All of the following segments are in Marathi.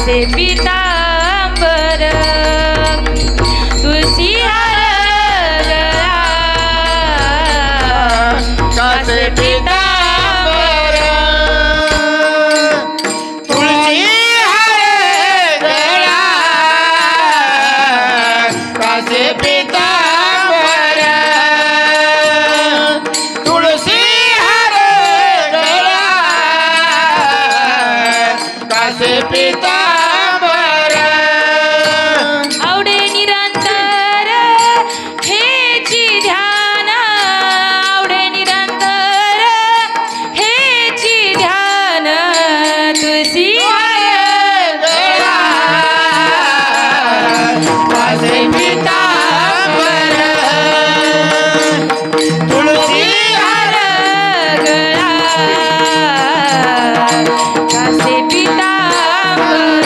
कासे पीतांबर तुळशी हार गळा कासे पीतांबर तुळशी हार गळा कासे पीतांबर तुळशी हार गळा कासे पीतांबर आवडे निरंतर हेची ध्यान आवडे निरंतर हेची ध्यान तुळशी हार गळा कासे पीतांबर तुळशी हार गळा कासे पीतांबर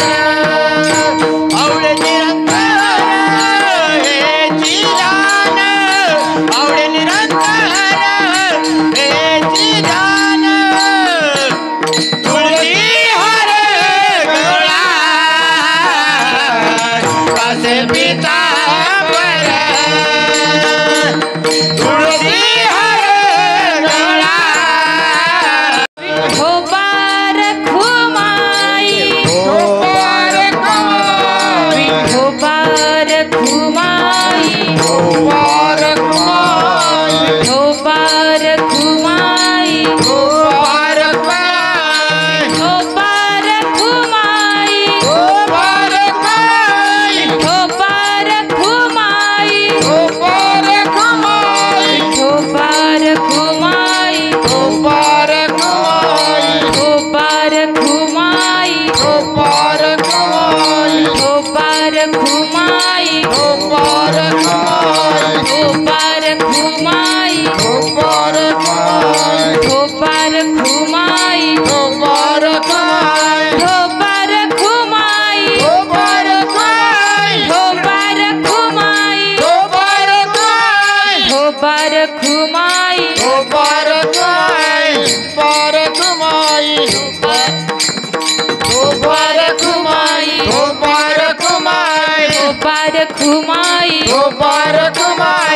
आवडे निरंतर हेची ध्यान आवडे निरंतर हेची ध्यान तुळशी हार गळा कासे पीतांबर तुळशी हार गळा विठोबार खुमाई गोपार कुमारी विठोबार खुमाई गोपार कुमारी विठोबार खुमाई गोपार कुमारी विठोबार खुमाई गोपार कुमारी विठोबार खुमाई गोपार कुमारी विठोबार खुमाई गोपार कुमारी विठोबार खुमाई गोपार कुमारी विठोबार खुमाई गोपार कुमारी विठोबार खुमाई गोपार कुमारी विठोबार खुमाई गोपार कुमारी विठोबार खुमाई गोपार कुमारी विठोबार खुमाई गोपार कुमारी विठोबार खुमाई गोपार कुमारी गोपार कुमारी गोपार कुमारी गोपार कुमारी विठोबार खुमाई गोपार कुमारी विठोबार खुमाई गोपार कुमारी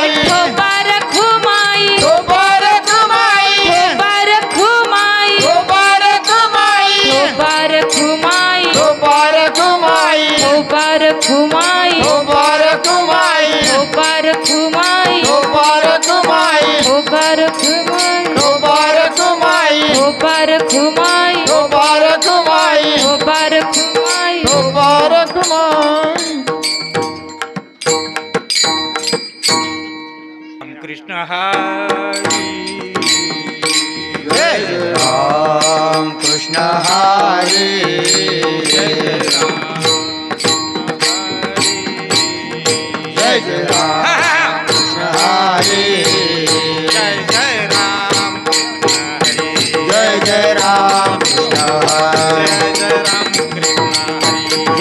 विठोबार खुमाई गोपार कुमारी विठोबार खुमाई गोपार कुमारी विठोबार खुमाई गोपार कुमारी विठोबार खुमाई गोपार कुमारी विठोबार खुमाई गोपार कुमारी विठोबार खुमाई गोपार कुमारी विठोबार खुमाई गोपार कुमारी कृष्ण हरी जय राम कृष्ण हरे जय राम कृष्ण हरे जय जय राम जय राम कृष्ण हरे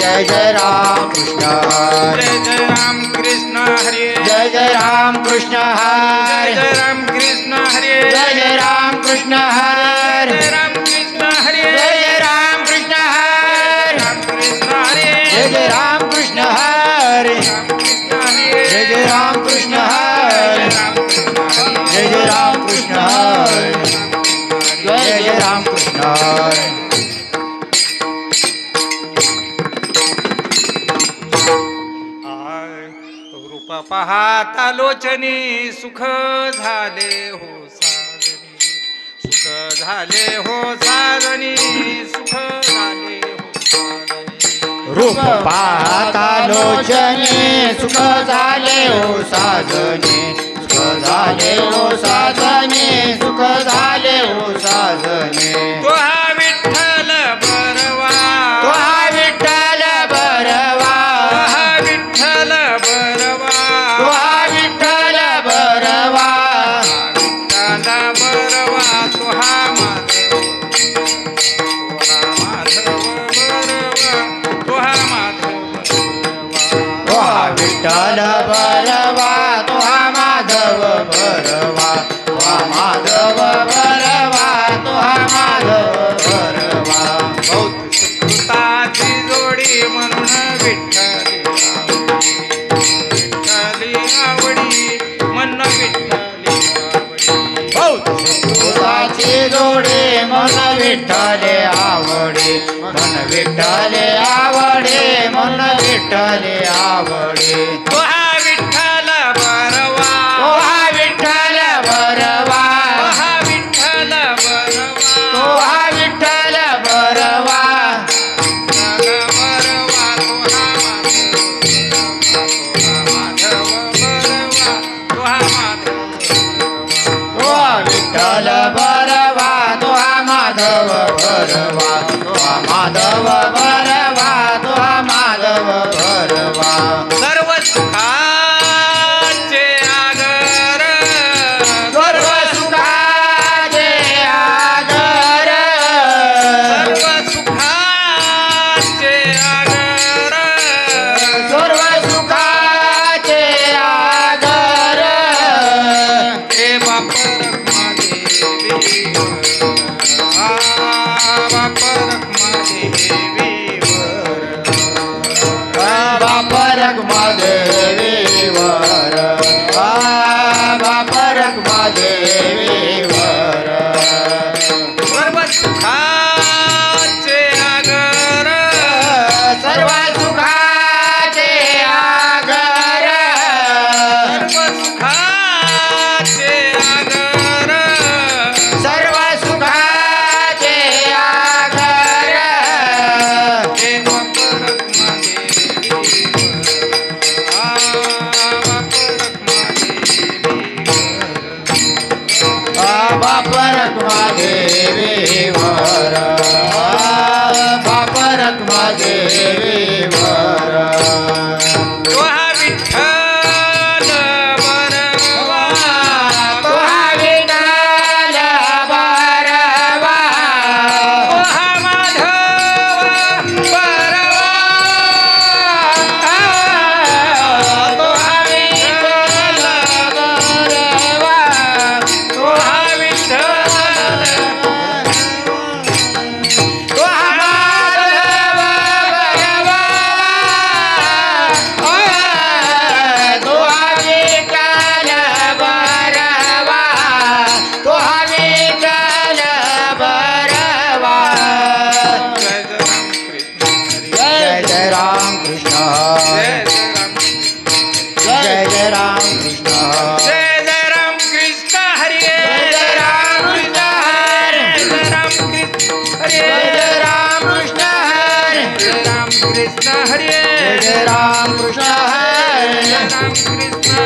जय जय राम कृष्ण हरे जय राम कृष्ण हरे जय जय राम कृष्ण हरे जय राम कृष्ण हरे जय जय राम कृष्ण हरे जय राम कृष्ण हरे जय राम कृष्ण हरे जय राम कृष्ण हरे जय जय राम कृष्ण हरे जय राम कृष्ण हरे जय राम कृष्ण हरे रूप पाहता लोचनी सुख झाले हो साजनी सुख झाले हो साजनी सुख झाले हो साजनी रूप पाहता लोचने सुख झाले हो साजने सुख झाले हो साजने सुख झाले हो साजने तो हा विठ्ठल बरवा तो हा विठ्ठल बरवा हा विठ्ठल बरवा तो हा विठ्ठल बरवा विठ्ठल बरवा तो हा माधव बरवा तो हा माधव तो हा विठ्ठल बरवा तो हा माधव बरवा तो हा माधव बरवा तो हा माधव बरवा सुकृताची जोडी मन विठ्ठले आवडे मन विठ्ठले आवडे तुहा विठ्ठल बरवा तुहा विठ्ठल बरवा तुहा विठ्ठल बरवा तुहा विठ्ठल बरवा विठ्ठल बरवा तुहा माधव बरवा तुहा माधव बरवा तुहा माधव बरवा सर्व सुखाचे आगर सर्व सुखाचे आगर सर्व सुखाचे आगर सर्व सुखाचे आगर हे बापर बापरक महादेवीवर बापरक महादेवीवर सर्व सुखाचे आगर सर्व सुखाचे आगर सर्व सुखाचे आगर सर्व सुखाचे आगर हे बापरक बापरक महादेवीवर बापरक महादेवीवर तुहा विठ्ठल बरवा तुहा विठ्ठल बरवा तुहा माधव बरवा तुहा विठ्ठल बरवा तुहा विठ्ठल तुहा माधव बरवा तुहा विठ्ठल बरवा तुहा विठ्ठल बरवा जय राम कृष्ण हरी जय जय राम कृष्ण जय जय राम कृष्ण जय जय राम कृष्ण जय जय राम कृष्ण हरी जय जय राम कृष्ण हरे जय राम कृष्ण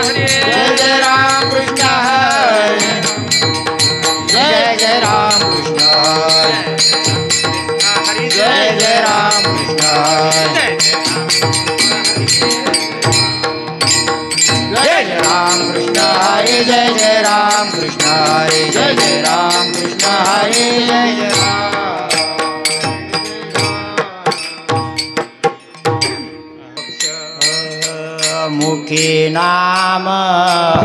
हरी जय जय राम कृष्ण हरे जय जय राम कृष्ण हरी जय जय राम कृष्ण जय जय राम कृष्ण हरे जय जय राम कृष्ण हरे जय जय राम कृष्ण हरे जय जय राम मुखी नाम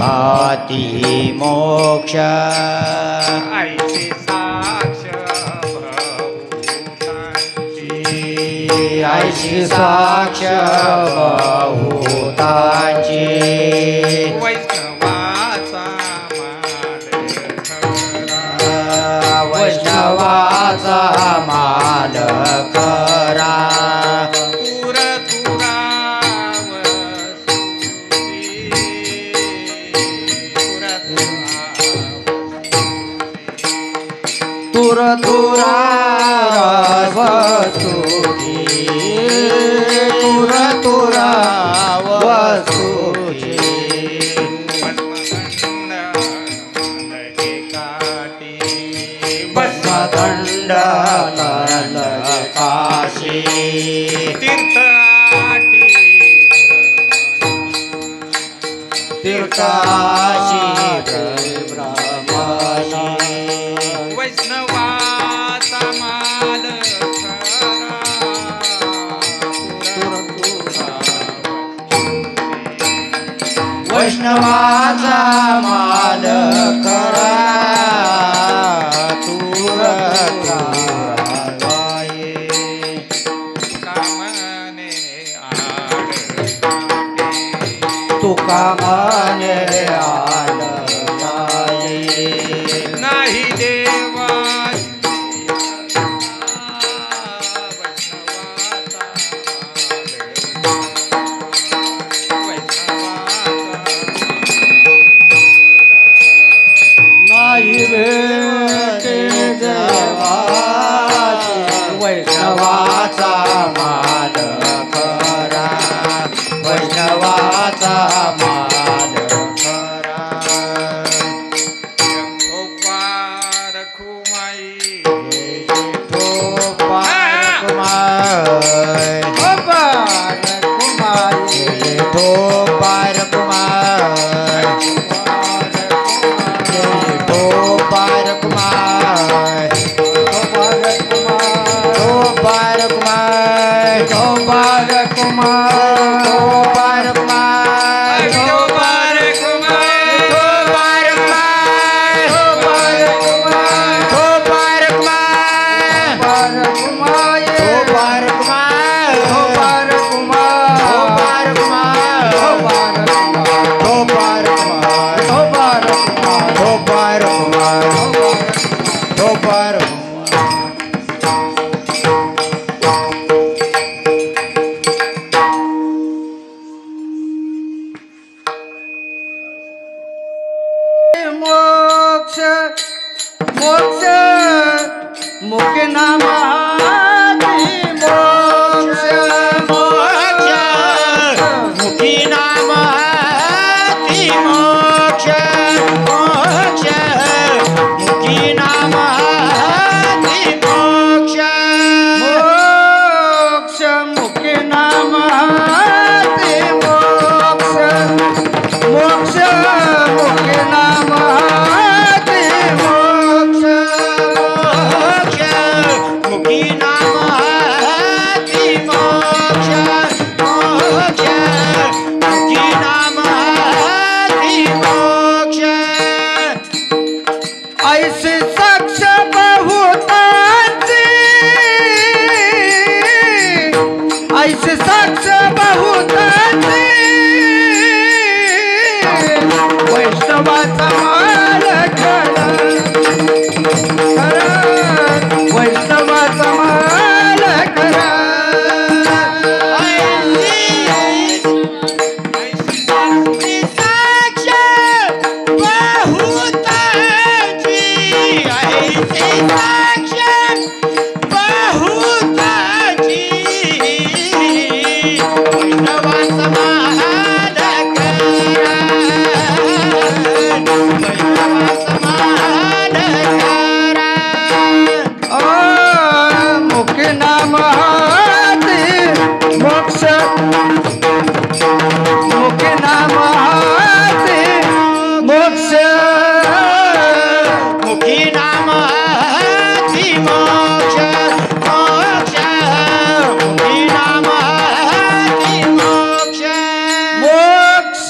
हाती मोक्ष आईचे साक्ष आईची साक्ष बहुतांची वैष्णवाचा वैष्णवाचा माल करा तुर तुर तुरा वस्तुती तुर तुरा वस्तुती भस्मदंड काशी तीर्थाशी ब्रह्माशी वैष्णवाचा माल वैष्णवाचा माल करा तूर कामने आड तुका मने आल जाये नाही देवा वैष्णवाचा मान खरा वैष्णवाचा मान खरा गोपार खुमाई मोक्ष मोक्ष मुके नामाती मोक्ष मोक्ष मुखी नामाती मोक्ष मोक्ष मुखी नामाती मोक्ष मोक्ष मुके नामाती मोक्ष मोक्ष मुके नामाती मोक्ष मोक्ष मुखी नामाती मोक्ष मोक्ष मुखी नामाती मोक्ष ऐसे साक्ष बहुतांची ऐसे साक्ष बहुतांची वैष्णवाचा माल खरा खरा वैष्णवाचा माल खरा साक्ष बहुताची ऐसे साक्ष बहुताची वैष्णवाचा मान करा वैष्णवाचा मान करा मुख्य नाम हाती मोक्ष मुख्य नाम हाती मोक्ष मुखी नामाती मोक्ष मोक्ष मुखी नामाती मोक्ष मोक्ष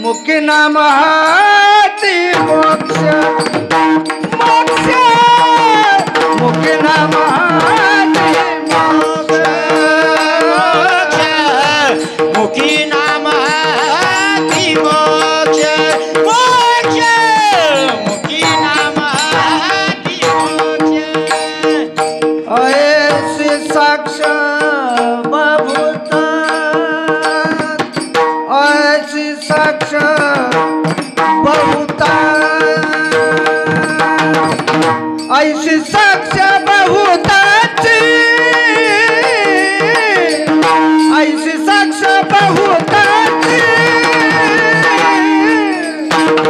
मुख्य नाम हाती मोक्ष मोक्ष मुख्य नाम हाती मोक्ष मुखी नामाती मोक्ष मोक्ष मुखी नामाती मोक्ष ऐसे साक्ष बहुता ऐसे साक्ष बहुता ऐसे साक्ष बहुताची ऐसे साक्ष बहुताची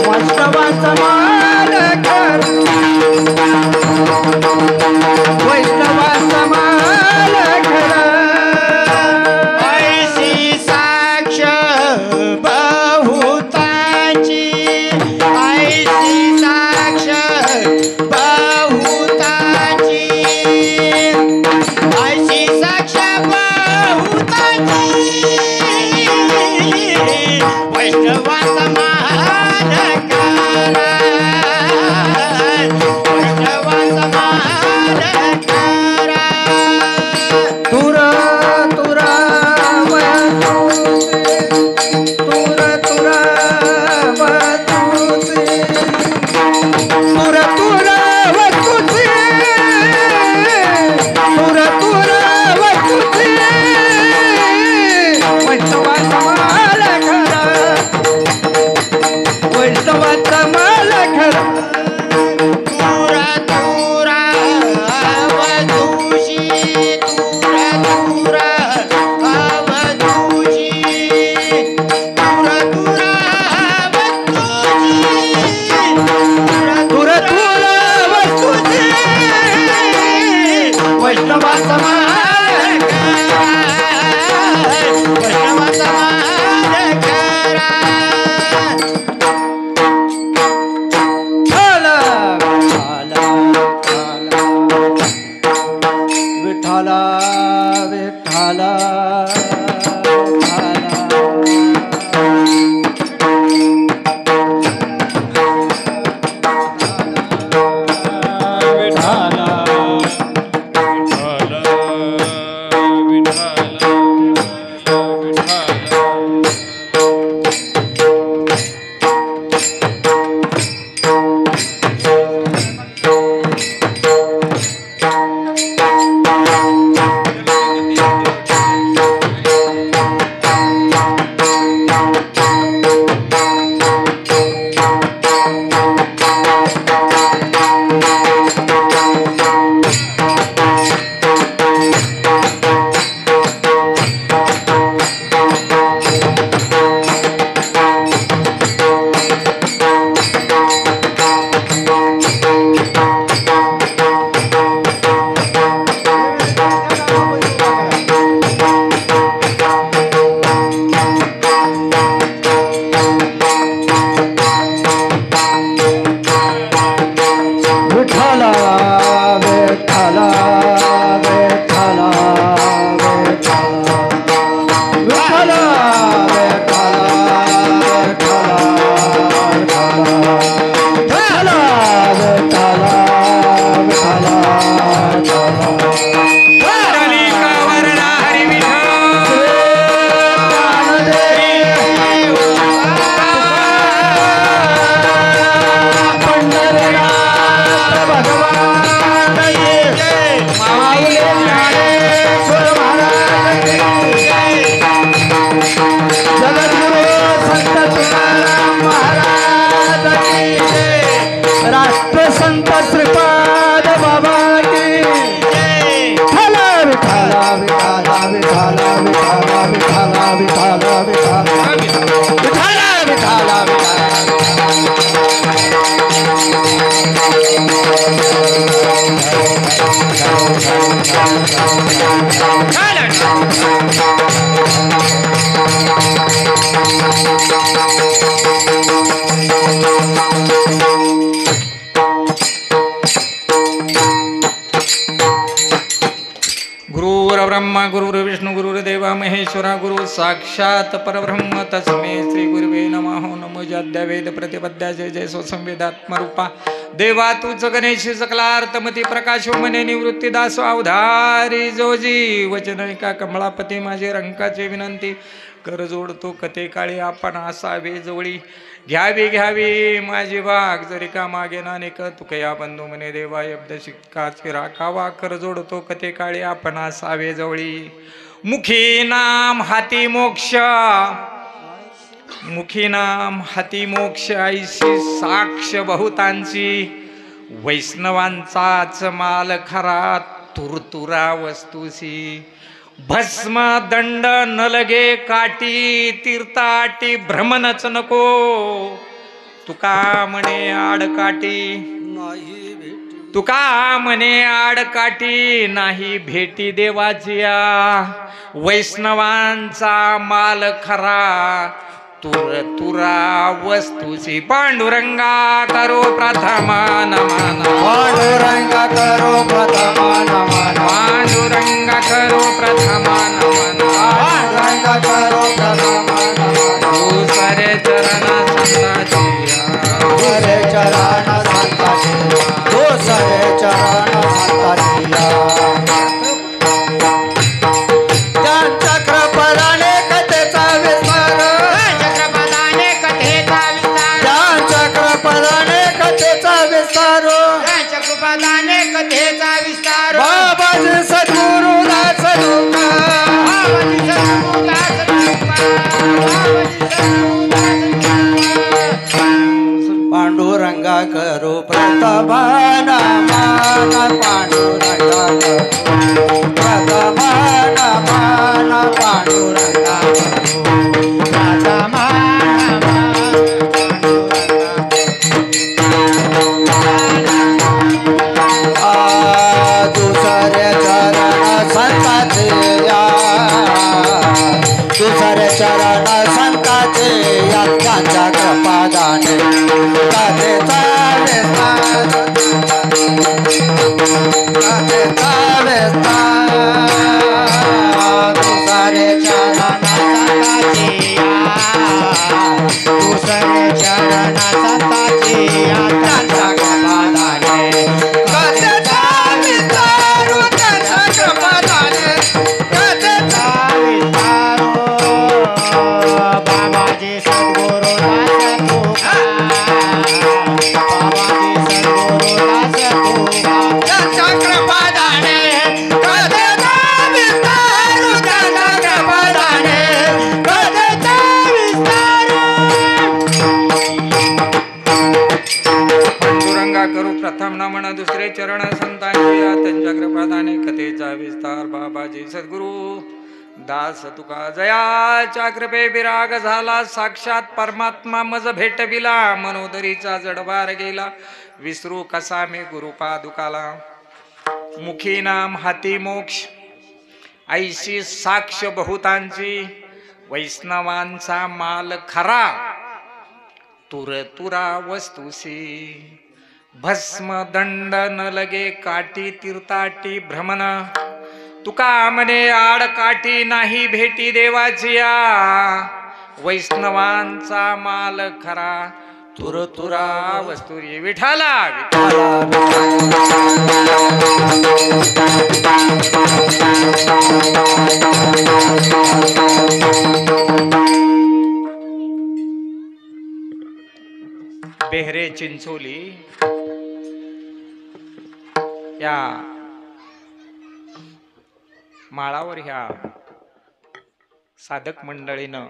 वैष्णवाचा माल खरा वैष्णवाचा माल खरा विठाला गुरुर्ब्रह्मा गुरुर्विष्णू गुरुर्देवा महेश्वरा गुरु साक्षात परब्रह्म तस्मै श्री गुरुवे नमः नमो जाद्या वेद प्रतिपद्या जय जय स्वसंवेदात्मरूपा देवा तूच गणेश सकलार्थमती प्रकाशो मने निवृत्ती दासो अवधारी जोजी वचन एका कमळापती माझे रंकाचे विनंती कर जोडतो कथे काळी आपण असावे जवळी घ्यावी घ्यावी माझी वाघ जरी का मागे नानेक तुकया बंधू मने देवा शब्द शिक्काचे राखावा कर जोडतो कथे काळी आपण असावे जवळी मुखी नाम हाती मोक्ष मुखी नाम हाती मोक्ष ऐशी साक्ष बहुतांची वैष्णवांचाच माल खरा तुरतुरा वस्तूसी भस्म दंड न लगे काठी तीर्थाटी भ्रमणच नको तुका म्हणे आडकाठी तुका म्हणे आडकाठी नाही भेटी देवाचिया वैष्णवांचा माल खरा तुर तुरा वस्तूची पांडुरंगा करो प्रथम नमन पांडुरंगा करो प्रथम नमन पांडुरंगा करो प्रथम नमन पांडुरंगा करो प्रथम नमन दुसरे चरण संताची दुसरे चरण संताची दुसरे चरण संताची त्यांच्या कृपणाने कथेचा विस्तार त्यांच्या कृपणाने कथेचा विस्तार बाबाजी सद्गुरु दास लोका सद्गुरु दास तुका जयाच्या कृपे विराग झाला साक्षात परमात्मा मज भेटविला मनोदरीचा जडबार गेला विसरू कसा मी गुरुपादुकाला मुखी नाम हाती मोक्ष ऐशी साक्ष बहुतांची वैष्णवांचा माल खरा तुर तुरा वस्तुसी भस्म दंड न लगे काठी तीर्थाटी भ्रमण तुका म्हणे आड काठी नाही भेटी देवाची वैष्णवांचा माल खरा तुर तुरा वस्तुरी विठाला बेहरे चिंचोली या माळावर ह्या साधक मंडळीनं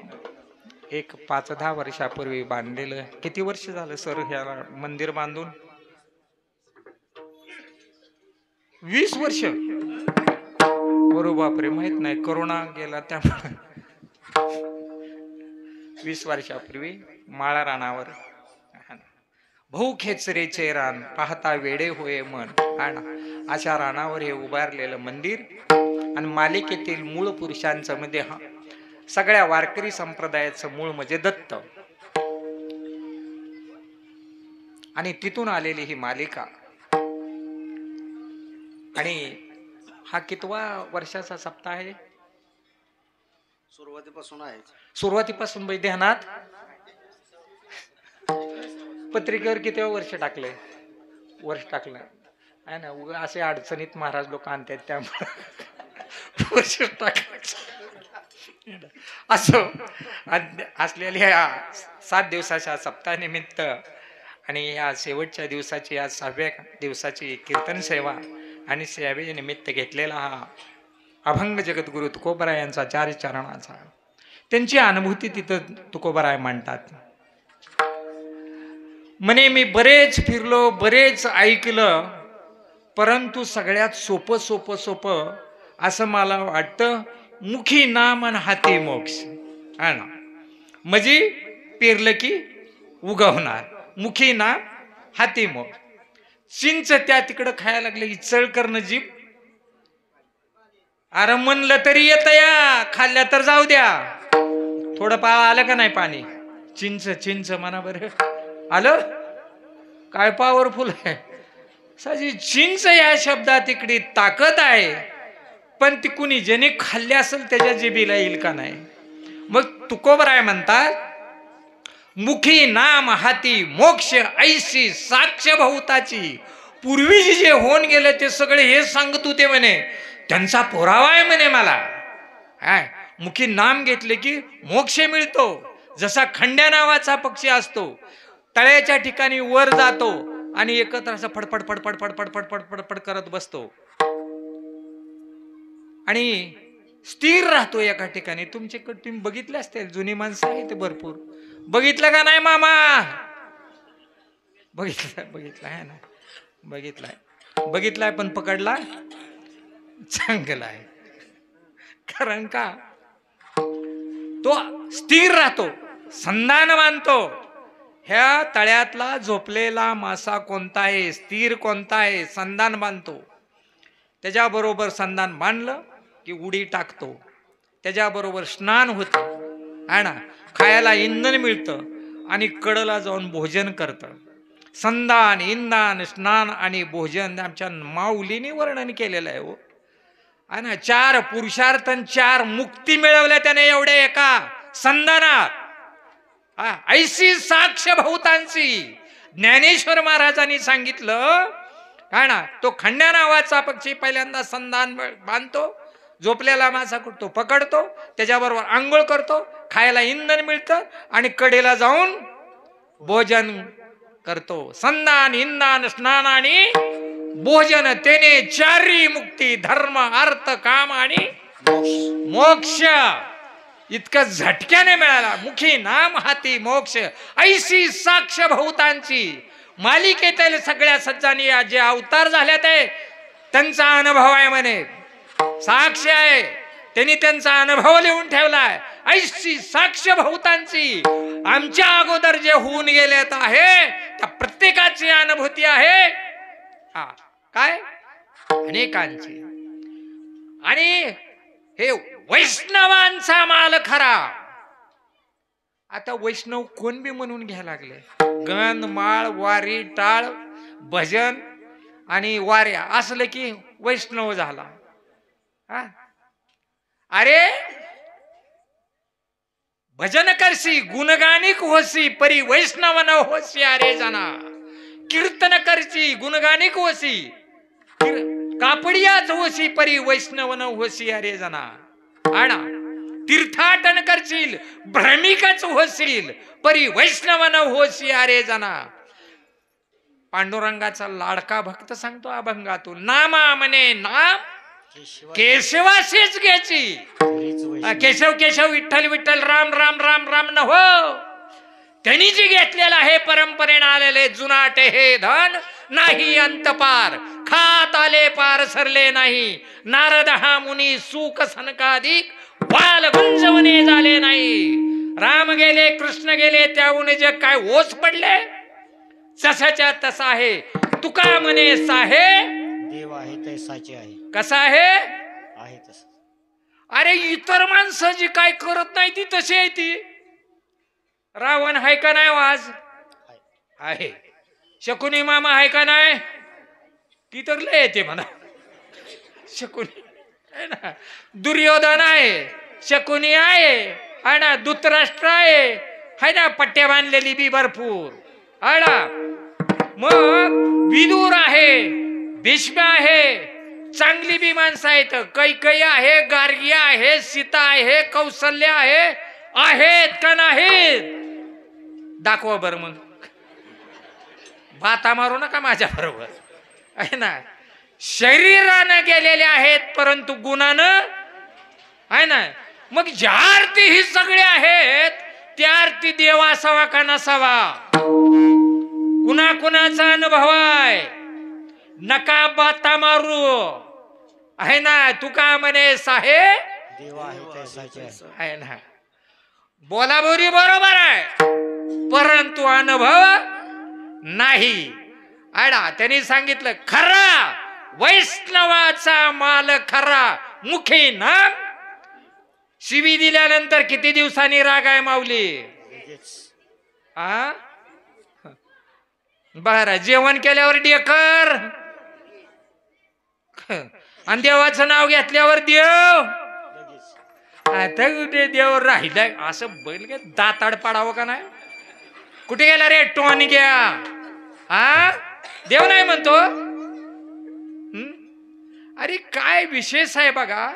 एक 5-10 वर्षापूर्वी बांधलेलं. किती वर्ष झालं सर ह्या मंदिर बांधून? 20 वर्ष. बरोबर बापरे, माहित नाही, कोरोना गेला त्यामुळे 20 वर्षापूर्वी माळा रानावर भाऊ खेचरेचे रान पाहता वेडे होय मन अशा रानावर हे उभारलेलं मंदिर आणि मालिकेतील मूळ पुरुषांचं मध्ये सगळ्या वारकरी संप्रदायाचं मूळ म्हणजे दत्त आणि तिथून आलेली ही मालिका. आणि हा कितवा वर्षाचा सप्ताह आहे? सुरुवातीपासून आहे. सुरुवातीपासून ध्यानात पत्रिकेवर किती वर्ष टाकले? वर्ष टाकलं आहे ना. असे अडचणीत महाराज लोक आणतात त्यामुळे वर्ष टाकायचं असं असलेल्या या 7 दिवसाच्या सप्ताहानिमित्त आणि या शेवटच्या दिवसाची या 6व्या दिवसाची कीर्तन सेवा आणि सेवेनिमित्त घेतलेला हा अभंग जगद्गुरु तुकोबराय यांचा 4 चरणाचा त्यांची अनुभूती तिथं तुकोबराय मांडतात. म्हणे मी बरेच फिरलो, बरेच ऐकलं, परंतु सगळ्यात सोपं असं मला वाटतं मुखी नाम आणि हाती मोक्ष. हा ना, म्हणजे पेरलं की उगवणार. मुखी नाम हाती मोक्ष. चिंच त्या तिकडं खायला लागले, इचळ करणं जीभ. अरे म्हणलं तरी येत या, खाल्ल्या तर जाऊ द्या. थोडं आलं का नाही पाणी? चिंच म्हणा बरं. आलं काय? पॉवरफुल आहे साजी चिंच या शब्दात इकडे ताकद आहे, पण ती कुणी ज्याने खाल्ली असेल त्याच्या जिभेला येईल का नाही? मग तुकोबराय म्हणतात मुखी नाम हाती मोक्ष ऐशी साक्ष बहुताची. पूर्वी जे होऊन गेले ते सगळे हे सांगत होते म्हणे, त्यांचा पुरावा आहे म्हणे मला. मुखी नाम घेतले की मोक्ष मिळतो. जसा खंड्या नावाचा पक्षी असतो, तळ्याच्या ठिकाणी वर जातो आणि एकत्र असं फडफड फडफड फडफड फडफड फडफड करत बसतो आणि स्थिर राहतो एका ठिकाणी. तुमच्याकडे तुम्ही बघितले असतील, जुनी माणसं आहे ते भरपूर. बघितलं का नाही मामा? बघितलं आहे ना, बघितलाय पण पकडला चांगला आहे. कारण का तो स्थिर राहतो, संधान मानतो. ह्या तळ्यातला झोपलेला मासा कोणता आहे, स्थिर कोणता आहे, संधान बांधतो. त्याच्याबरोबर संधान बांधलं की उडी टाकतो. त्याच्याबरोबर स्नान होतं आहे ना, खायला इंधन मिळतं आणि कडला जाऊन भोजन करतं. संधान, इंधन, स्नान आणि भोजन आमच्या माऊलीने वर्णन केलेलं आहे हो. आहे ना. 4 पुरुषार्थ 4 मुक्ती मिळवल्या त्याने एवढ्या एका संधानात. ऐशी साक्ष बहुतांची. ज्ञानेश्वर महाराजांनी सांगितलं है ना, तो खंड्या नावाचा पक्षी पहिल्यांदा संधान बांधतो, झोपलेला मासा कुठतो पकडतो, त्याच्याबरोबर आंघोळ करतो, खायला इंधन मिळतं आणि कडेला जाऊन भोजन करतो. संधान, इंधन, स्नान आणि भोजन, त्याने 4 मुक्ती धर्म अर्थ काम आणि मोक्ष इतकं झटक्याने मिळाला. मुखी नाम हाती मोक्ष ऐशी साक्ष बहुतांची. मालिकेतील सगळ्या सज्जानी जे अवतार झाले ते त्यांचा अनुभव आहे म्हणे. साक्ष आहे. त्यांनी त्यांचा अनुभव लिहून ठेवलाय. ऐशी साक्ष बहुतांची आमच्या अगोदर जे होऊन गेलेत आहे त्या प्रत्येकाची अनुभूती आहे. हा काय अनेकांची. आणि हे वैष्णवांचा माल खरा. आता वैष्णव कोण बी म्हणून घ्यायला लागले. गण माळ वारी टाळ भजन आणि वाऱ्या असलं की वैष्णव झाला. हा अरे भजन करसी गुणगानिक होसी परी वैष्णव न होसी. अरे जना कीर्तन करसी गुणगानिक होसी कापडियाच होसी परी वैष्णव न होसी. अरे जना आणा तीर्थाटन करशील भ्रमिकच होशील परी वैष्णव न होशी. अरे जना पांडुरंगाचा लाडका भक्त सांगतो अभंगातून. नामा म्हणे नाम केशवाशीच घ्यायची. केशव केशव विठ्ठल विठ्ठल राम राम राम राम न हो. त्यांनी जी घेतलेलं आहे परंपरेने आलेले जुनाटे हे धन नाही अंतपार. खात आले पार सरले नाही. नारद हा मुनी सुख सनकाधिक वाल गुंजवणे झाले नाही. राम गेले कृष्ण गेले त्याहून जे काय ओस पडले जसाच्या तसा आहे. तुका म्हणे साहे देव आहे तैसाचे आहे. कसा आहे तसं. अरे इतर माणसं जी काय करत नाही ती तशी आहे ती. रावण आहे का नाही वाज आहे. शकुनी मामा आहे का नाही ती तर लय येते म्हणा. शकुनी आहे ना. दुर्योधन आहे शकुनी आहे ना. धृतराष्ट्र आहे ना. पट्ट्या बांधलेली बी भरपूर आहे ना. मग विदूर आहे भीष्म आहे. चांगली बी माणसं आहेत. कैकेयी आहे गार्गी आहे सीता आहे कौशल्य आहे. आहेत का नाहीत दाखवा बरं. मग बाता मारू नका माझ्या बरोबर आहे ना. शरीरानं गेलेले आहेत परंतु गुणानं आहे ना. मग ज्या अर्थी ही सगळे आहेत त्या अर्थी देव असावा का नसावा. कुणा कुणाचा अनुभव आहे. नका बाता मारू आहे ना. तुका म्हणे साहे देव आहे तैसाचे आहे ना. बोलाबोली बरोबर आहे परंतु अनुभव नाही. आडा त्यांनी सांगितलं खरा वैष्णवाचा माल खरा मुखी नाम. शिवी दिल्यानंतर किती दिवसांनी राग आहे माऊली. आ बर जेवण केल्यावर डेकर आणि देवाचं नाव घेतल्यावर देव. आता कुठे देव राहिलाय असं बैल काय दाताड पाडावं का नाही. कुठे गेला रे टोन घ्या. हा देव नाही म्हणतो. अरे काय विशेष आहे बघा.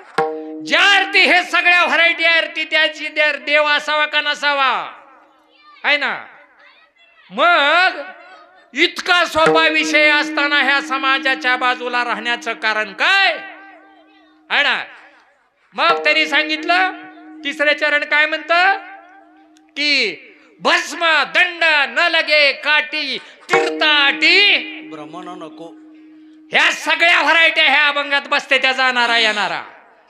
ज्या अर्थी हे सगळ्या व्हरायटी अर्थी त्याची देव असावा का नसावा आहे ना. मग इतका सोपा विषय असताना ह्या समाजाच्या बाजूला राहण्याचं कारण काय आहे ना. मग त्यांनी सांगितलं तिसरे चरण काय म्हणत की भस्म दंड न लगे काठी तीर्थाटी भ्रमण नको. ह्या सगळ्या व्हरायट्या ह्या अभंगात बसते त्या जाणारा येणारा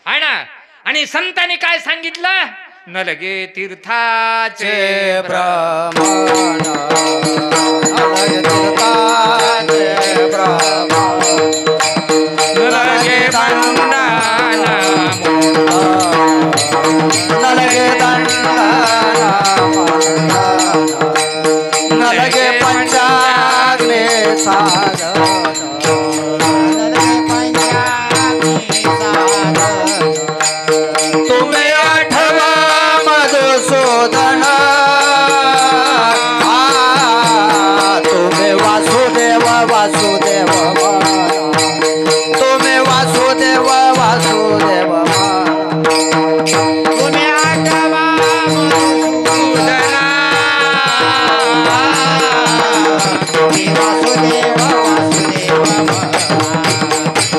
आहे ना. आणि संतांनी काय सांगितलं न लगे तीर्थाचे भ्रमण तीर्थाचे भ्रमण न लगे बंधना नलगे दंडना नलगे पंचाग्ने साधन तुम्ही आठवा मधुसूदन तुम्ही वासुदेव वासुदेव तुम्ही वासुदेव वासुदेव तुम्ही आठवा तुम्ही वासुदेव वासुदेव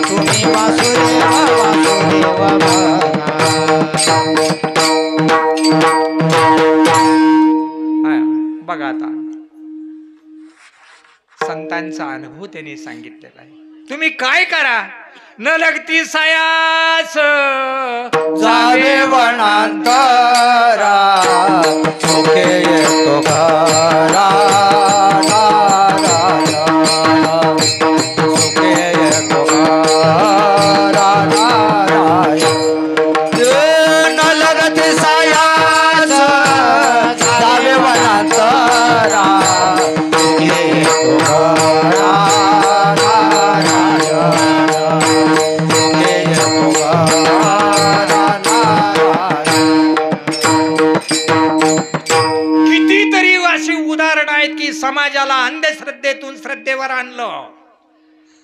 तुम्ही वासुदेव वासुदेव बघा आता संतांचा अनुभव त्यांनी सांगितलेला आहे. तुम्ही काय करा, न लगती सायास जावे वनांतरा सुखे येतो घरा सुखे येतो घरा न लगती सायास जावे वनांतरा सुखे येतो घरा कितीतरी अशी उदाहरण आहेत की समाजाला अंधश्रद्धेतून श्रद्धेवर आणलं.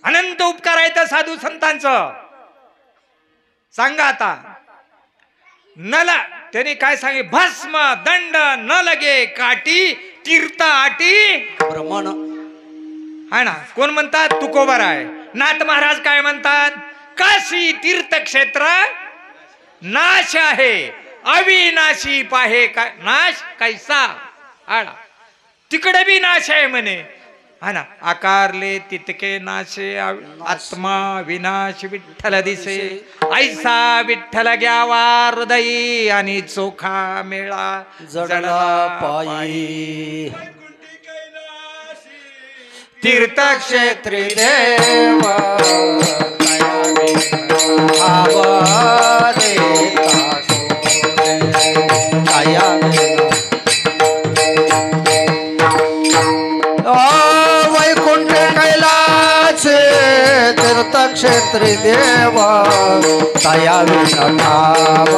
अनंत उपकार आहेत साधू संतांचं. सांगा आता, नला त्यांनी काय सांगे, भस्म दंड न लगे काठी तीर्थ आटी भ्रमण आहे ना. कोण म्हणतात? तुकोबार आहे. नाथ महाराज काय म्हणतात? काशी तीर्थक्षेत्र नाश आहे अविनाशी पाहे का नाश कैसा आडा, तिकडे बी नाश आहे म्हणे. हा ना. आकारले तितके नाशे आत्मा विनाश विठ्ठल दिसे, ऐसा विठ्ठल घ्यावा हृदयी आणि चोखा मेळा जडला पायी तीर्थक्षेत्री देव वैकुंठ कैलास तीर्थक्षेत्री देव तया विनठाव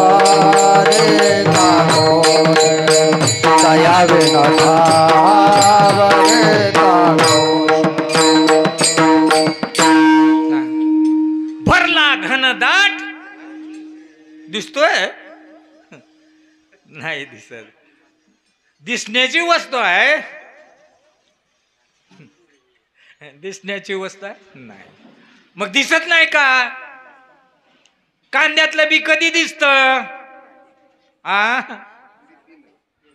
रे कागो तया विनठाव रे कागो. भरला घनदाट दिसतोय? नाही दिसत. दिसण्याची वस्तू आहे, दिसण्याची वस्तू आहे नाही. मग दिसत नाही का? कांद्यातलं बी कधी दिसत?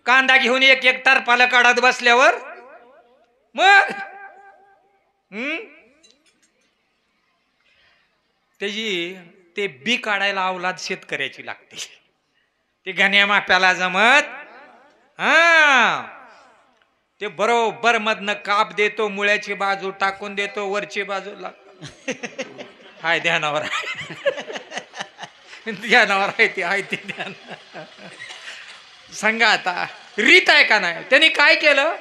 कांदा घेऊन एक एक टरपाला काढत बसल्यावर मग त्याची ते बी काढायला अवलाद शेतकऱ्याची लागते. ते घण्या माप्याला जमत. ते बरोबर मधनं काप देतो, मुळ्याची बाजू टाकून देतो, वरची बाजूला हाय ध्यानावर ध्यानावर आहे ते आहे ते ध्यान. सांगा आता, रीत आहे का नाही? त्यांनी काय केलं?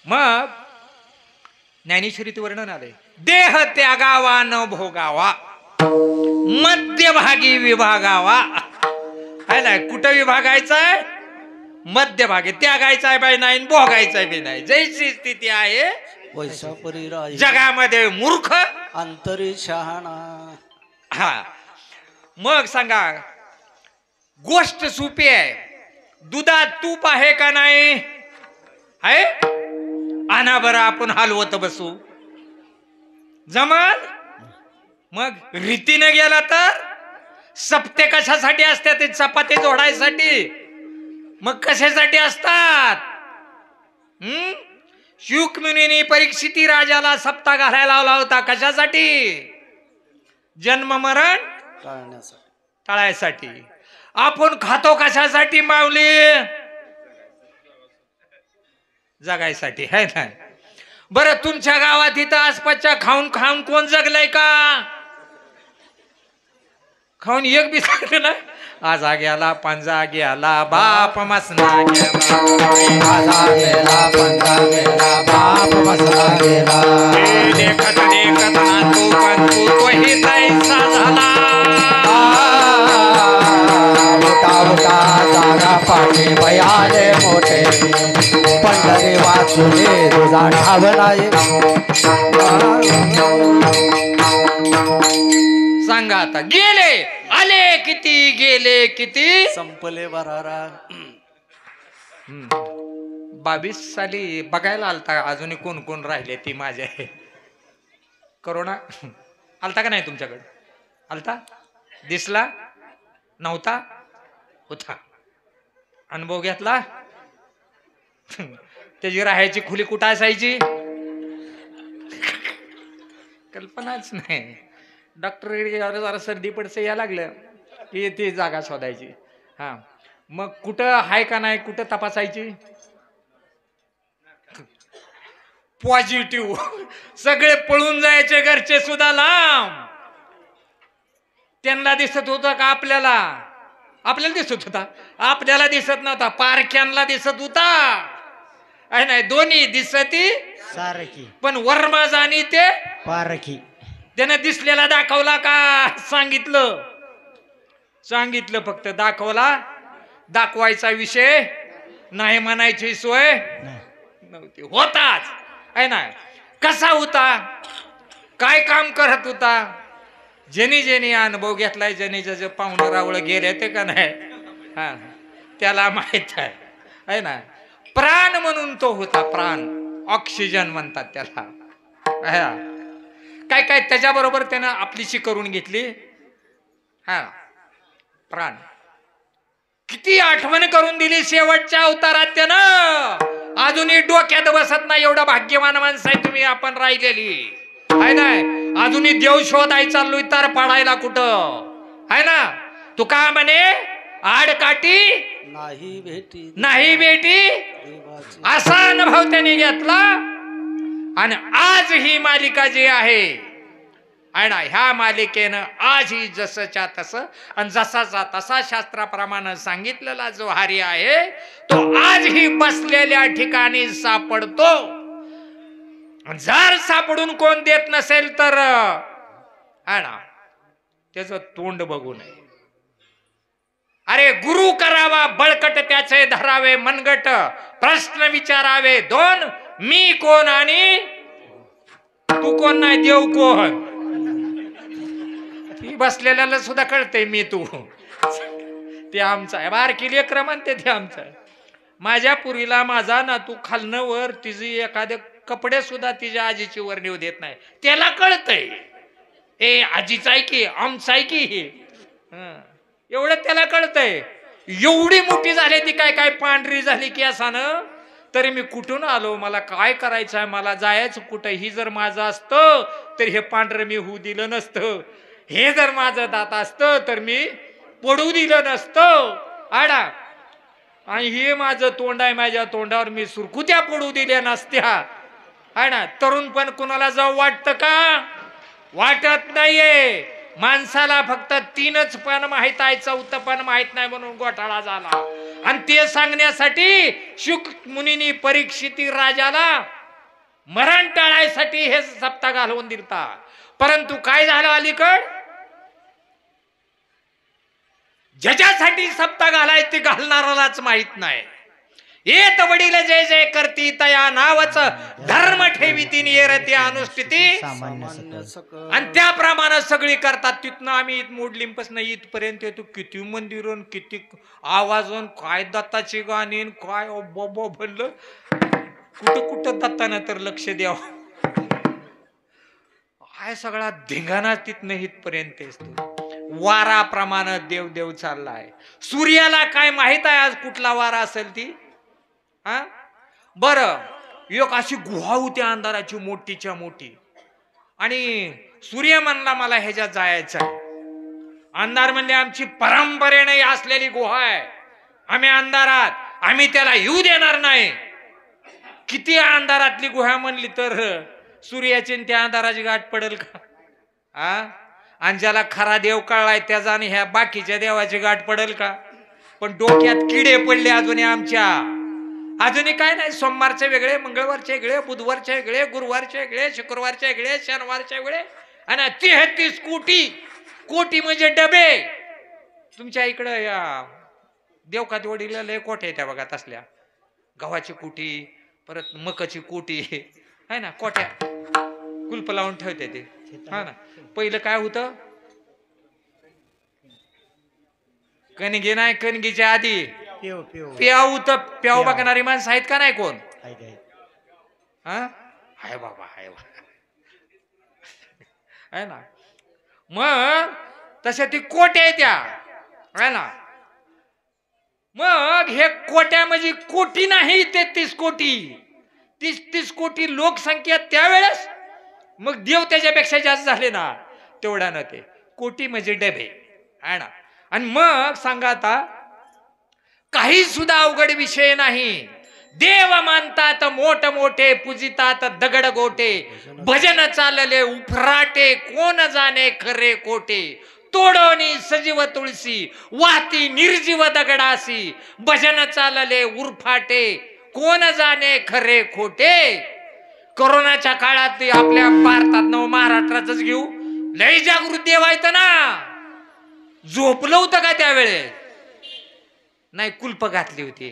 मग ज्ञानेश्वरीत वर्णन आलंय, देह त्यागावा न भोगावा मध्यभागी विभागावा. आहे ना. कुठं विभागायचा आहे? मध्यभागी. त्यागायचा आहे बाई नाही, भोगायचा बी नाही. जैसी स्थिती आहे वैसा परिराय जगामध्ये मूर्ख अंतरी शहाणा. हा. मग सांगा, गोष्ट सोपी आहे. दुधात तूप आहे का नाही? आहे. आणा बरं आपण हलवत बसू, जमल? मग रीतीने गेला तर सप्ते कशासाठी असतात? ते चपाती जोडायसाठी. मग कशासाठी असतात? शुकमुनीने परीक्षिती राजाला सप्ता घालायला लावला होता. कशासाठी? जन्म मरण टाळायसाठी. आपण खातो कशासाठी माऊली? जगायसाठी. है ना. बरं, तुमच्या गावात इथं आसपासच्या खाऊन खाऊन कोण जगलंय का? खाऊन एक बी जगलं ना. आजा गेला पंजा गेला बाप मसना गेला, आजा गेला पंजा गेला बाप मसना गेला. देखत देखत ना तू पण तू तोही तैसा झाला. मोठा मोठा जागा पाठी बयाले मोठे पंढरी वाचुले तुझा ठाव नाही. सांगा आता, गेले आले किती, गेले किती, संपले बरारा. 22 साली बघायला आलता. अजूनही कोण कोण राहिले ती माझ्या. करोना आलता का नाही तुमच्याकडे? आलता? दिसला नव्हता? होता. अनुभव घेतला? त्याची राहायची खुली कुठं असायची? कल्पनाच नाही. डॉक्टर जरा सर्दी पडसे या लागलं की ती जागा शोधायची. हा मग कुठं आहे का नाही कुठं तपासायची. पॉझिटिव्ह सगळे पळून जायचे घरचे सुद्धा लांब. त्यांना दिसत होतं का आपल्याला दिसत होता. आपल्याला दिसत नव्हता पारख्यांना दिसत होता. आहे नाही दोन्ही दिसती सारखी पण वर्माज आणि ते पारखी. त्यानं दिसलेला दाखवला का सांगितलं फक्त दाखवला. दाखवायचा विषय नाही म्हणायची सोय नव्हती. होताच आहे ना. कसा होता काय काम करत होता. ज्यांनी अनुभव घेतलाय ज्यांनी ज्याचं पाहुणं रावळं गेले ते का नाही हा त्याला माहित आहे ना. प्राण म्हणून तो होता. प्राण ऑक्सिजन म्हणतात त्याला. काय काय त्याच्याबरोबर त्यानं आपलीशी करून घेतली. हा प्राण किती आठवण करून दिली शेवटच्या अवतारात त्यानं. अजूनही डोक्यात बसत नाही एवढं भाग्यवान माणसं आहे तुम्ही आपण राहिलेली आहे नाही. अजूनही देव शोधाय चाललोय तर पाडायला कुठं आहे ना. तू का म्हणे आडकाठी नाही बेटी असा अनुभव त्याने घेतला. आणि आज ही मालिका जी आहे ना ह्या मालिकेनं आज ही जसच्या तसं आणि जसाचा तसा शास्त्राप्रमाणे सांगितलेला जो हरी आहे तो आज ही बसलेल्या ठिकाणी सापडतो. जर सापडून कोण देत नसेल तर ना त्याचं तोंड बघू नये. अरे गुरु करावा बळकट त्याचे धरावे मनगट. प्रश्न विचारावे दोन मी कोण आणि तू कोण नाही देव कोण. ती बसलेल्याला सुद्धा कळतंय मी तू ते आमचा आहे. बारकी लेकरं म्हणते ते आमचं. माझ्या पुरीला माझा नातू खालनं वर तिची एखादे कपडे सुद्धा तिच्या आजीची वर नेऊ देत नाही. त्याला कळतंय ए आजीचा आहे की आमचा आहे की एवढं त्याला कळतंय. एवढी मोठी झाली ती काय काय पांढरी झाली की असानं तरी मी कुठून आलो मला काय करायचं आहे मला जायचं कुठं. ही जर माझं असतं तर हे पांढरं मी होऊ दिलं नसतं. हे जर माझं दात असतं तर मी पडू दिलं नसतं आडा. आणि हे माझं तोंड आहे माझ्या तोंडावर मी सुरकुत्या पडू दिल्या नसत्या आहे ना. तरुण पण कुणाला जाऊ वाटतं का वाटत नाहीये. माणसाला फक्त तीनच पण माहित आहे चौथं पण माहित नाही म्हणून घोटाळा झाला. आणि ते सांगण्यासाठी शुक मुनींनी परीक्षिती राजाला मरण टाळायसाठी हे सप्ताह घालवून दिलता. परंतु काय झालं अलीकड ज्याच्यासाठी सप्ताह घालाय ते घालणारालाच माहित नाही. येत वडील जय जय करती तया नावच धर्म ठेवीती निरती अनुष्ठिती आणि त्याप्रमाणे सगळी करतात. तिथनं आम्ही मोडलिंपासून इथपर्यंत येतो. किती मंदिरन किती आवाजन काय दत्ताची गाणी काय बाबा भरलं कुठं कुठं दत्तानं तर लक्ष द्यावं. काय सगळा धिंगाणा तिथनं इथपर्यंत असतो. वाराप्रमाणे देव देव चाललाय. सूर्याला काय माहित आहे आज कुठला वारा असेल ती हा बरं. एक अशी गुहा होती अंधाराची मोठीच्या मोठी आणि सूर्य म्हणला मला ह्याच्यात जायचं आहे. अंधार म्हणले आमची परंपरेने असलेली गुहा आहे. आम्ही अंधारात आम्ही त्याला येऊ देणार नाही. किती अंधारातली गुहा म्हणली तर सूर्याची त्या अंधाराची गाठ पडेल का हा. आणि ज्याला खरा देव कळलाय त्याचा आणि ह्या बाकीच्या देवाची गाठ पडेल का. पण डोक्यात किडे पडले अजूनही आमच्या. अजूनही काय नाही. सोमवारचे वेगळे मंगळवारचे वेगळे बुधवारचे वेगळे गुरुवारचे वेगळे शुक्रवारचे वेगळे शनिवारचे वेगळे आणि 33 कोटी कोटी म्हणजे डबे. तुमच्या इकडं या देवकात वडीला लय कोठे येत्या बघा तसल्या. गव्हाची कोटी परत मकाची कोटी आहे ना. कोठ्या कुलप लावून ठेवते ते हा ना. पहिलं काय होतं कणगी नाही. कणगीच्या आधी प्याव तर प्याव बघणारी माणसं आहेत का नाही कोण हा हाय बाबा हाय आहे ना. मग तशा ती कोट्या त्या आहे ना. मग हे कोट्या म्हणजे कोटी नाही 33 कोटी 30 कोटी लोकसंख्या त्यावेळेस मग देव त्याच्यापेक्षा जास्त झाले ना, तेवढ्यानं ते कोटी म्हणजे डबे आहे ना. आणि मग सांगा आता, काही सुद्धा अवघड विषय नाही. देव मानतात मोठ मोठे, पूजितात दगड गोटे, भजन चालले उफराटे, कोण जाणे खरे कोटे. तोडोनी सजीव तुळशी, वाती निर्जीव दगडासी, भजन चालले उरफाटे, कोण जाणे खरे खोटे. कोरोनाच्या काळात आपल्या भारतात न महाराष्ट्रातच घेऊ, लय जागृत देव आहेत ना. झोपलं होतं का त्यावेळेस? नाही, कुलप घातली होती.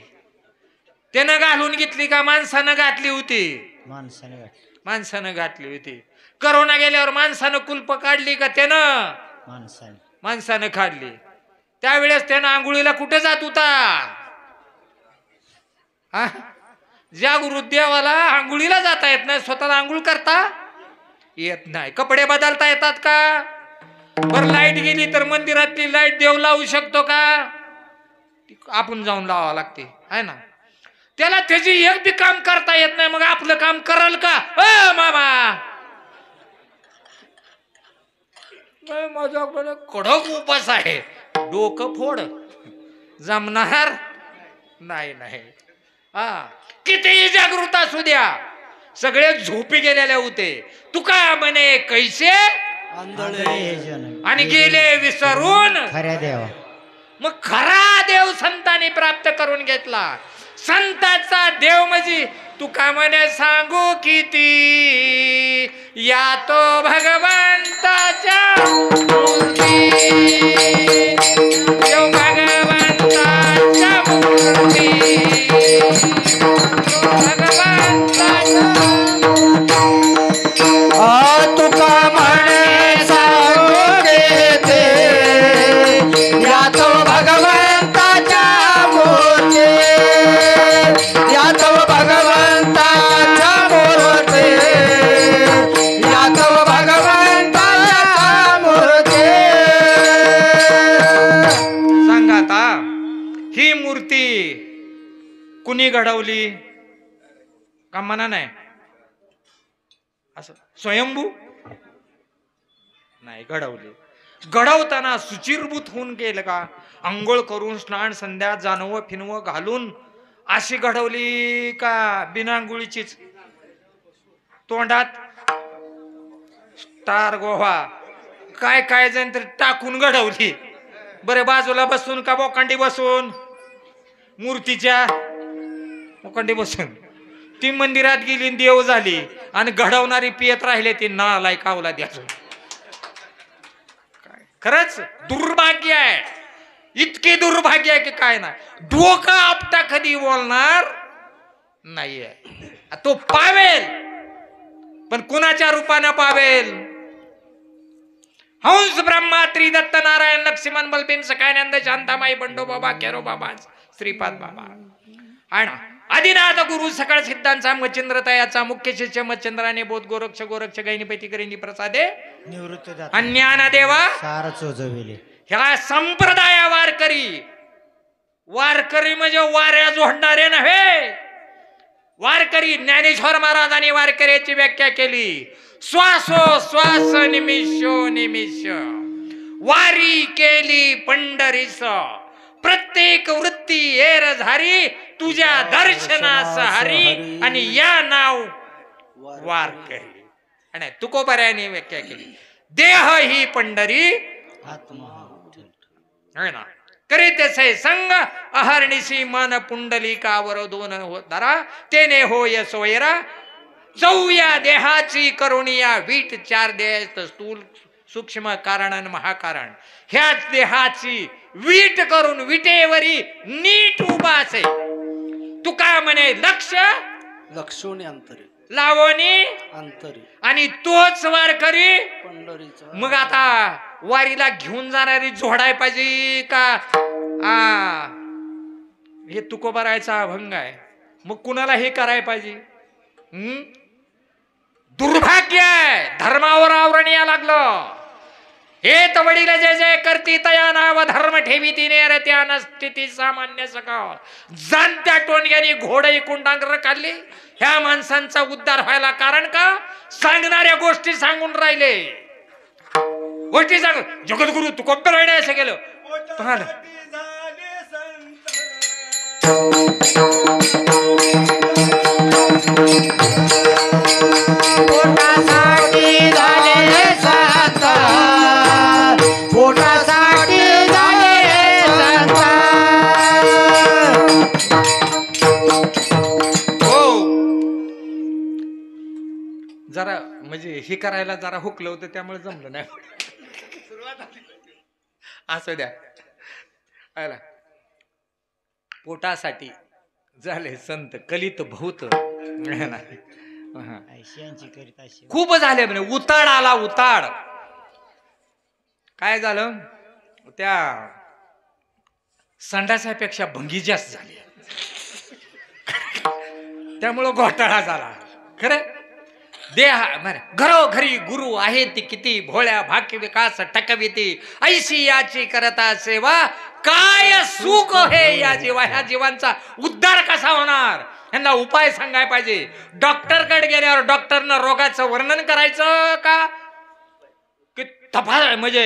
त्यानं घालून घेतली का माणसानं घातली होती? माणसानं घातली होती. करोना गेल्यावर माणसानं कुलप काढली का त्यानं? माणसानं काढली. त्यावेळेस त्यानं आंघोळीला कुठे जात होता? जागृत देवाला आंघोळीला जाता येत नाही, स्वतःला आंघोळ करता येत नाही. कपडे बदलता येतात का? बरं, लाईट गेली तर मंदिरातली लाईट देव लावू शकतो का? आपण जाऊन लावावं लागते आहे ना. त्याला त्याची एक बी काम करता येत नाही, मग आपलं काम करल का? मामा माझा कडक उपास आहे, डोकं फोड, जमणार नाही. नाही कितीही जागृत असू द्या, सगळे झोपी गेलेले होते. तुका म्हणे कैसे आणि गेले विसरून खऱ्या देवा. मग खरा देव संतांनी प्राप्त करून घेतला. संताचा देव म्हणजे तुका म्हणे सांगू किती, या तो भगवंताच्या मूर्ती, देव भगवंताच्या मूर्ती, भगवंताच्या तुका म्हणे सांगू घेते, या तो भगवंताच्या मूर्ती, या तो भगवंताच्या मूर्ती, या तो भगवंताच्या मूर्ती. सांगा आता, ही मूर्ती कुणी घडवली का? म्हणा नाही, असं स्वयंभू नाही घडवली. घडवताना सुचिरभूत होऊन गेलं का? अंघोळ करून स्नान संध्या जानवं फिनवं घालून अशी घडवली का बिना अंघोळीचीच? तोंडात स्टार गोवा काय काय जण तर टाकून घडवली. बरे, बाजूला बसून का बोकांडी बसून? मूर्तीच्या बोकांडी बसून. ती मंदिरात गेली, देव झाली, आणि घडवणारी पियत राहिले. ती नालाय कावला द्यायचं. खरंच दुर्भाग्य आहे, इतके दुर्भाग्य आहे की काय ना. डोकं आपटा कधी बोलणार नाहीये. तो पावेल, पण कुणाच्या रूपानं पावेल? हंस ब्रह्मा त्रिदत्त नारायण लक्ष्मण बलभीम सखानंद शांतामाई बंडो बाबा केरो बाबा श्रीपाद बाबा आहे ना. आदिनाथ गुरु सकळ सिद्धांचा मच्छिंद्र तयाचा मुख्य शिष्य मच्छिंद्राने बोध गोरक्ष गोरक्ष गैनीपैती करीनी प्रसादे निवृत्त ज्ञान देवा सार चोजविले. ह्या संप्रदाया वारकरी, वारकरी म्हणजे वाऱ्या जोडणारे नव्हे. वारकरी ज्ञानेश्वर महाराजांनी वारकऱ्याची व्याख्या केली. श्वासो श्वास निमिषो निमिष, वारी केली पंढरीस, प्रत्येक वृत्ती एर झारी, तुझ्या दर्शनास हरी, आणि या नाव वारकरी. आणि तुकोबऱ्याने व्याख्या केली. देह ही पंढरी है ना, करीत से संग अहर्निशी मन पुंडलिकावर दोन धरा, तेने होय सोयरा, चौया देहाची करुणिया वीट, चार देह स्थूल सूक्ष्म कारण आणि महाकारण. ह्याच देहाची वीट करून विटेवरी नीट उभा असे. तुका म्हणे लक्ष लक्षोनी अंतरी लावणी अंतरी, आणि तोच वारकरी पंढरीचा. मग आता वारीला घेऊन जाणारी जोडाय पाहिजे का? हे तुकोबारायचा अभंग आहे. मग कुणाला हे करायला पाहिजे? दुर्भाग्य आहे, धर्मावर आवरण या लागलं. हे तवडीला जय जय करती तया नाव धर्म ठेवी तिने रत्या नस्थिती सामान्य सकाळ जाणत्या टोनग्याने घोड एकूण डांगर काढली. ह्या माणसांचा उद्धार व्हायला कारण का सांगणाऱ्या गोष्टी सांगून राहिले. गोष्टी सांग जगद्गुरु तू कोप्पर राहिले असं केलं तुम्हाला पोटासाठी झाले संत, पोटासाठी झाले संत. हो जरा म्हणजे हे करायला जरा हुकलं होतं त्यामुळे जमलं नाही. असं द्या आला पोटासाठी झाले संत कलित भूत. खूप झाले म्हणे उताड आला उताड. काय झालं त्या संडासापेक्षा भंगी जास्त झाली त्यामुळं घोटाळा झाला. खरं देहा घरोघरी गुरु आहे ती किती भोळ्या भाग्य विकास टकविती ऐशी याची करता सेवा काय सुख हे या जीवा. ह्या जीवांचा उद्धार कसा होणार यांना उपाय सांगाय पाहिजे. डॉक्टरकडे गेल्यावर डॉक्टरनं रोगाचं वर्णन करायचं का की तपास म्हणजे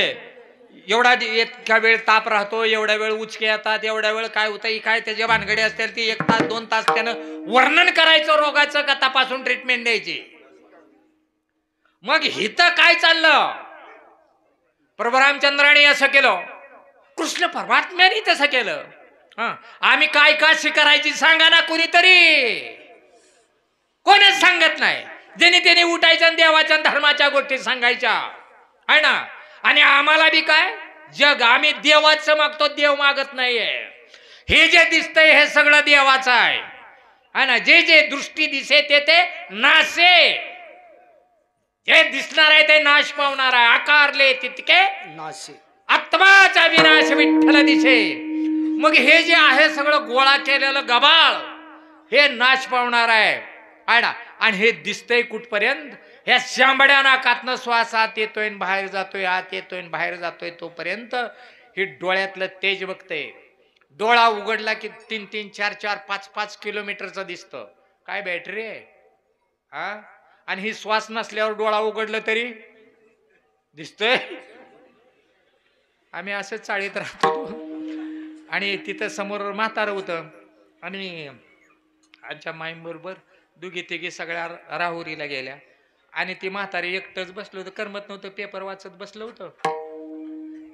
एवढा इतका वेळ ताप राहतो एवढ्या वेळ उचके येतात एवढ्या वेळ काय होतं काय त्याच्या भानगडी असतील ती 1 तास 2 तास त्यानं वर्णन करायचं रोगाचं का तपासून ट्रीटमेंट द्यायची. मग हिथं काय चाललं प्रभू रामचंद्राने असं केलं कृष्ण परमात्म्याने तसं केलं. आम्ही काय काशी करायची सांगा ना कुणीतरी. कोणच सांगत नाही. ज्याने त्याने उठायच्या देवाच्या धर्माच्या गोष्टी सांगायच्या आहे ना. आणि आम्हाला बी काय जग आम्ही देवाचं मागतो देव मागत नाहीये. हे जे दिसतंय हे सगळं देवाचं आहे ना. जे जे दृष्टी दिसे ते नासे. जे दिसणार आहे ते नाश पावणार आहे. आकारले तितके नाशिक आत्माचा विनाश विठ्ठल दिसे. मग हे जे आहे सगळं गोळा केलेलं गबाळ हे नाश पावणार आहे ना. आणि हे दिसतंय कुठपर्यंत ह्या शांबड्या नाकातनं श्वास आत येतोय बाहेर जातोय आत येतोय बाहेर जातोय तोपर्यंत हे डोळ्यातलं तेज बघते. डोळा उघडला की 3-3, 4-4, 5-5 किलोमीटरचं दिसतं. काय बॅटरी आहे हा. आणि ही श्वास नसल्यावर डोळा उघडलं तरी दिसतोय. आम्ही असं चाळीत राहतो आणि तिथं समोर म्हातारं होतं आणि आमच्या माईंबरोबर 2-3 सगळ्या राहुरीला गेल्या आणि ती म्हातारी एकटंच बसलं होतं. करमत नव्हतं. पेपर वाचत बसलं होतं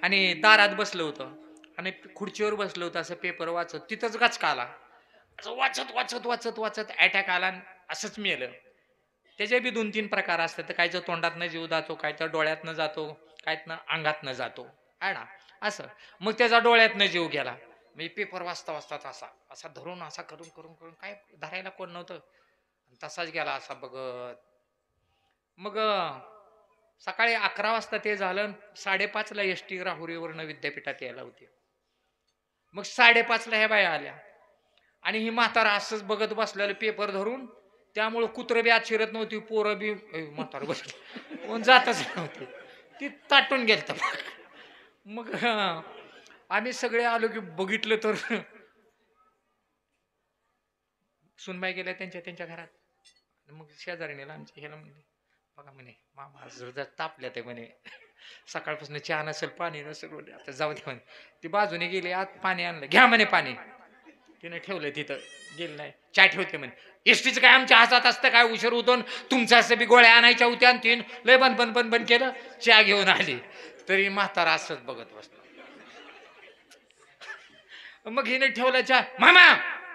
आणि दारात बसलं होतं आणि खुर्चीवर बसलं होतं असं पेपर वाचत. तिथंच गचका आला. असं वाचत वाचत वाचत वाचत अटॅक आला असंच मेलं. त्याचे बी 2-3 प्रकार असतात. कायचं तोंडातनं जीव जातो कायचं डोळ्यातनं जातो कायतनं अंगातनं जातो आहे ना असं. मग त्याचा डोळ्यातनं जीव गेला. म्हणजे पेपर वाचता वाचता असा असा धरून असा करून करून करून काय धरायला कोण नव्हतं तसाच गेला असा बघत. मग सकाळी 11 वाजता ते झालं. 5:30ला एसटी राहुरीवरनं विद्यापीठात यायला होती. मग 5:30ला ह्या बाया आल्या आणि ही म्हातारा असंच बघत बसलेलं पेपर धरून. त्यामुळं कुत्रं बी आत शिरत नव्हती. पोरं बी म्हातार बसली कोण जातच नव्हती. ती ताटून गेलत. मग आम्ही सगळे आलो की बघितलं तर सुनबाई गेल्या त्यांच्या घरात. मग शेजारीने आमच्या ह्याला म्हणले बघा म्हणे मामा जर तापल्या ते म्हणे सकाळपासून चहा नसेल पाणी नसेल आता जाऊ दे म्हणे. ती बाजूने गेली आत पाणी आणलं घ्या म्हणे पाणी. तिने ठेवलं तिथं गेलं नाही. चहा ठेवते म्हणे. एसटीचं काय आमच्या हातात असतं काय उशीर होतो. तुमच्या असं बी गोळ्या आणायच्या होत्या आणि तीन लय बंद केलं. चहा घेऊन आली तरी म्हातारा असंच बघत बसलं. मग हिने ठेवलं चहा. मामा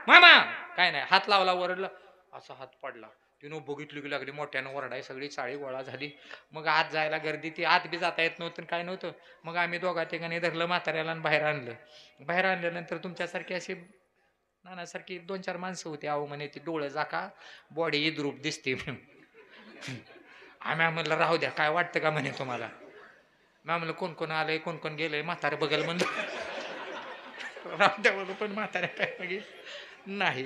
मामा काय नाही हात लावला ओरडलं असा हात पडला. तिनं बघितली की लागली मोठ्यानं ओरडाय सगळी चाळी गोळा झाली. मग आत जायला गर्दी ती आत बी जाता येत नव्हतं काय नव्हतं. मग आम्ही दोघा ठिकाणी धरलं म्हाताऱ्याला आणि बाहेर आणलं. बाहेर आणल्यानंतर तुमच्यासारखी अशी नानासारखी 2-4 माणसं होती. अहो म्हणे ती डोळं जाका बॉडी इद्रूप दिसते. आम्ही म्हणलं राहू द्या काय वाटतं का म्हणे तुम्हाला. मी म्हणलं कोण कोण आलंय कोण कोण गेलंय म्हातारं बघायला म्हणलं राहू द्या बघ. पण म्हाताऱ्या काय बघे नाही.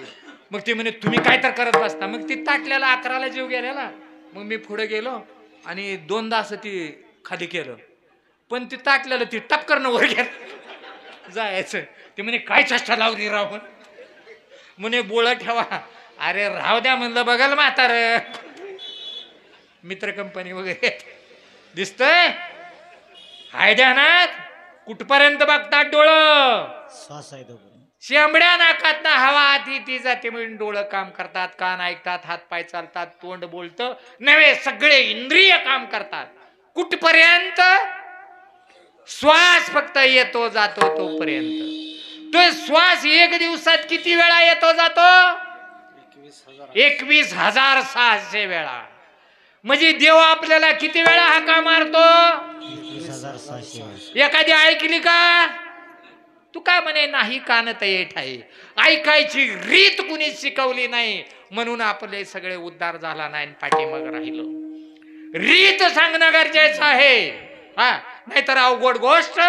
मग ते म्हणे तुम्ही काय तर करत बसता. मग ती ताटल्याला 11ला जीव गेलेला. मग मी पुढे गेलो आणि 2दा असं ती खाली केलं पण ती ताटलेलं ती टपकरनं वर घ्या जायचं. ते म्हणे काय चेष्टा लावली राव म्हणे बोळ ठेवा. अरे राव द्या म्हणलं बघाल म्हातार मित्र कंपनी वगैरे दिसतंय हाय ध्यानात. कुठपर्यंत बघतात डोळं श्वास आहे तो शेंबड्या नाकात ना हवा आधी ती जाते म्हणून डोळं काम करतात, कान ऐकतात, हात पाय चालतात, तोंड बोलतं नव्हे सगळे इंद्रिय काम करतात. कुठपर्यंत श्वास फक्त येतो जातो तोपर्यंत. तो श्वास एक दिवसात किती वेळा येतो जातो 21,600 वेळा. म्हणजे देव आपल्याला किती वेळा हाका मारतो 21,600. एखादी ऐकली का तू काय म्हणे नाही कान येत आहे. ऐकायची रीत कुणी शिकवली नाही म्हणून आपले सगळे उद्धार झाला नाही पाठीमाग राहिलो. रीत सांगणं गरजेचं आहे. हा नाहीतर अवघड गोष्ट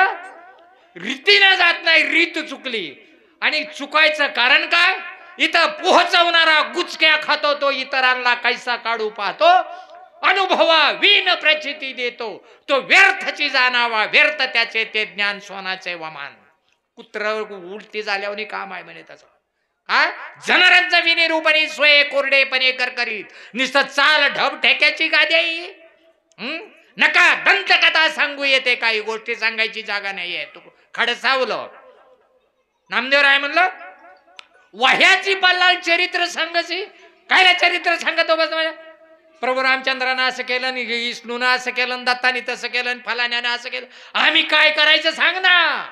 रीतीनं जात नाही. रीत चुकली आणि चुकायचं कारण काय इथं पोहोचवणारा गुचक्या खातो तो इतरांना कैसा काढू पाहतो. अनुभवा विन प्रचिती देतो तो व्यर्थची जाणावा व्यर्थ त्याचे ते ज्ञान सोनाचे वमान. कुत्र उलटी झाल्यावर काम आहे म्हणे त्याचं. काय जनरंज विनिरूपणी स्वये कोरडेपणे करकरीत निस्त चाल ढब ठेक्याची गाद्याई. नका दंत कथा सांगू येते काही गोष्टी सांगायची जागा नाहीये. तू खडसावलं नामदेवराय म्हणलं वह्याची पल्ला चरित्र सांगायची काय चरित्र सांगतो बस माझ्या प्रभू रामचंद्रानं असं केलं विष्णूनं असं केलं दत्तानी तसं केलं फलाण्यानं असं केलं. आम्ही काय करायचं सांग ना.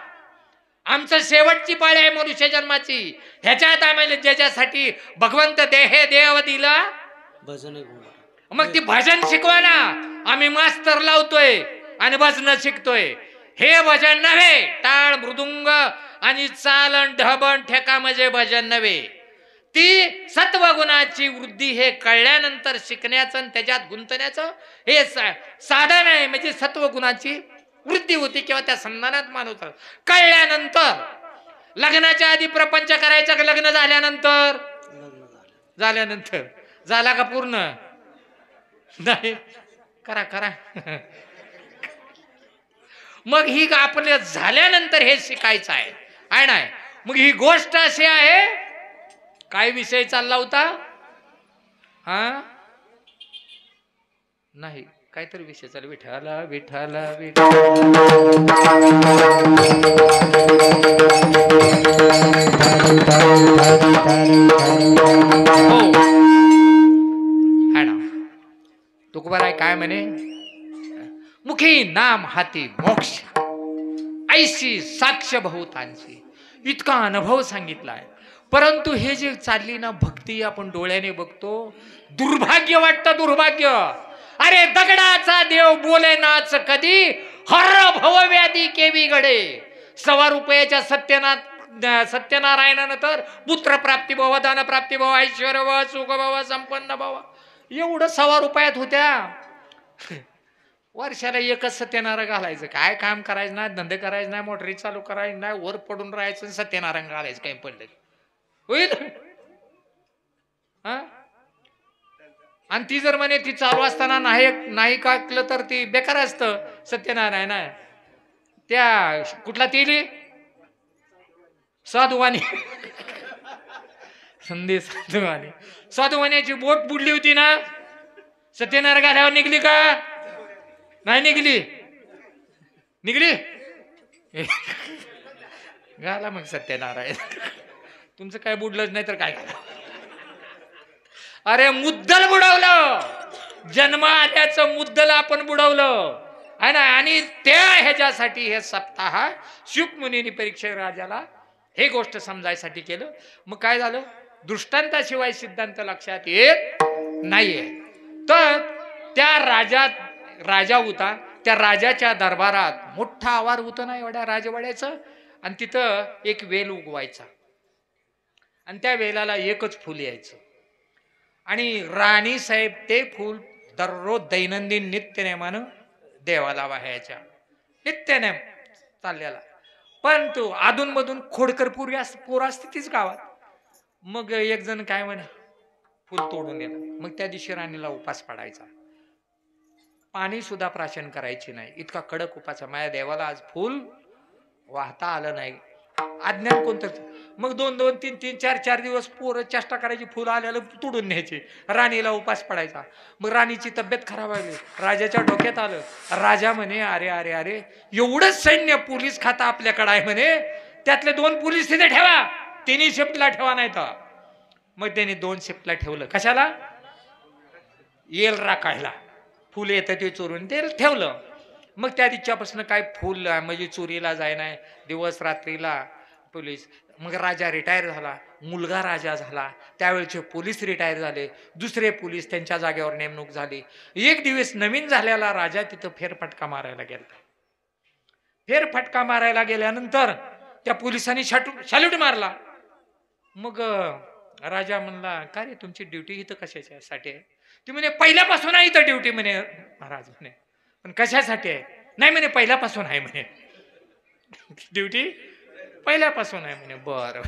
आमचं शेवटची पाळी आहे मनुष्य जन्माची. ह्याच्यात आम्हाला ज्याच्यासाठी भगवंत देव दिला भजन मग ती भजन शिकवा ना. आम्ही मास्तर लावतोय आणि भजन शिकतोय. हे भजन नव्हे. टाळ मृदुंग आणि चालन ढबण ठेका म्हणजे भजन नव्हे. ती सत्वगुणाची वृद्धी हे कळल्यानंतर शिकण्याचं आणि त्याच्यात गुंतण्याचं हे साधन आहे. म्हणजे सत्वगुणाची वृद्धी होती किंवा त्या संधानात माणूस कळल्यानंतर. लग्नाच्या आधी प्रपंच करायचा का लग्न झाल्यानंतर झाला का पूर्ण नाही करा करा मग ही आपल्या झाल्यानंतर हे शिकायचं आहे नाही. मग ही गोष्ट अशी आहे काय विषय चालला होता हा नाही काहीतरी विषय चालू विठाला विठाला हो ना तुकोबार आहे काय म्हणे मुखी नाम हाती मोक्ष ऐशी साक्ष बहुतांची. इतका अनुभव सांगितलाय. परंतु हे जे चालली ना भक्ती आपण डोळ्याने बघतो दुर्भाग्य वाटतं दुर्भाग्य. अरे दगडाचा देव बोले नाच कधी हर भवव्याधी केवी घडे. 1.25 रुपयाच्या सत्यनारायणानं तर पुत्र प्राप्ती भव धन प्राप्ती भव ऐश्वर भव सुख भव संपन्न भव एवढं 1.25 रुपयात होत्या. वर्षाला एकच सत्यनारायण घालायचं. काय काम करायचं नाही धंदे करायचं नाही मोटरी चालू करायचं नाही वर पडून राहायचं सत्यनारायण घालायचं काही पडलं होईल. आणि ती जर म्हणे ती चालू असताना नाही काकलं तर ती बेकार असतं सत्यनारायण. त्या कुठला तिली साधुवाणी संधी साधुवाण्याची बोट बुडली होती ना सत्यनारायण घाल्यावर निघली का नाही निघली घाला मग सत्यनारायण. तुमचं काय बुडलंच नाही तर काय घाला. अरे मुद्दल बुडवलं जन्म आल्याचं मुद्दल आपण बुडवलं आहे ना. आणि त्या ह्याच्यासाठी हे सप्ताह शुक मुनींनी परीक्षा राजाला हे गोष्ट समजायसाठी केलं. मग काय झालं दृष्टांताशिवाय सिद्धांत लक्षात येत नाहीये. तर त्या राजा होता त्या राजाच्या दरबारात मोठा आवार होता ना एवढ्या राजवाड्याचं. आणि तिथं एक वेल उगवायचा आणि त्या वेलाला एकच फुल यायचं. आणि राणी साहेब ते फुल दररोज दैनंदिन नित्यनेमानं देवाला वाहायच्या नित्यनेम चाललेला. पण तो अधूनमधून खोडकर पोर असते तीच गावात. मग एक जण काय म्हणे फुल तोडून येणं. मग त्या दिवशी राणीला उपास पडायचा. पाणी सुद्धा प्राशन करायची नाही, इतका कडक उपाचा. माझ्या देवाला आज फूल वाहता आलं नाही. अज्ञान कोणतं. मग 2-2, 3-3, 4-4 दिवस पोरं चेष्टा करायची, फुलं आल्याला तुडून न्यायची. राणीला उपास पडायचा. मग राणीची तब्येत खराब व्हायली. राजाच्या डोक्यात आलं. राजा म्हणे अरे अरे अरे एवढंच सैन्य पोलीस खाता आपल्याकडे आहे म्हणे, त्यातले 2 पोलीस तिथे ठेवा, 3 शिफ्टला ठेवा नाही तर. मग त्याने 2 शिफ्टला ठेवलं. कशाला? येल राखायला. फुल येतं ते चोरून ते ठेवलं. मग त्या दिवसापासून काय फुल म्हणजे चोरीला जाय नाही, दिवस रात्रीला पोलीस. मग राजा रिटायर झाला, मुलगा राजा झाला, त्यावेळचे पोलीस रिटायर झाले, दुसरे पोलीस त्यांच्या जागेवर नेमणूक झाली. एक दिवस नवीन झालेला राजा तिथं फेरफटका मारायला गेला. फेरफटका मारायला गेल्यानंतर त्या पोलिसांनी शॅल्यूट मारला. मग राजा म्हणला का रे तुमची ड्युटी इथं कशासाठी आहे? ती म्हणे पहिल्यापासून आहे इथं ड्युटी म्हणे. महाराज म्हणे पण कशासाठी आहे? नाही म्हणे पहिल्यापासून आहे म्हणे ड्युटी, पहिल्यापासून आहे म्हणे. बरं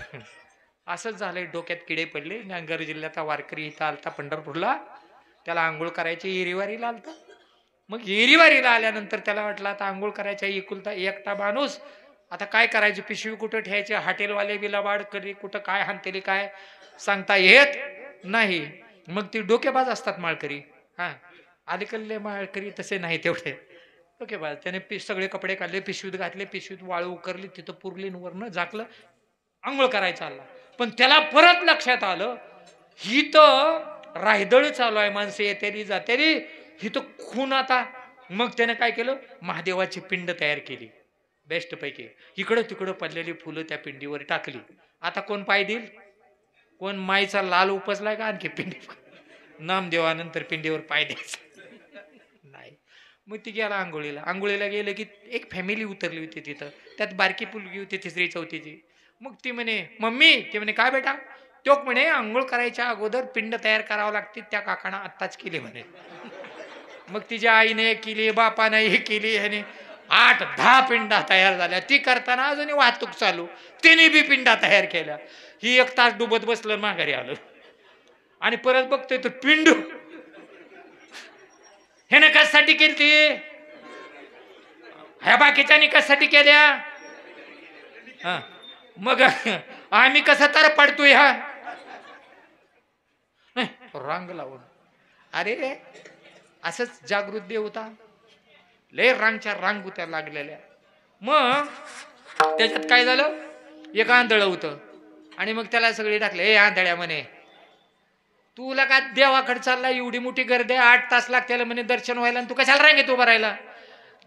असंच झालंय. डोक्यात किडे पडले. नांदेड जिल्ह्याचा वारकरी इथं आलता पंढरपूरला, त्याला आंघोळ करायची, एरीवारीला आलता. मग एरीवारीला आल्यानंतर त्याला वाटलं आता आंघोळ करायचा एकुलता एकटा माणूस, आता काय करायचं, पिशवी कुठं ठेवायची, हॉटेलवाले बिलाबाड करी कुठं काय हानतेली काय सांगता येत नाही. मग ती डोकेबाज असतात माळकरी. हा अलीकडले माळकरी तसे नाही तेवढे डोकेबाज. त्याने सगळे कपडे काढले, पिशवीत घातले, पिशवीत वाळू उकरली, तिथं पुरली वरनं झाकलं, आंघोळ करायचं आला. पण त्याला परत लक्षात आलं ही तर रायदळ चालू आहे, माणसं येतेली जातेली, ही तर खून आता. मग त्याने काय केलं, महादेवाची पिंड तयार केली बेस्ट पैकी. इकडं तिकडं पडलेली फुलं त्या पिंडीवर टाकली. आता कोण पाय देईल? कोण माईचा लाल उपसलाय का आणखी पिंडी? नामदेवानंतर पिंडीवर पाय द्यायचा नाही. मग ती गेला आंघोळीला. आंघोळीला गेलं की एक फॅमिली उतरली होती तिथं, त्यात बारकी मुलगी होती 3री-4थीची. मग ती म्हणे मम्मी, ती म्हणे काय बेटा? तो म्हणे आंघोळ करायच्या अगोदर पिंड तयार करावं लागते, त्या काकानं आत्ताच केली म्हणे. मग तिच्या आईने केली, बापाने हे केली, ह्याने 8-10 पिंडा तयार झाल्या. ती करताना अजून वाहतूक चालू, तिने बी पिंडा तयार केल्या. ही 1 तास डुबत बसलं, माघारी आलं. आणि परत बघतोय तर पिंड ह्याने कशासाठी केली, ह्या बाकीच्यानी कशासाठी केल्या? हा मग आम्ही कसा तर पडतोय हा रांग लावून. अरे असंच जागृत देव होता, लय रांगच्या रांग होत्या लागलेल्या. मग त्याच्यात काय झालं, एक आंधळ होतं आणि मग त्याला सगळे टाकले, हे आंधळ्या म्हणे तुला का देवाकडे चालला, एवढी मोठी गर्दी, 8 तास लागते म्हणे दर्शन व्हायला, आणि तू कशाला रांगेत उभा राहिला,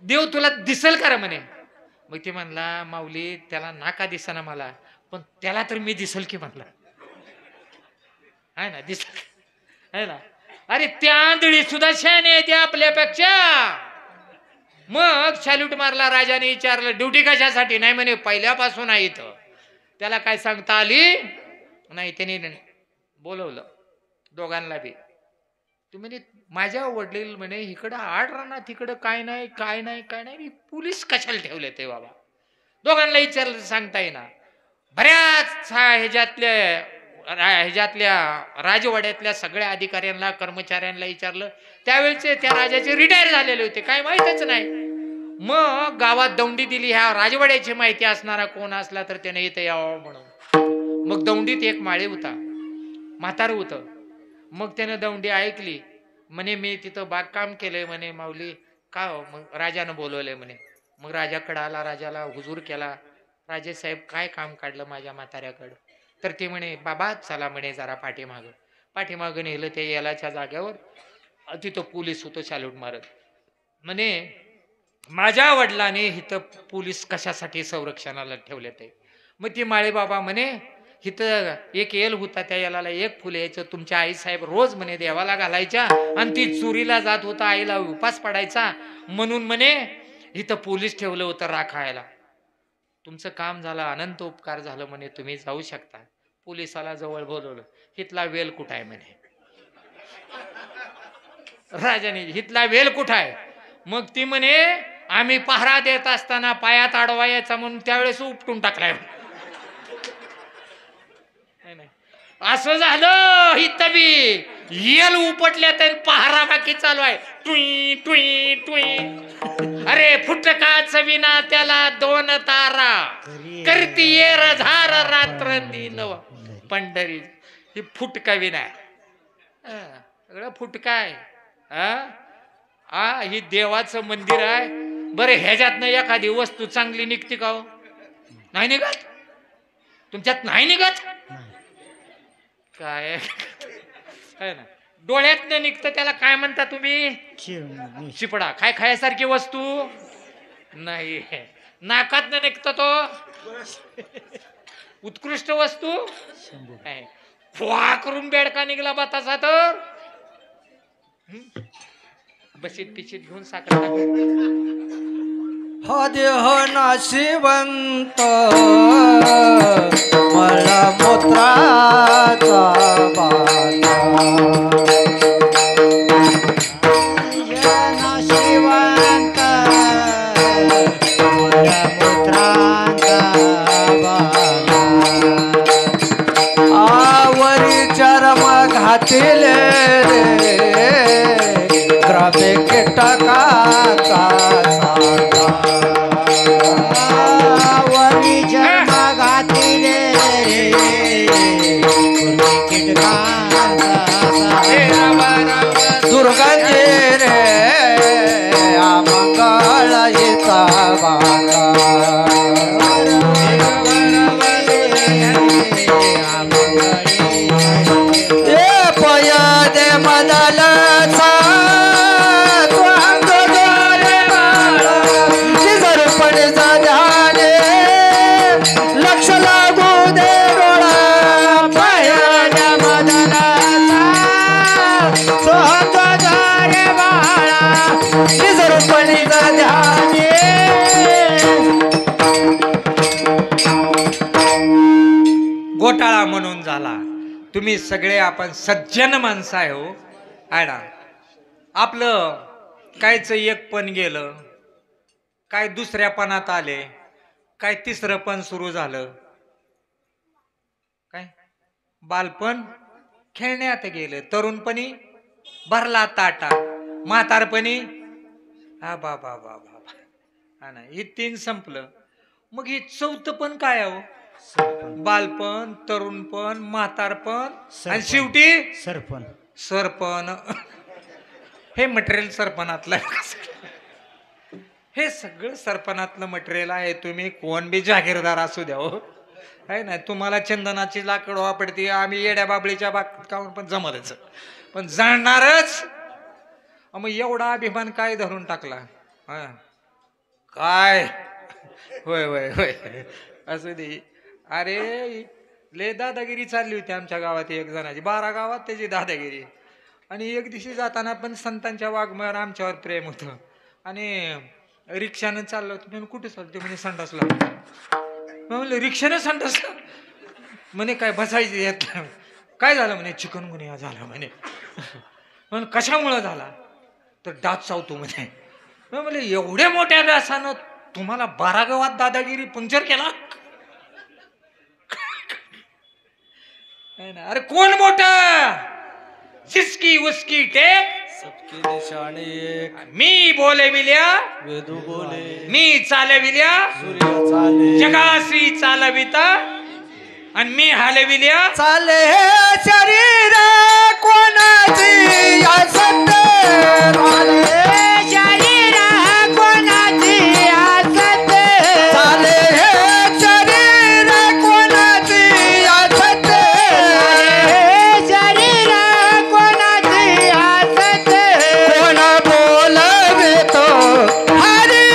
देव तुला दिसेल का म्हणे. मग ते म्हणला माऊली त्याला नाका दिसेना मला, पण त्याला तर मी दिसल की म्हणला. आहे ना दिसल आहे ना. अरे त्या आंधळी सुद्धा शहाणे आहे त्या आपल्यापेक्षा. मग सॅल्यूट मारला. राजाने विचारलं ड्युटी कशासाठी? नाही म्हणे पहिल्यापासून आहे इथं. त्याला काय सांगता आली नाही. त्याने बोलवलं दोघांना बी. तुम्ही माझ्या वडील म्हणे इकडं 8 राना तिकडं काय नाही काय नाही काय नाही, पोलीस कशाला ठेवले ते बाबा? दोघांना विचारलं सांगता येईना. बऱ्याच ह्याच्यातल्या राजवाड्यातल्या सगळ्या अधिकाऱ्यांना कर्मचाऱ्यांना विचारलं. त्यावेळेचे त्या राजाचे रिटायर झालेले होते, काय माहितच नाही. मग गावात दौंडी दिली, ह्या राजवाड्याची माहिती असणारा कोण असला तर त्याने इथं यावं म्हणून. मग दौंडीत एक माळे होता, म्हातारं होतं. मग त्यानं दौंडी ऐकली. म्हणे मी तिथं बागकाम केलंय म्हणे माऊली. का? मग राजानं बोलवलंय म्हणे. मग राजाकडं आला, राजाला हुजूर केला. राजे साहेब काय काम काढलं माझ्या म्हाताऱ्याकडं? तर ते म्हणे बाबा चला म्हणे जरा पाठीमागं नेलं ते यालाच्या जाग्यावर. तिथं पोलीस होतं सॅल्यूट मारत. म्हणे माझ्या वडिलांनी इथं पोलीस कशासाठी संरक्षणाला ठेवले ते. मग ती माळे बाबा म्हणे इथं एक येल होता, त्या याला 1 फुल यायचं. तुमच्या आई साहेब रोज म्हणे देवाला घालायच्या आणि ती चोरीला जात होता, आईला उपास पडायचा म्हणून म्हणे इथं पोलीस ठेवलं होतं राखायला. तुमचं काम झालं, अनंत उपकार झालं म्हणे, तुम्ही जाऊ शकता. पोलिसाला जवळ बोलवलं. हितला वेल कुठं आहे म्हणे. राजाने हितला वेल कुठं आहे? मग ती म्हणे आम्ही पहारा देत असताना पायात आडवा यायचा म्हणून त्यावेळेस उपटून टाकलाय. असं झालं. ही तबी येल उपटल्यात पहारा बाकी चालू आहे. टुई टुई टुई. अरे फुटकाच विना त्याला दोन तारा करती येर झार रात्र दिनव पंढरी. ही फुटका विना सगळं फुटका आहे. ही देवाचं मंदिर आहे. बरे ह्याच्यातनं एखादी वस्तू चांगली निघते का हो? नाही निघत. तुमच्यात नाही निघत काय आहे ना. डोळ्यातनं निघतं त्याला काय म्हणता तुम्ही? चिपडा. काय खायसारखी वस्तू नाही. नाकातनं निघतं तो उत्कृष्ट वस्तू. फुवा करून बेडका निघला बतासा तर बशीत पिशीत घेऊन साखर हा देह नाशिवंत मला मूत्राचा बाता. नाशिवंत मला मूत्राचा बाता. आवरी चरम घातिले द्रव्य कीटकाचा साठा. आवरी चरम घातिले कीटकाचा दुर्गंधी रे अमंगळ हिचा बांधा. घोटाळा म्हणून झाला. तुम्ही सगळे आपण सज्जन माणसं आहे हो. आयडा आपलं कायच एक पण गेलं, काय दुसऱ्या पणात आले, काय तिसरं पण सुरू झालं. काय बालपण खेळण्यात गेलं, तरुणपणी भरला ताटा, म्हातारपणी हा बाबा बाबा हा ना. हे तीन संपलं. मग हे चौथं पण काय हो? बालपण, तरुणपण, म्हातारपण आणि शेवटी सरपण. सरपण. हे मटेरियल सरपणातलं हे सगळं सरपणातलं मटेरियल आहे. तुम्ही कोण बी जागीरदार असू द्या हो, आहे ना. तुम्हाला चंदनाची लाकड वापरते, आम्ही येड्या बाबळीच्या बाबतीत काऊन पण जमतच, पण जाणणारच. मग एवढा अभिमान काय धरून टाकला काय? होय होय होय असू दे. अरे ले दादागिरी चालली होती आमच्या गावात एक जणाची, 12 गावात त्याची दादागिरी. आणि एक दिवशी जाताना पण संतांच्या वाघमार आमच्यावर प्रेम होतं. आणि रिक्षानं चाललो होतो. मी कुठे चालतो म्हणजे संडासला. म्हणलं रिक्षानं संडासला? म्हणे काय बसायचं येत. काय झालं म्हणे? चिकनगुनिया झाला म्हणे. म्हणून कशामुळं झाला? तर डास चावतो म्हणे. म्हणजे एवढ्या मोठ्या डासानं तुम्हाला 12 गावात दादागिरी पंक्चर केला? अरे कोण मोठा? सिसकी उसकी टेक सबकी निशाणी एक. मी बोले विल्या वेदू बोले, मी चाले विल्या सूर्य चाले, जगाश्री चालविता आणि मी हालविल्या चाले हे शरीर कोणाची असत. चाले शरीर कोणाची असत. चाले हे शरीर कोणाची असत. शरीर कोणाची असत. कोण बोलवे तो हरी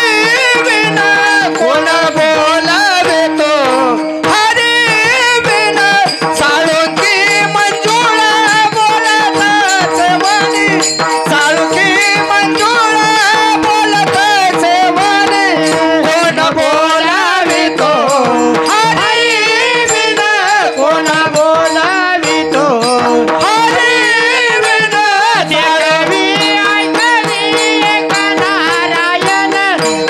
विना, कोण बोलवे तो हरी विना. साळुंकी मंजुळ बोलतच म्हणे, साळुंकी मंजुळ बोलतच म्हणे. कोण बोलावी तो हरी विना, कोण बोलावी तो हरी विना. देखावी ऐकावी एक नारायण,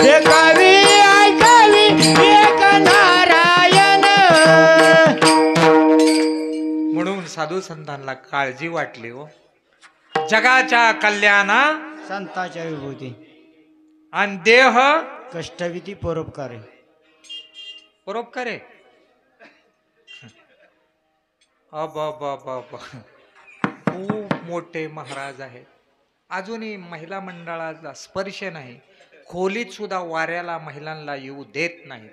देखावी ऐकावी एक नारायण. म्हणून साधू संतांना काळजी वाटली हो. जगाच्या कल्याणा संताच्या विभूती आणि देह कष्टविधी परोपकारी परोपकार आहे. खूप मोठे महाराज आहेत. अजूनही महिला मंडळाचा स्पर्श नाही. खोलीत सुद्धा वाऱ्याला महिलांना येऊ देत नाहीत,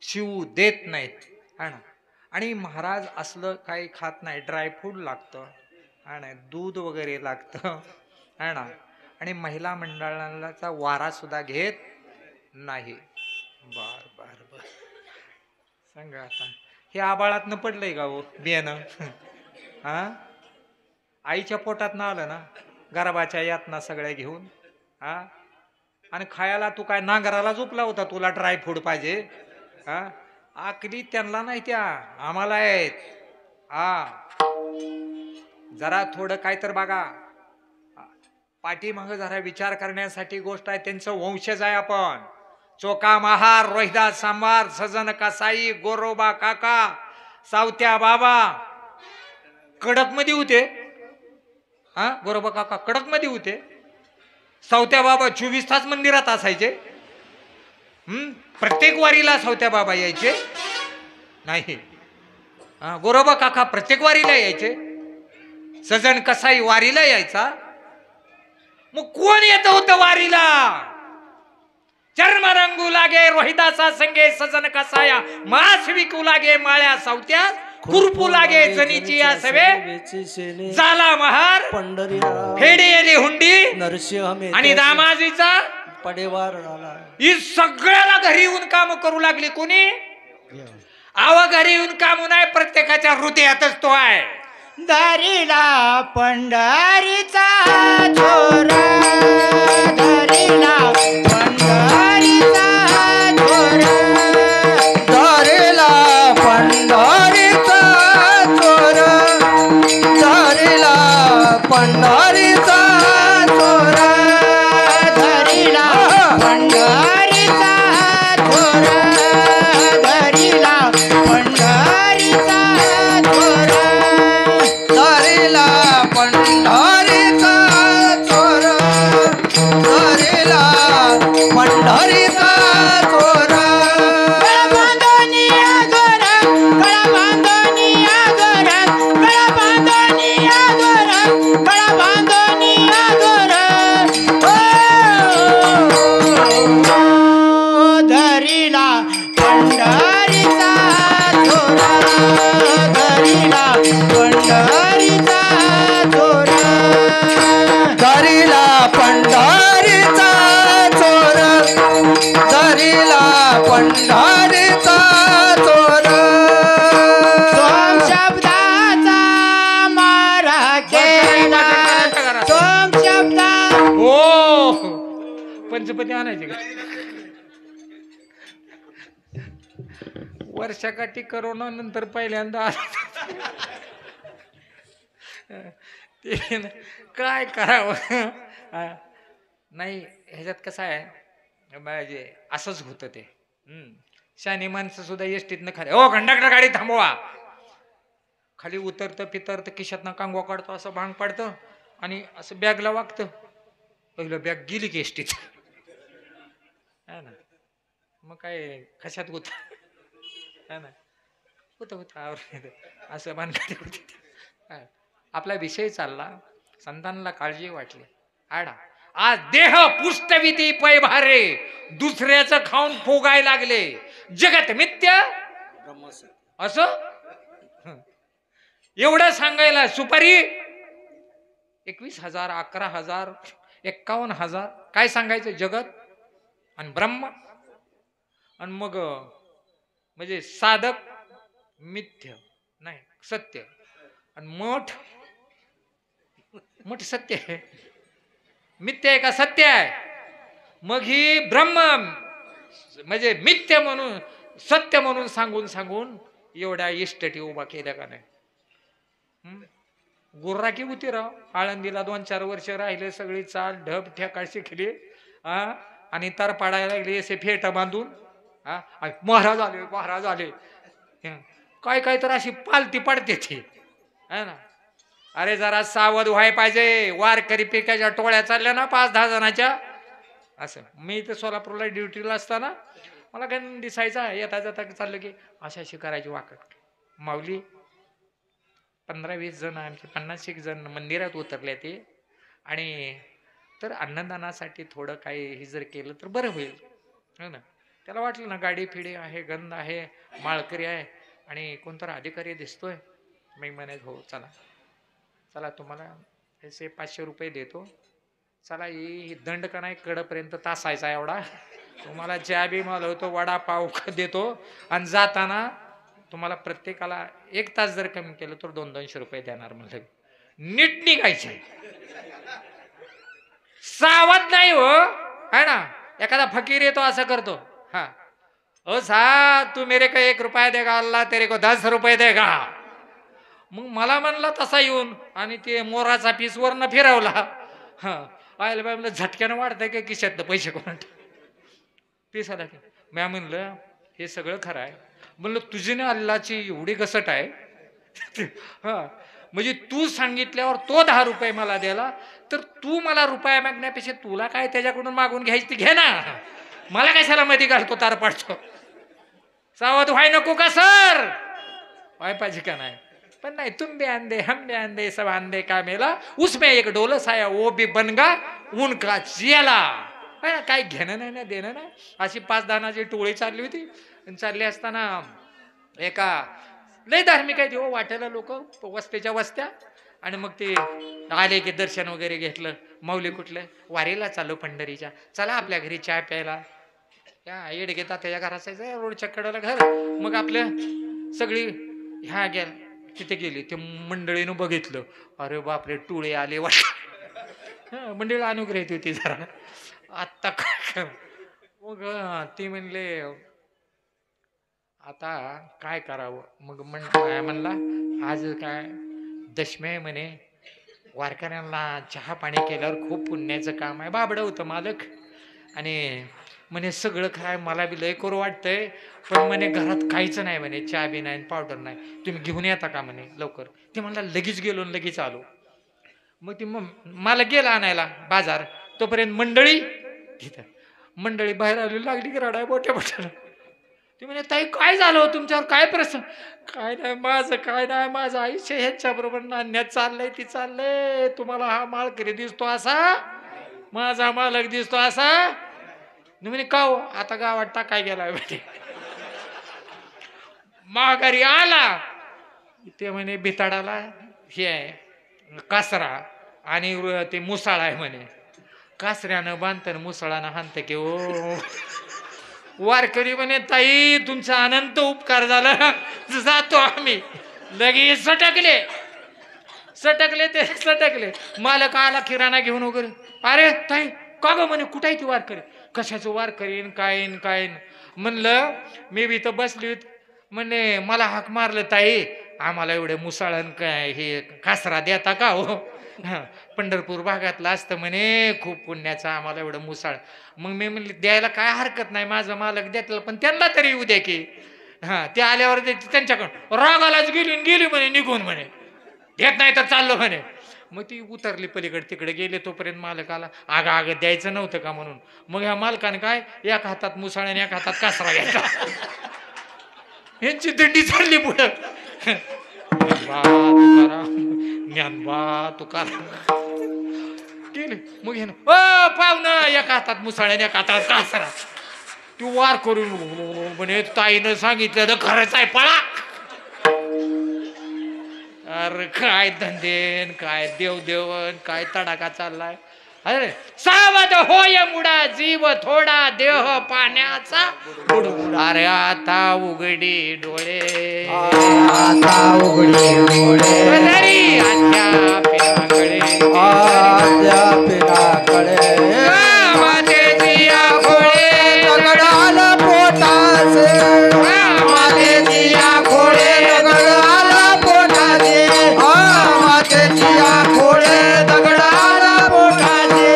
शिवू देत नाहीत. हा ना. आणि महाराज असलं काही खात नाही. ड्रायफ्रूट लागतं आणि दूध वगैरे लागतं. हा ना. आणि महिला मंडळाचा वारा सुद्धा घेत नाही. बर बर बर सांगा आता हे आबाळातनं पडलंय का हो बियाणं? हा आईच्या पोटातनं आलं ना गर्भाच्या यातना सगळ्या घेऊन. हा आणि खायला तू काय नांगराला झोपला होता? तुला ड्रायफ्रूट पाहिजे? हा आकली त्यांना नाही, त्या आम्हाला आहेत. हा जरा थोडं काय तर बघा पाठीमागं जरा विचार करण्यासाठी गोष्ट आहे. त्यांचं वंशज आहे आपण. चोका महार, रोहिदास सांबार, सजन कसाई, गोरोबा काका, सावत्या बाबा कडक मध्ये होते. हा गोरोबा काका कडक मध्ये होते. सावत्या बाबा 24 तास मंदिरात असायचे. प्रत्येक वारीला सावत्या बाबा यायचे नाही. गोरोबा काका प्रत्येक वारीला यायचे. सजन कसाई वारीला यायचा. मग कोण येत होतं वारीला? चर्म रंगू लागे रोहिदासा संगे सजन कसाया, मास विकू लागे माळ्या सावत्या, कुरपू लागे जनीची या सवे, झाला महार फेडे हुंडी नरसिंह आणि दामाजीचा पडेवार झाला. ही सगळ्याला घरी येऊन काम करू लागली. कोणी? आवा घरी येऊन काम नाही, प्रत्येकाच्या हृदयातच तो आहे. धरिला पंढरीचा छोरा, धरिला पंढरीचा छोरा, धरिला पंढरीचा चोर, धरिला पंढरीचा चोर, धरिला पंढरीचा छोरा, धरिला पंढरीचा छोरा, धरिला पंढरीचा चोर, धरिला पंढरीचा चोर. गळा बांधोनी आगोर, गळा बांधोनी आगोर, गळा बांधोनी आगोर, गळा बांधोनी आगोर. ओ धरिला पंढरीचा छोरा, धरिला पंढरीचा छोरा, धरिला पंढरीचा चोर, धरिला पंढरीचा चोर. सोम शब्दाचा मारा केला, सोम शब्दा हो पंचपती आणायचे का? वर्षाकाठी करोना नंतर पहिल्यांदा ते काय करावं. नाही ह्याच्यात कसं आहे म्हणजे असंच होतं ते. शानी माणसं सुद्धा एसटीतनं खाली, ओ कंडक्टर गाडी थांबवा. खाली उतरतं पितरतं खिशातनं कांगवा काढतो, असं भांग पाडतं आणि असं बॅगला वागतं. पहिलं बॅग गेली की एसटीत. है ना. मग काय कशात होत है ना. होत होत असं बांधकाम होते. आपला विषय चालला. संतांना काळजी वाटली. आडा आज देह पुष्टविधी पै भारे, दुसऱ्याचं खाऊन फुगाय लागले. जगत मिथ्य असं एवढं सांगायला सुपारी 21,000, 11,000, 51,000 काय सांगायचं? जगत आणि ब्रह्म. आणि मग म्हणजे साधक मिथ्य नाही सत्य, आणि मठ मठ सत्य आहे. मिथ्य आहे का सत्य आहे? मग ही ब्रह्म म्हणजे मिथ्य म्हणून सत्य म्हणून सांगून सांगून एवढ्या इष्टटी उभा केल्या का नाही. गुर्राकी होती राव. आळंदीला 2-4 वर्ष राहिले. सगळी चाल ढब ठेकाळ शिकली. आणि तर पाडायला लागली असे फेट बांधून. महाराज आले महाराज आले. काय काय तर अशी पालती पडते ती है ना. अरे जरा सावध व्हाय पाहिजे. वारकरी पिकाच्या टोळ्या चालल्या ना 5-10 जणांच्या. असं मी इथं सोलापूरला ड्युटीला असताना मला गण दिसायचा, येता जाता चाललं की अशी करायची वाकड. माऊली 15-20 जण आमचे 50-1 जण मंदिरात उतरले ते. आणि तर अन्नदानासाठी थोडं काही हे जर केलं तर बरं होईल हो ना. त्याला वाटलं ना गाडी फिडी आहे, गंध आहे, माळकरी आहे आणि कोणतरी अधिकारी दिसतोय. मी म्हणे हो चला चला तुम्हाला पैसे 500 रुपये देतो. चला ही दंड का नाही कडपर्यंत तासायचा एवढा. तुम्हाला चहा बी मालवतो, वडापाव देतो आणि जाताना तुम्हाला प्रत्येकाला 1 तास जर कमी केलं तर 200-200 रुपये देणार म्हणलं. नीट निघायचे. सावध नाही हो है ना. एखादा फकीर येतो असं करतो. हा ओ सा तू मेरे को 1 रुपया देगा, अल्लाह तेरे को 10 रुपये देगा. मग मला म्हणला तसा येऊन आणि ते मोराचा पीस वरनं फिरवला. हा आयला बाय म्हणलं झटक्यानं वाढतंय का खिशातलं पैसे कोण पीस आला की. म्या म्हणलं हे सगळं खरं आहे. म्हणलं तुझी ना अल्लाची एवढी घसट आहे. हा म्हणजे तू सांगितल्यावर तो 10 रुपये मला द्याला तर तू मला रुपया मागण्यापेक्षा तुला काय त्याच्याकडून मागून घ्यायची ती घे ना. मला कशाला मध्ये घालतो तार पाडतो. सावध व्हाय नको का सर. व्हाय पाहिजे का नाही. पण नाही तुम भी आंधे हम भी आंधे सब आंधे का मेला उसमें एक डोलस आया वो भी बनगा उनका चेला. काय घेणं नाही ना देणं नाही. अशी 5 जणांची टोळी चालली होती. चालली असताना एका लय धार्मिक आहे हो वाटेला लोक वस्त्याच्या वस्त्या. आणि मग ते आले की दर्शन वगैरे घेतलं. माऊली कुठलं वारीला चाललो पंढरीच्या, चला आपल्या घरी चहा प्यायला. या येड घेता त्याच्या घराचं रोडच्या कडेला घर. मग आपल्या सगळी ह्या गेल तिथे गेली. ते मंडळीनं बघितलं, अरे बापरे टोळे आले वाट. मंडळी अनुग्रहित होती जरा. आत्ता काय मग ती म्हणले आता काय करावं. मग म्हणला आज काय दशमी आहे म्हणे, वारकऱ्यांना चहा पाणी केल्यावर खूप पुण्याचं काम आहे. बाबडं होतं मालक. आणि म्हणे सगळं काय मला बी लय करू वाटतंय पण म्हणे घरात काहीच नाही म्हणे, चहा बी नाही पावडर नाही, तुम्ही घेऊन येता का म्हणे लवकर. ते म्हणला लगेच गेलो लगेच आलो. मग ती मला गेला आणायला बाजार. तोपर्यंत मंडळी तिथं मंडळी बाहेर आली लागली की रडाय मोठ्या मोठ्याला. ती म्हणे ताई काय झालं तुमच्यावर, काय प्रश्न. काय नाही माझं काय नाही, माझं आयुष्य ह्याच्याबरोबर नाण्यात चाललंय ती चाललंय. तुम्हाला हा माळकरी दिसतो असा, माझा मालक दिसतो असा. म्हणे का हो आता गावात टाकाय गेला म्हणे. माघारी आला ते म्हणे भिताडाला हे आहे कासरा आणि ते मुसाळ आहे म्हणे. कासऱ्यानं बांधतं मुसळानं हाणतं की ओ. वारकरी म्हणे ताई तुमचा अनंत उपकार झाला, जातो आम्ही. लगेच सटकले ते सटकले. मालक आला किराणा घेऊन वगैरे. अरे ताई का ग म्हणे कुठे आहे ती वारकरी. कशाचं वारकरीन कायन कायन. म्हणलं मी बी इथं बसली होती. म्हणे मला हाक मारलं ताई आम्हाला एवढे मुसळण काय हे कासरा देता का हो. पंढरपूर भागातलं असतं म्हणे खूप पुण्याचं आम्हाला एवढं मुसाळ. मग मी म्हणले द्यायला काय हरकत नाही, माझं मालक देतलं पण त्यांना तरी येऊ द्या की. हा ते आल्यावर त्यांच्याकडं रागालाच गेली म्हणे निघून म्हणे, घेत नाही तर चाललो म्हणे. मग ती उतरली पलीकडे तिकडे गेले. तोपर्यंत मालक आला. आग द्यायचं नव्हतं का म्हणून. मग ह्या मालकाने काय एक हातात मुसाळ आणि एक हातात कासरा घ्यायचा. यांची दिंडी चालली पुढं. ज्ञानबा तुकाराम केले. मग हे ना पाहुणं एका हातात मुसळ्याने एका हातात कासरा. तू वार करून म्हणे ताईनं सांगितलं तर खरंच आहे पळा. अरे काय धंदेन काय देवदेवन काय तडाखा चाललाय. अरे सावध होय मुडा जीव थोडा देह पाण्याचा बुडबुड. अरे आता उघडी डोळे, आता उघडी डोळे, पदरी आज्ञा पिराकडे, आज्ञा पिराकडे. मातेची आघोळे दगडाला पोटाचे, मातेची आघोळे दगडाला पोटाचे, मातेची आघोळे दगडाला पोटाचे.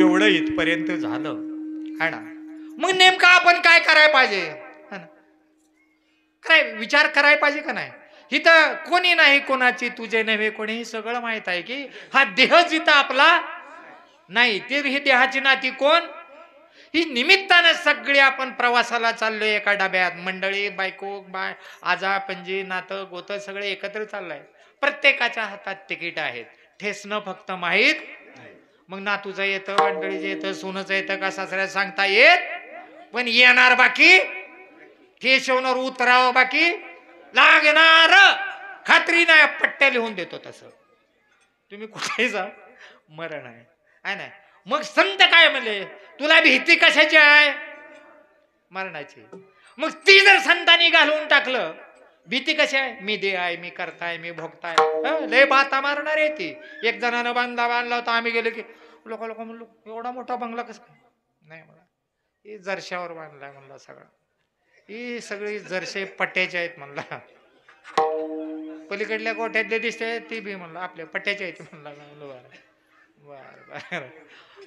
एवढं इथपर्यंत झालं है ना. मग नेमकं आपण काय करायला पाहिजे, काय विचार करायला पाहिजे का नाही. इथं कोणी नाही कोणाची तुझे नव्हे कोणी, हे सगळं माहित आहे की हा देहच इथं आपला नाही. ते ही देहाची नाती कोण? ही निमित्तानं सगळे आपण प्रवासाला चाललोय एका डब्यात. मंडळी, बायको, आजा पंजी, नातं गोतं सगळे एकत्र चाललंय. प्रत्येकाच्या हातात तिकीट आहेत. ठेसणं फक्त माहीत. मग नातूचं येतं, मंडळीचं येतं, सोनचं येतं का सासऱ्याला सांगता येत, पण येणार बाकी. ठेसवणार उतरावं बाकी, लागणार खात्री नाही. पट्ट्या लिहून देतो तसं. तुम्ही कुठेही जा, मरण आहे ना. मग संत काय म्हणले, तुला भीती कशाची आहे? मरणाची. मग ती जर संतांनी घालून टाकलं, भीती कशी आहे? मी दे आहे, मी करताय, मी भोगताय, लय बाता मारणार आहे ती. एक जणानं बांधला होता, आम्ही गेलो की लोक म्हणलो एवढा मोठा बंगला कसा? नाही मला ही जरशावर बांधलाय म्हणला सगळा. ही सगळी जरशे पट्ट्याचे आहेत म्हणला. पलीकडल्या गोठ्यातले दिसते ती बी म्हणलं आपल्या पट्ट्याच्या आहेत म्हणला. बर.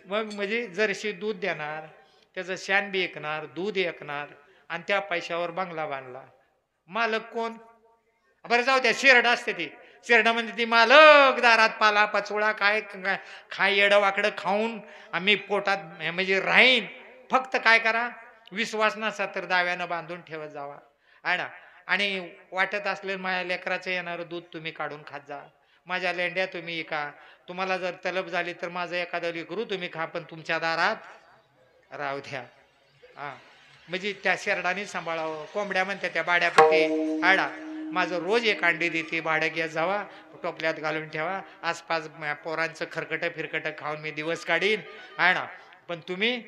मग म्हणजे जरशी दूध देणार, त्याचं शान बी ऐकणार, दूध ऐकणार, आणि त्या पैशावर बंगला बांधला. मालक कोण? बरं जाऊ द्या, शेरड असते ती. शेरड म्हणजे ती मालक दारात पाला पचोळा काय येडं वाकडं खाऊन आम्ही पोटात म्हणजे राहीन. फक्त काय करा, विश्वास नसा तर दाव्यानं बांधून ठेवत जावा आहे ना. आणि वाटत असले माझ्या लेकराचं येणारं दूध तुम्ही काढून खात जा, माझ्या लेंड्या तुम्ही ऐका, तुम्हाला जर तलब झाली तर माझं एखादं लेकरू तुम्ही खा, पण तुमच्या दारात राहू द्या. हा म्हणजे त्या शेरडाने सांभाळावं. कोंबड्या म्हणते त्या बाड्यापती आडा, माझं रोज एक अंडी देते, भाडं घ्या जावा, टोपल्यात घालून ठेवा, आसपास पोरांचं खरकट फिरकट खाऊन मी दिवस काढीन आहे ना. पण तुम्ही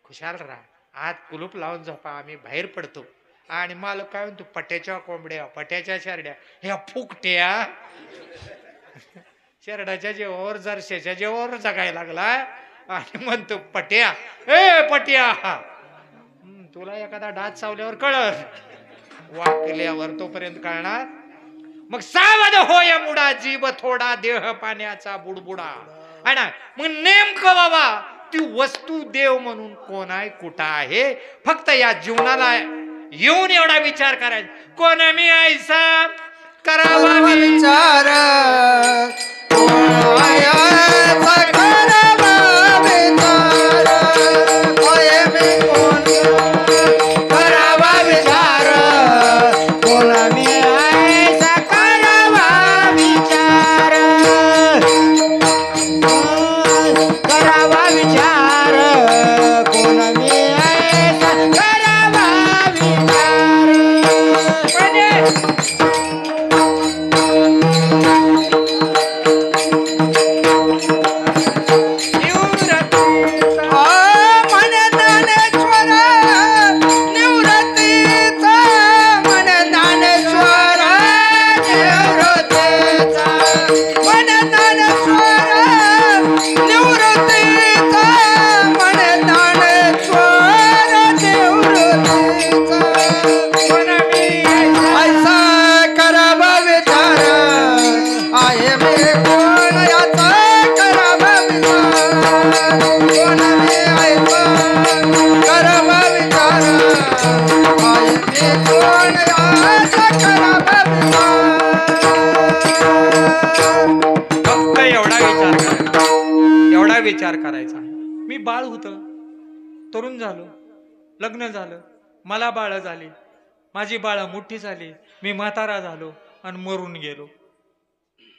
खुशाल राहा, आत कुलूप लावून झोपा, आम्ही बाहेर पडतो. आणि मालक काय म्हणतो, पट्याच्या कोंबड्या, पट्याच्या शेरड्या, ह्या फुकट्या शेरडाच्या जेवावर जरशाच्या जेवावर जगायला लागला. आणि म्हणतो पट्या, ए पट्या, तुला एखादा डाच चावल्यावर कळत, वाकल्यावर तोपर्यंत कळणार. मग सावध होय मुडा, जीव थोडा, देह पाण्याचा बुडबुडा आहे ना. मग नेमकं बाबा ती वस्तू देव म्हणून कोण आहे, कुठं आहे, फक्त या जीवनाला येऊन एवढा विचार करायचा. कोण मी ऐसा करावा विचार, विचार करायचा. मी बाळ होतं, तरुण झालो, लग्न झालं, मला बाळ झाली, माझी बाळ मोठी झाली, मी म्हातारा झालो आणि मरून गेलो.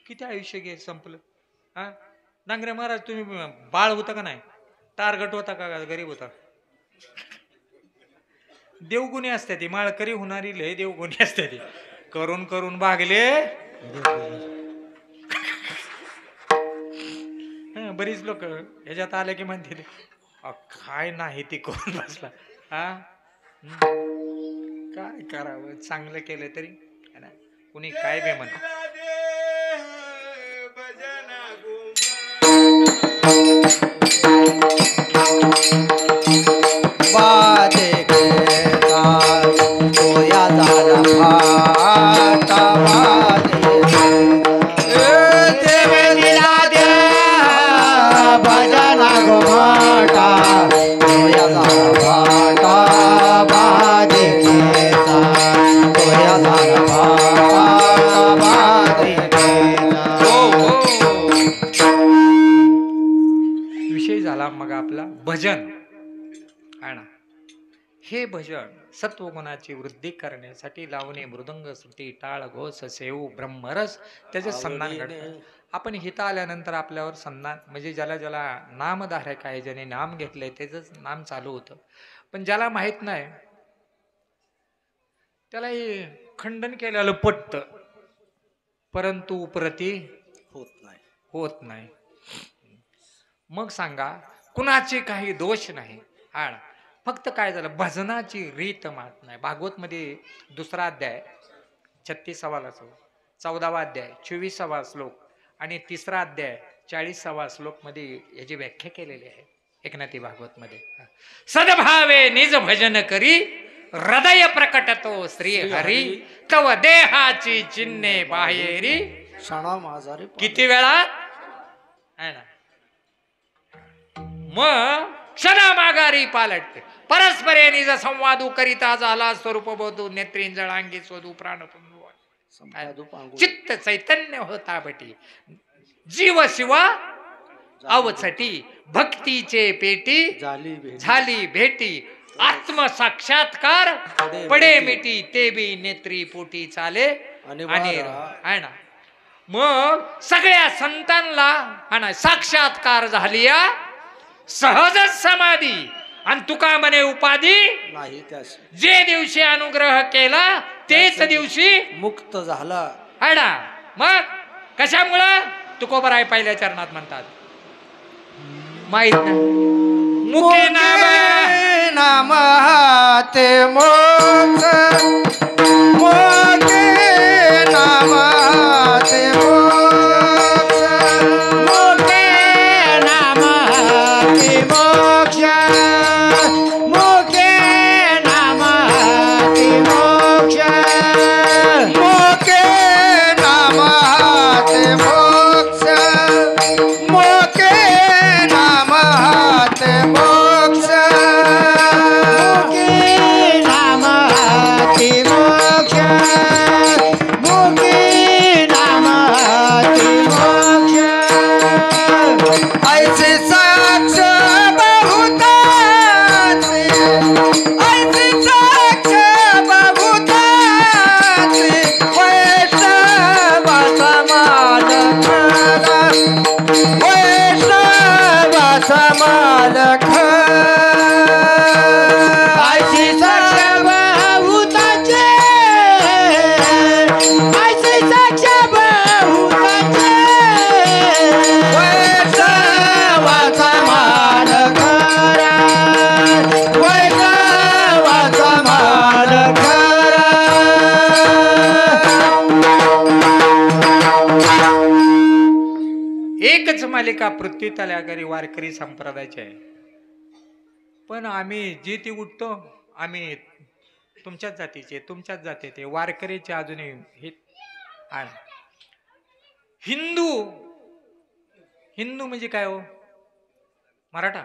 किती आयुष्य गे संपलं. हा डांगरे महाराज, तुम्ही बाळ होता का नाही? टार्गट होता का गरीब होता? देवगुणी असते ती, माळकरी होणारी लय देवगुणी असते ती. करून करून भागले. बरीच लोक ह्याच्यात आले की म्हणते काय नाही ती करून बसला. हा काय करावं, चांगलं केलं तरी कुणी काय बे म्हण. भाटा भजन आहे ना, हे भजन सत्वगुणाची वृद्धी करण्यासाठी लावणे, मृदंग, श्रुती, टाळ, घोष, सेऊ, ब्रह्मरस त्याचे संधान घडतं. आपण हिता आल्यानंतर आपल्यावर संधान म्हणजे ज्याला ज्याला नामधारक आहे, ज्याने नाम घेतलंय त्याच नाम चालू होतं. पण ज्याला माहित नाही त्याला हे खंडन केलेलं पटतं, परंतु प्रती होत नाही. मग सांगा, कुणाचे काही दोष नाही. फक्त काय झालं, भजनाची रीत मात नाही. भागवत मध्ये 2रा अध्याय 36वा 14वा अध्याय 24वा श्लोक आणि 3रा अध्याय 40वा श्लोक मध्ये याची व्याख्या केलेली आहे एकनाथी भागवत मध्ये. सद्भावे निज भजन करी हृदय प्रकटतो श्री हरी, तव देहाची चिन्हे बाहेरी किती वेळा आहे ना. मग क्षणा माघारी पालटते, परस्परे निज संवादू करिता झाला स्वरूप बोधू, नेत्रींजळांगी स्वधू प्राण चित्त चैतन्य होता बटी, जीव शिवा अवचटी, भक्तीचे पेटी झाली भेटी, आत्म साक्षात्कार पडे मिटी, ते बी नेत्री पोटी चाले आणि आहे ना. मग सगळ्या संतांना साक्षात्कार झाली सहजच समाधी, आणि तुका म्हणे उपाधी नाही. जे दिवशी अनुग्रह केला तेच दिवशी मुक्त झाला आहे ना. मग कशामुळं तुकोबराय पहिल्या चरणात म्हणतात माहित नाही. मुखे नाम ते मोक्ष, मोके नाम ते मोक्ष, मोके नाम ते मोक्ष, मोके नाम ते मोक्ष, मोके नाम ते मोक्ष, मोके नाम ते मोक्ष, मोके नाम ते मोक्ष, मोके नाम ते मोक्ष. ऐसे साक्ष बहुताचे, ऐसे साक्ष बहुताचे, वैष्णवाचा मालक, वैष्णवाचा मालक. ऐसे साक्ष बहुताचे, ऐसे साक्ष बहुताचे, वैष्णवाचा मालक, वैष्णवाचा मालक. एकच मालिका पृथ्वी तल्याकरी वारकरी संप्रदायाची आहे. पण आम्ही जे ती उठतो, आम्ही तुमच्याच जातीचे, तुमच्याच जातीचे वारकरीचे अजूनही हे आहे. हिंदू, हिंदू म्हणजे काय हो? मराठा.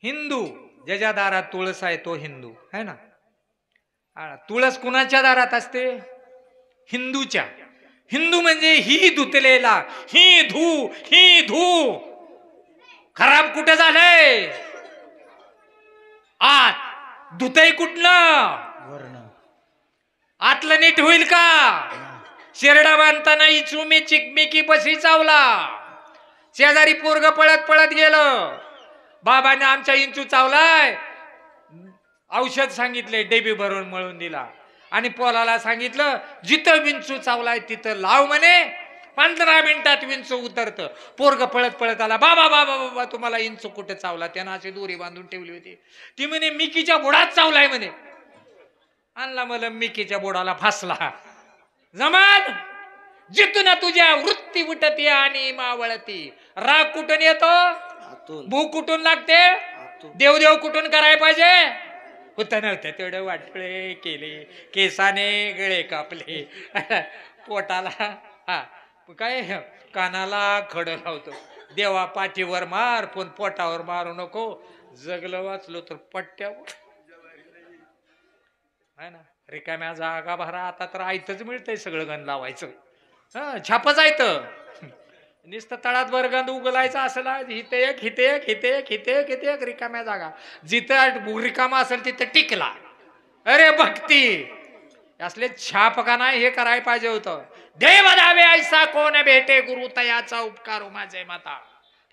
हिंदू ज्याच्या दारात तुळस आहे तो हिंदू आहे ना. तुळस कुणाच्या दारात असते? हिंदूच्या. हिंदू म्हणजे ही धुतलेला, ही धू. खराब कुठं झालंय? आत. धुतय कुठलं? आतलं नीट होईल का? शेरडा बांधताना इचुमी चिकमिकी बसी चावला, शेजारी पोरग पळत पळत गेलं, बाबाने आमच्या इंचू चावलाय, औषध सांगितले, डेबी भरून मळून दिला, आणि पोलाला सांगितलं जिथं विंचू चावलाय तिथं लाव म्हणे, 15 मिनिटात विंचू उतरतं. पोरग पळत पळत आला, बाबा बाबा बाबा तुम्हाला इंचू कुठे चावला? त्यानं अशी दोरी बांधून ठेवली होती. ती म्हणे मिकीच्या बुडात चावलाय म्हणे. आणला मला मिकीच्या बुडाला फासला. जमान जिथून तुझ्या वृत्ती उठती आणि मावळती. राग कुठून येतो? भूक कुठून लागते? देवदेव कुठून करायला पाहिजे? होत नव्हतं तेवढे वाटळे केले, केसाने गळे कापले, पोटाला काय कानाला खड लावतो. देवा पाठीवर मार पण पोटावर मारू नको. जगलं वाचलो तर पट्ट्यावर आहे ना. रिकाम्या जागा भरा. आता तर आयतच मिळतंय सगळं. गण लावायचं, छापच आयत. नुसतं तळात वर्गंद उगलायचं असेल हिते एक हिते एक हिते एक हिते एक हिते एक रिकाम्या जागा जिथं रिकामा असेल तिथे टिकला. अरे भक्ती असले छाप का नाही हे करायला पाहिजे होतं. देव दावे ऐसा कोण भेटे गुरु तयाचा उपकार माझे माता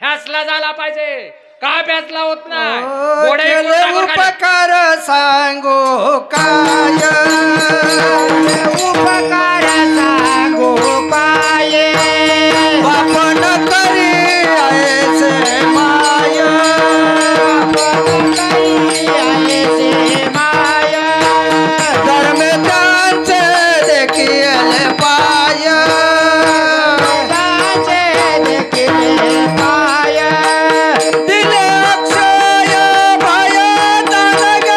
फॅसला झाला पाहिजे. का फॅसला होत नाही? गोडे केले उपकार सांगो काय उपकार सांगो काय बापन करी ऐसे माय बापन करी ऐसे माय धर्म त्यांचे देखील पाय त्यांचे देखील पाय दिले अक्षय भय दान ग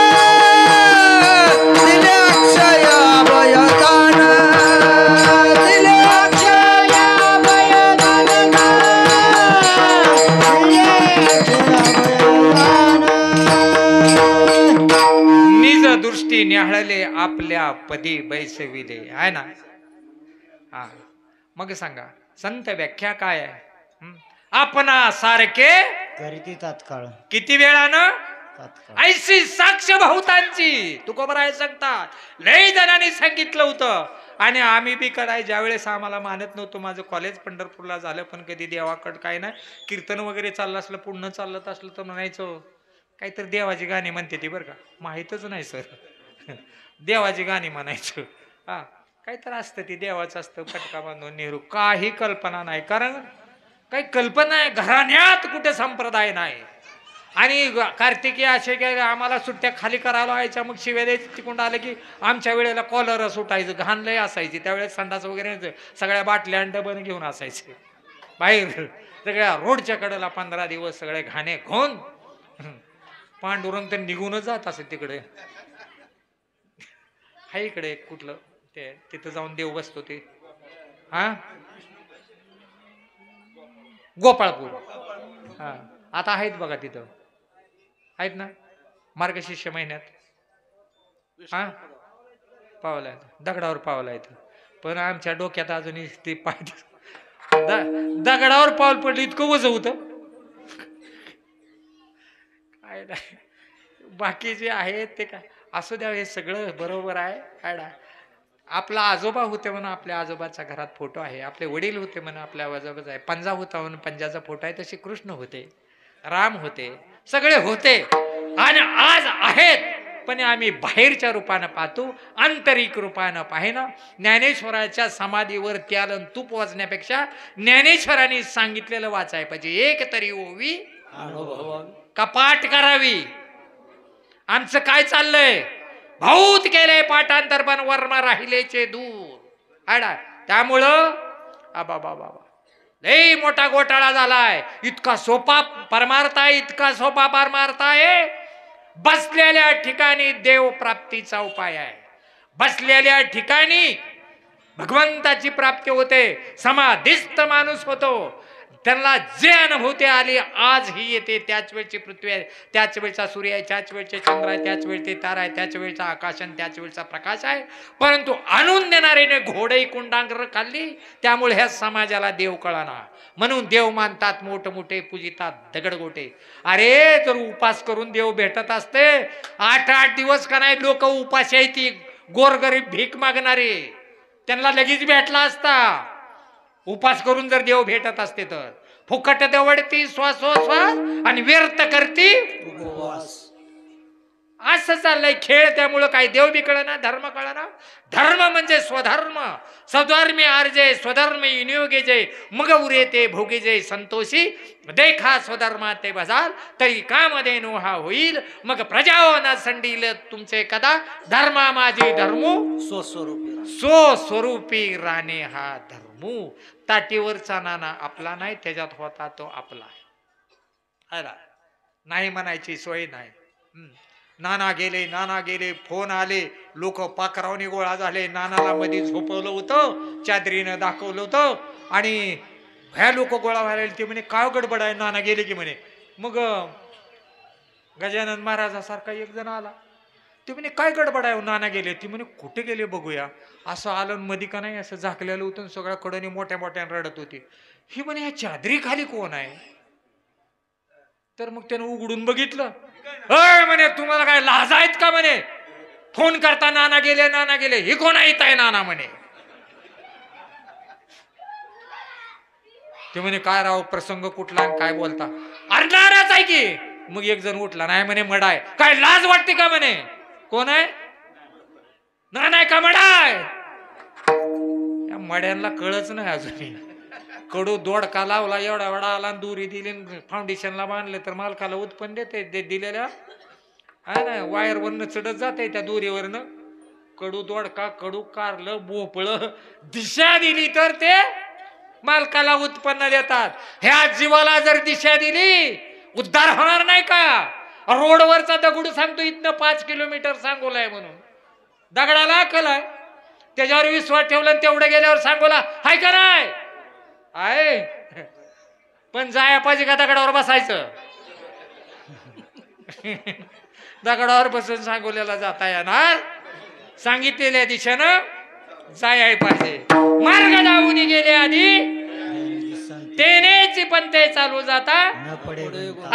दिले अक्षय भय दान दिले अक्षय भय दान ग दिले अक्षय भय दान निज दृष्टी न्याहळले आपल्या पदी बैसविले आहे ना. हा मग सांगा संत व्याख्या काय आहे? आपणा सारखे करीती तात्काळ किती वेळानं तात्काळ ऐशी साक्ष बहुतांची तुकोबराय सांगतात. लय जणांनी सांगितलं होतं आणि आम्ही बी कराय ज्या वेळेस आम्हाला मानत नव्हतं. माझं कॉलेज पंढरपूरला झालं पण कधी देवाकड काय नाही. कीर्तन वगैरे चाललं असलं पुण्य चालत असलं तर म्हणायचं काहीतरी देवाची गाणी म्हणते ती बरं का माहीतच नाही सर देवाची गाणी म्हणायचं. हा काहीतरी असतं ती देवाचं असतं फटका बांधून नेहरू काही कल्पना नाही. कारण काही कल्पना आहे घराण्यात कुठे संप्रदाय नाही. आणि कार्तिकी असे काय आम्हाला सुट्ट्या खाली करायला व्हायच्या मग शिव्या द्यायचं तिकडून आलं की आमच्या वेळेला कॉलर सुटायचं घाण लय असायची त्यावेळेस संडास वगैरे सगळ्या बाटल्या डबन घेऊन असायचे बाहेर सगळ्या रोडच्या कडेला 15 दिवस सगळे घाणे घेऊन पांडुरंग तर निघूनच जात असे तिकडे. हाय इकडे कुठलं ते तिथं जाऊन देव बसतो ते हा गोपाळपूर. हा आता आहेत बघा तिथं आहेत ना मार्गशीर्ष महिन्यात हा पावला दगडावर पावला येतं. पण आमच्या डोक्यात अजूनही ते पाय दगडावर पाऊल पडलं इतकं वज होतं काय नाही. बाकी जे आहे ते काय असू द्या हे सगळं बरोबर आहे. काय आपला आजोबा होते म्हणून आपल्या आजोबाच्या घरात फोटो आहे. आपले वडील होते म्हणून आपल्या आजोबाचा आहे. पंजा होता म्हणून पंजाचा फोटो आहे. तसे कृष्ण होते राम होते सगळे होते आणि आज आहेत. पण आम्ही बाहेरच्या रूपानं पाहतो आंतरिक रूपानं पाहिना. ज्ञानेश्वराच्या समाधीवर त्याला तूप वाचण्यापेक्षा ज्ञानेश्वरांनी सांगितलेलं वाचाय पाहिजे. एक तरी ओवी कपाट करावी. आमचं काय चाललंय भाऊत केले पाठांतर पण वर्मा राहिलेचे दूर आडा. त्यामुळं आबा बाबा लई मोठा घोटाळा झालाय. इतका सोपा परमार्थाय इतका सोपा परमार्थाय. बसलेल्या ठिकाणी देव प्राप्तीचा उपाय आहे. बसलेल्या ठिकाणी भगवंताची प्राप्ती होते. समाधिस्थ माणूस होतो. त्यांना जे अनुभूती आली आज ही येते. त्याच वेळची पृथ्वी आहे त्याच वेळचा सूर्य आहे त्याच वेळचे चंद्र आहे त्याच वेळचे तारा आहे त्याच वेळचा आकाश आणि त्याच वेळचा प्रकाश आहे. परंतु आणून देणाऱ्याने घोडे कुंडांगर खाल्ली त्यामुळे ह्या समाजाला देव कळाना. म्हणून देव मानतात मोठमोठे पूजितात दगडगोटे. अरे जर उपास करून देव भेटत असते 8-8 दिवस का नाही लोक उपास यायची गोरगरीब भीक मागणारे त्यांना लगेच भेटला असता. उपास करून जर देव भेटत असते तर फुकट देवडती श्वासोश्वास आणि व्यर्थ करती उपवास. असं चाललंय खेळ. त्यामुळं काही देव बी कळना धर्म कळना. धर्म म्हणजे स्वधर्म. स्वधर्मी आर्जे स्वधर्म विनियोगे जय मग उरे ते भोगे जय संतोषी देखा स्वधर्मा ते बजाल तरी कामध्ये नोहा होईल. मग प्रजाओ न संडील तुमचे कदा धर्मा माझी धर्मू स्वस्वरूपी राणे हा धर्मू. ताटीवरचा नाना आपला नाही त्याच्यात होता तो आपला आहे. नाही म्हणायची सोय नाही. नाना गेले फोन आले लोक पाकरावनी गोळा झाले. नानाला मध्ये झोपवलं होतं चादरीनं दाखवलं होतं आणि ह्या लोक गोळा व्हायला ते म्हणे काय गडबड आहे नाना गेले की म्हणे. मग गजानन महाराजासारखा एक जण आला. ते म्हणे काय गडबड आहे नाना गेले. ती म्हणे कुठे गेले बघूया. असं आलं मध्ये का नाही असं झाकलेलं होतं सगळ्या कडनी मोठ्या मोठ्यानं रडत होती. ही म्हणे ह्या चादरी खाली कोण आहे? तर मग त्यानं उघडून बघितलं. अय म्हणे तुम्हाला काय लाज आहेत का म्हणे? फोन करता नाना गेले हे कोण आहे नाना म्हणे. ते म्हणे काय राव प्रसंग कुठला काय बोलता? अरे नाराज आहे की. मग एक जण उठला. नाही म्हणे मडा आहे. काय लाज वाटते का म्हणे? कोण आहे? नाना आहे का मडा आहे? या मड्यांना कळच नाही अजून. कडू दोडका लावला एवढा एवढा आला दुरी दिली फाउंडेशनला बांधले तर मालकाला उत्पन्न देते दिलेल्या आहे ना वायर वरनं चढत जाते त्या दोरीवरनं. कडू दोडका कडू कारलं भोपळ दिशा दिली तर ते मालकाला उत्पन्न देतात. ह्या जीवाला जर दिशा दिली उद्धार होणार नाही का? रोडवरचा दगड सांगतो इथनं 5 किलोमीटर सांगोलाय म्हणून. दगडाला अकल आहे त्याच्यावर विश्वास ठेवला तेवढं गेल्यावर सांगोला हाय का नाही आहे. पण जाया पाहिजे का दगडावर बसायचं? दगडावर बसून सांगोल्याला जाता येणार? सांगितलेल्या दिशेनं जाय पाहिजे. मार्ग दावून गेले आधी तेनेची पंते चालू जाता.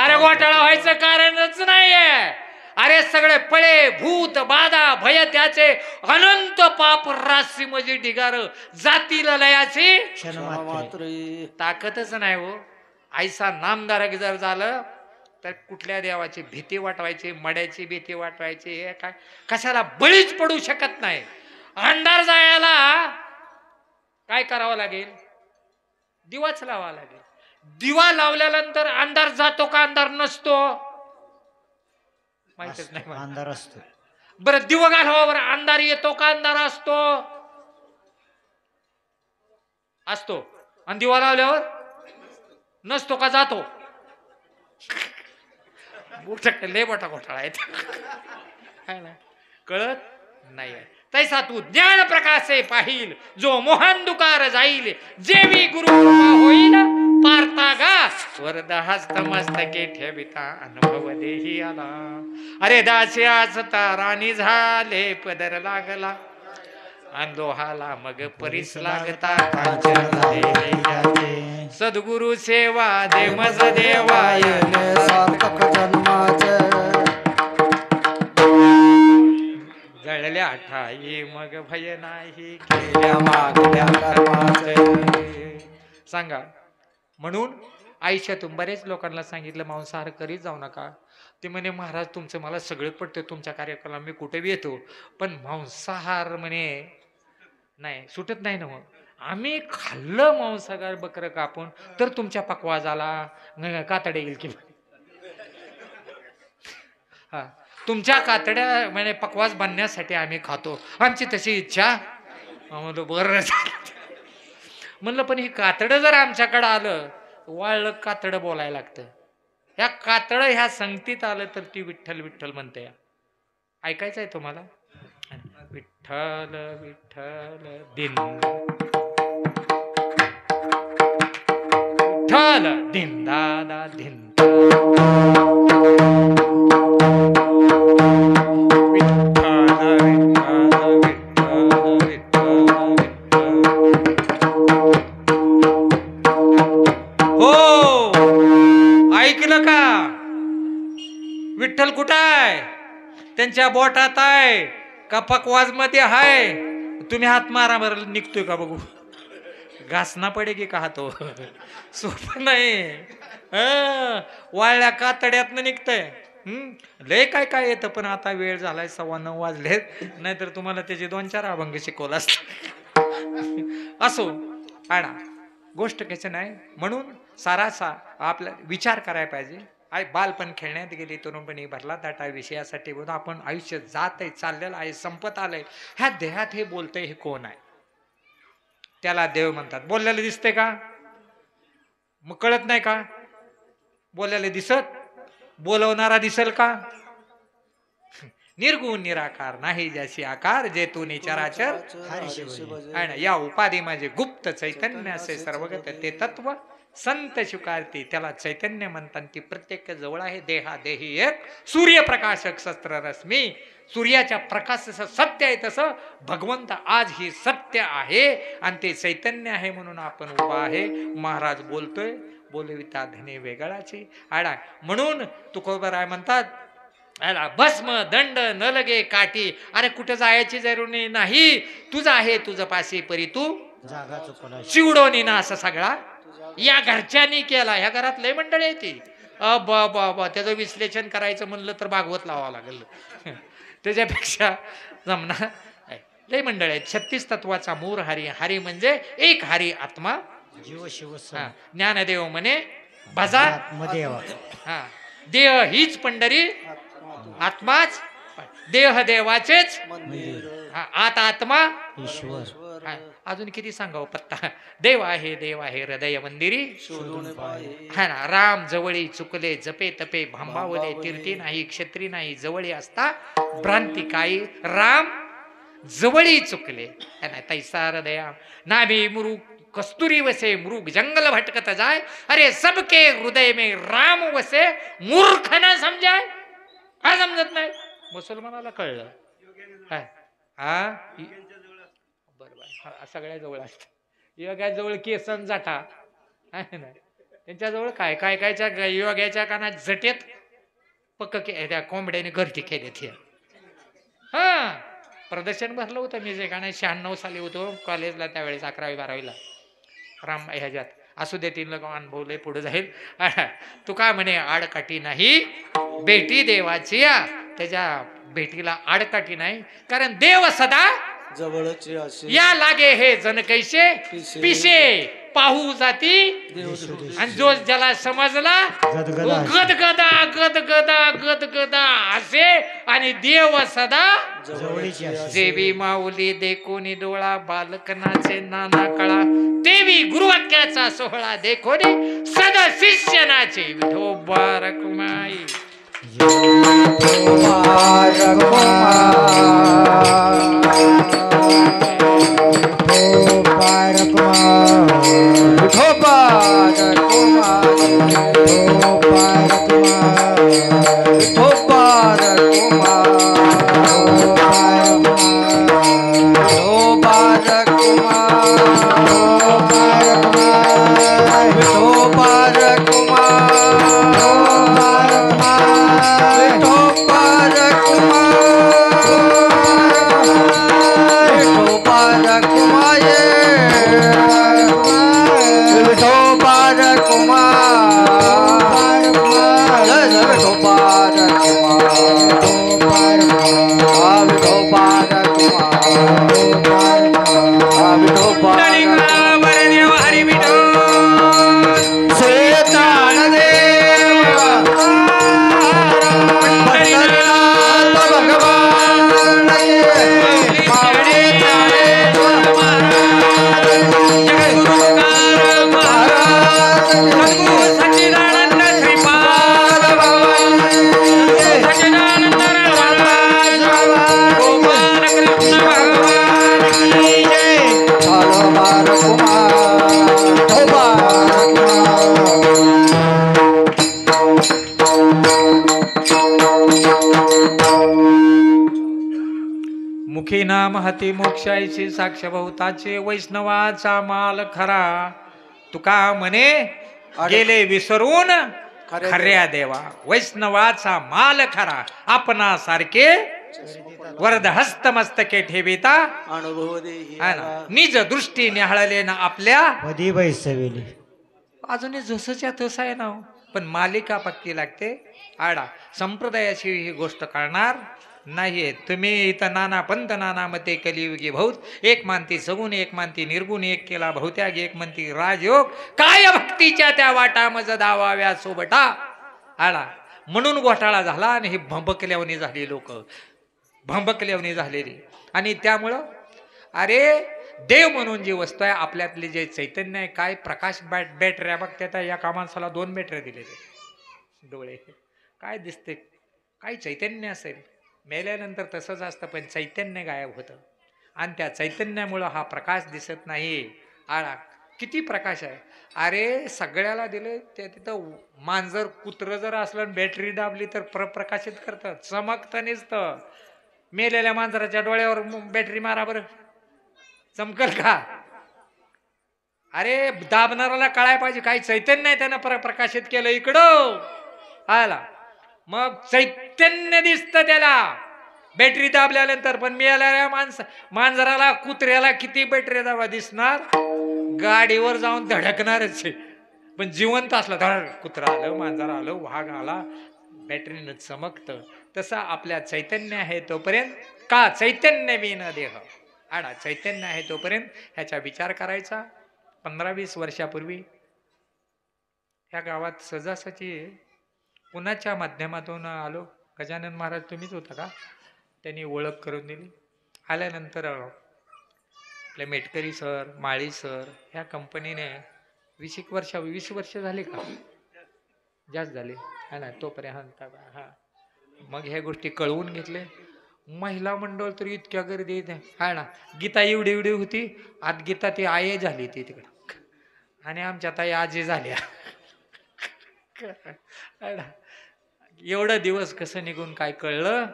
अरे घोटाळा व्हायचं कारणच नाहीये. अरे सगळे पळे भूत बाधा भय त्याचे अनंत पाप राशी म्हणजे ढिगार जातील लयाची ताकदच नाही हो. ऐसा नामदार जर झालं तर कुठल्या देवाची भीती वाटवायची मड्याची भीती वाटवायची हे काय कशाला बळीच पडू शकत नाही. अंधार जायला काय करावं लागेल? दिवाच लावा लागेल. दिवा लावल्यानंतर अंधार जातो का अंधार नसतो? माहितच नाही. अंधार असतो. बरं दिवा घालवावर अंधार येतो का अंधार असतो? असतो. आणि दिवा लावल्यावर नसतो का जातो? लय मोठा घोटाळा आहे ना. कळत नाही. तैसा तू ज्ञान प्रकाशे पाहिल जो मोहन दुकार जाईल जेवी गुरु कृपा होईल पारता गा वरद हस्त मस्तके ठेविता अनुभव देही आला. अरे दासी आज ताराणी झाले पदर लागला लोहाला मग परीस लागता सद्गुरु सेवा दे मज देवाय सार्थक जन्माचे जळल्या ठाई मग भय नाही केल्या मागल्या कर्माचे. सांगा. म्हणून आयुष्यातून बरेच लोकांना सांगितलं मांसाहार करीत जाऊ नका. ते म्हणे महाराज तुमचं मला सगळं पडतं तुमच्या कार्यक्रमाला मी कुठे बी येतो पण मांसाहार म्हणे नाही सुटत नाही ना. मग आम्ही खाल्लं मांसाहार बकरं कापून तर तुमच्या पकवाजाला कातडे येईल की हा तुमच्या कातड्या म्हणजे पकवास बनण्यासाठी आम्ही खातो आमची तशी इच्छा. म्हणलं बरं म्हणलं पण ही कातडं जर आमच्याकडं आलं वाळलं कातडं बोलायला लागतं. ह्या कातडं ह्या संगतीत आलं तर ती विठ्ठल विठ्ठल म्हणते. ऐकायचं आहे तुम्हाला? विठ्ठल विठ्ठल दिन विठ्ठल दिन दादा दिन विठ्ठल कुठं आहे? त्यांच्या बोटात आहे का पकवाज मध्ये आहे? तुम्ही हात मारा बरं निघतोय का बघू. घासना पडे की का हातो सोपं नाही. वाळल्या कातड्यातनं निघतंय. लय काय काय येतं पण आता वेळ झालाय 9:15 वाजले नाहीतर तुम्हाला त्याचे 2-4 अभंग शिकवला असत. असो आणा गोष्ट कशी नाही. म्हणून सारासा आपला विचार करायला पाहिजे. बालपण खेळण्यात गेली तरुणपणी भरला दाटा विषयासाठी बोलतो आपण आयुष्य जात आहे चाललेलं आहे संपत आलंय. ह्या देहात हे बोलतंय हे कोण आहे? त्याला देव म्हणतात. बोललेलं दिसते का? मग कळत नाही का? बोललेलं दिसत बोलवणारा दिसल का? निर्गुण निराकार नाही ज्याशी आकार जे तू निचराचर या उपाधी माझे गुप्त चैतन्य असे सर्वगत ते तत्व संत स्वीकारते त्याला चैतन्य म्हणतात. ती प्रत्येक जवळ आहे. देहा देही एक सूर्यप्रकाशक शस्त्र रश्मी. सूर्याच्या प्रकाश जसं सत्य आहे तसं भगवंत आज ही सत्य आहे आणि ते चैतन्य आहे म्हणून आपण उभा आहे. महाराज बोलतोय बोलविता धने वेगळाचे आडा. म्हणून तुकोबराय म्हणतात आला भस्म दंड न लगे काठी. अरे कुठं जायची जरुरी नाही. तुझं आहे तुझं पाशी परी तू जागा चुकला चिवडोनी ना असा सगळा या घरच्यांनी केला. ह्या घरात लय मंडळी आहे ती. बा त्याचं विश्लेषण करायचं म्हणलं तर भागवत लावावं लागेल. त्याच्यापेक्षा जमना लय मंडळ आहेत. 36 तत्वाचा मूर हरी. हरी म्हणजे एक हरी आत्मा जीव शिव ज्ञानदेव म्हणे भजा आत्मदेवा. हा देह हीच पंढरी आत्माच देह देवाचेच आत आत्मा ईश्वर. अजून किती सांगावं पत्ता. देव आहे हृदय मंदिरी हा ना. राम जवळी चुकले जपे तपे भांबावले. तीर्थी नाही क्षत्री नाही जवळी असता भ्रांती काही. राम जवळी चुकले तैसा हृदया नाभी मुरुग कस्तुरी वसे मृग जंगल भटकत जाय. अरे सबके हृदय में राम वसे मूर्ख न समजाय. हा समजत नाही. मुसलमानाला कळलं हा बरोबर. सगळ्या जवळ असत. योग्या जवळ केसन जाटा आहे ना. त्यांच्याजवळ काय काय कायच्या योग्याच्या कानात झटेत पक्क त्या कोंबड्याने घरटी केलेत. हा प्रदर्शन भरलं होतं मी जे का नाही 96 साली होतो कॉलेजला त्यावेळेस 11वी 12वीला राम ह्याच्यात. असू दे तीन लोक अनुभवले पुढे जाईल. तू काय म्हणे आडकाठी नाही भेटी देवाची. त्याच्या भेटीला आडकाठी नाही कारण देव सदा जवळचे असे या लागे हे जण कैसे पिसे पाहू जाती. आणि जो ज्याला समजला गदगदा गदगदा गदगदा असे. आणि देव सदा देवी माऊली देखोनी डोळा बालकनाचे नाना कळा. देवी गुरुवाक्याचा सोहळा देखोनी सदा शिष्यनाचे विठोबा रखुमाई. मुखी नाम हती मोक्षायची साक्ष बहुताचे वैष्णवाचा माल खरा. तुका म्हणे गेले विसरून खऱ्या देवा. वैष्णवाचा माल खरा आपणा सारखे वरद हस्त मस्तके ठेविता अनुभव देही निज दृष्टी निहाळले ना आपल्या मधी बैसविली. अजूनही जसंच्या तसं आहे ना. पण मालिका पक्की लागते. आडा संप्रदायाशी ही गोष्ट कळणार नाहीये. तुम्ही इथं नाना पंत नाना मते कलियुगी बहुत. एक मानती सगुण एक मानती निर्गुण एक केला बहुत्याग एक म्हणती राजयोग. काय भक्तीच्या त्या वाटा मज दावाव्या सोबटा. आडा म्हणून घोटाळा झाला आणि ही भंबकल्यावणी झाली. लोक भंबकल्यावणी झालेली. आणि त्यामुळं अरे देव म्हणून जी वस्तू आहे आपल्यातले जे चैतन्य आहे काय प्रकाश बॅटऱ्या बघतात. या कामांसाला 2 बॅटऱ्या दिलेले डोळे. काय दिसते काय चैतन्य असेल. मेल्यानंतर तसंच असतं पण चैतन्य गायब होतं. आणि त्या चैतन्यामुळं हा प्रकाश दिसत नाही. आळा किती प्रकाश आहे. अरे सगळ्याला दिले ते तिथं मांजर कुत्र जर असलं बॅटरी दाबली तर प्रकाशित करतं, चमकतं नुसतं. मेलेल्या मांजराच्या डोळ्यावर बॅटरी मारा बरं, चमकल का? अरे दाबणाऱ्याला कळाय पाहिजे काही चैतन्य आहे त्यानं प्रकाशित केलं इकडं आला, मग चैतन्य दिसतं त्याला बॅटरी दाबल्यानंतर. पण मेलेल्या मांजराला कुत्र्याला किती बॅटरी दाबा दिसणार, गाडीवर जाऊन धडकणारच आहे. पण जिवंत असलं धड, कुत्रा आलं, मांजर आलं, वाघ आला, बॅटरीनं चमकतं. तसं आपल्या चैतन्य आहे तोपर्यंत का चैतन्य विन देह आडा, चैतन्य आहे तोपर्यंत ह्याचा विचार करायचा. 15-20 वर्षापूर्वी ह्या गावात सहजासहजी कुणाच्या माध्यमातून आलो, गजानन महाराज तुम्हीच होता का? त्यांनी ओळख करून दिली. आल्यानंतर आपले मेटकरी सर, माळी सर ह्या कंपनीने 20 वर्ष झाली का, जास्त झाले हा ना, तोपर्यंत हा. मग ह्या गोष्टी कळवून घेतले. महिला मंडळ तर इतक्या गर्दी हा ना, गीता एवढी एवढी होती आत, गीता ती आये झाली ती तिकडं, आणि आमच्या ताई आजी झाल्या. एवढा दिवस कसं निघून काय कळलं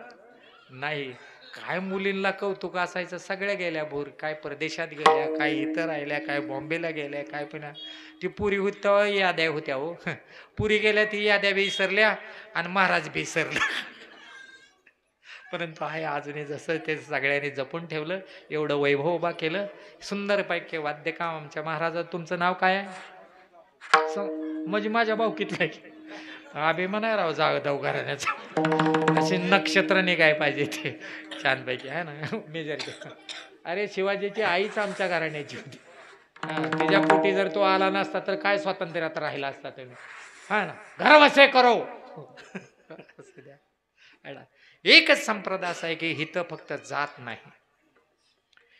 नाही. काय मुलींना कौतुक असायचं, सगळ्या गेल्या भोर, काय परदेशात गेल्या, काय इथं राहिल्या, काय बॉम्बेला गेल्या, काय पुन्हा ती पुरी होती तेव्हा याद्या होत्या हो. पुरी गेल्या ती याद्या विसरल्या आणि महाराज विसरला. परंतु आहे अजूनही जसं ते सगळ्यांनी जपून ठेवलं, एवढं वैभव उभा केलं. सुंदर पैकी वाद्यकाम आमच्या महाराजात. तुमचं नाव काय आहे? म्हणजे माझ्या भाऊकीतलं आहे. अभिमान आहे राव जागदाव घराण्याचा. असे नक्षत्र निघाय पाहिजे ते छानपैकी आहे ना मेजर. अरे शिवाजीची आईच आमच्या घराण्याची होती. तिच्या पोटी जर तो आला नसता तर काय स्वातंत्र्यात राहिला असता तुम्ही हा ना. घर वसे करो. एकच संप्रदाय असा आहे की हिथं फक्त जात नाही,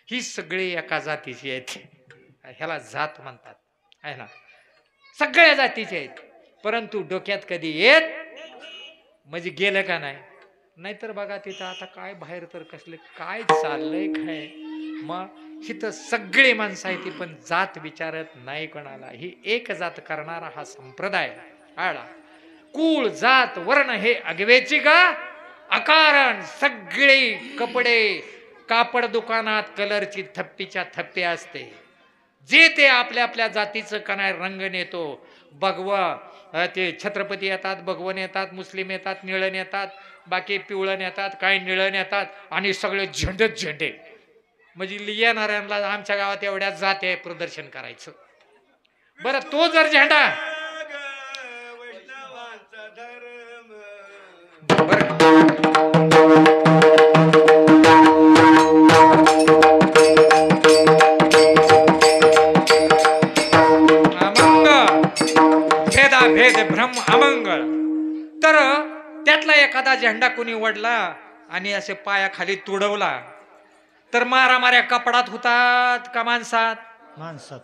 ही सगळी एका जातीची आहेत. ह्याला जात म्हणतात आहे ना, सगळ्या जातीचे आहेत. परंतु डोक्यात कधी येत म्हणजे गेलं का नाही. नाहीतर बघा तिथं आता काय बाहेर तर कसले काय चाललंय काय, मग हिथं सगळी माणसं आहे ती पण जात विचारत नाही कोणाला. ही एक जात करणारा हा संप्रदाय आला. कुळ जात वर्ण हे अगवेची का अकारण. सगळे कपडे कापड दुकानात कलरची थप्पीच्या थप्पी असते, जे ते आपल्या आपल्या जातीचं कणाय रंग नेतो. भगवा ते छत्रपती येतात, भगवन येतात, मुस्लिम येतात, निळण येतात, बाकी पिवळण येतात, काही निळण येतात, आणि सगळे झेंडेच झेंडे. म्हणजे येणाऱ्यांना आमच्या गावात एवढ्या जाते प्रदर्शन करायचं. बरं तो जर झेंडा भेद भ्रम अमंगळ. तर त्यातला एखादा झेंडा कोणी वडला आणि असे पायाखाली तुडवला तर मारामाऱ्या कपडात होतात का माणसात? माणसात.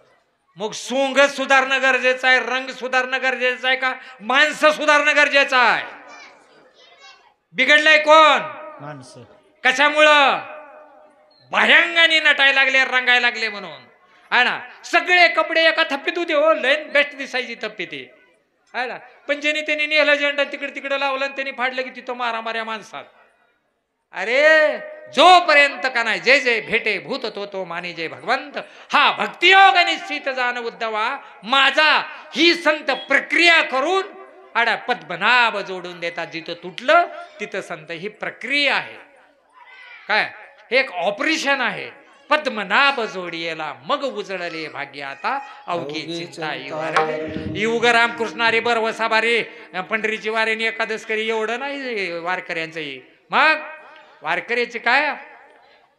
मग सोंग सुधारणं गरजेचं आहे, रंग सुधारणं गरजेचं आहे का माणसं सुधारणं गरजेचं आहे? बिघडलंय कोण? माणसं. कशामुळं? बाह्यांगाने नटायला लागले, रंगायला लागले म्हणून आहे ना. सगळे कपडे एका थप्पीत होते हो, लयन बेस्ट दिसायची थप्पी ती आहे ना. पण ज्यांनी त्यांनी नेलं झेंडा तिकडे तिकडे लावलं आणि त्यांनी फाडलं की तिथं मारामाऱ्या माणसात. अरे जोपर्यंत का नाही जय जय भेटे भूत तो मानी जय भगवंत, हा भक्तियोग निश्चित जाण उद्धवा माझा, ही संत प्रक्रिया करून आडा पद्मनाभ जोडून देतात. जिथं तुटलं तिथं संत, ही प्रक्रिया आहे काय, हे एक ऑपरेशन आहे. पद्मनाभ जोडियेला मग उजळले भाग्य आता अवघी चिंता युग रामकृष्ण हरी बरवसा बारे पंढरीची वारेनी एकादश करी एवढं नाही वारकऱ्यांचंही. मग वारकऱ्याचे काय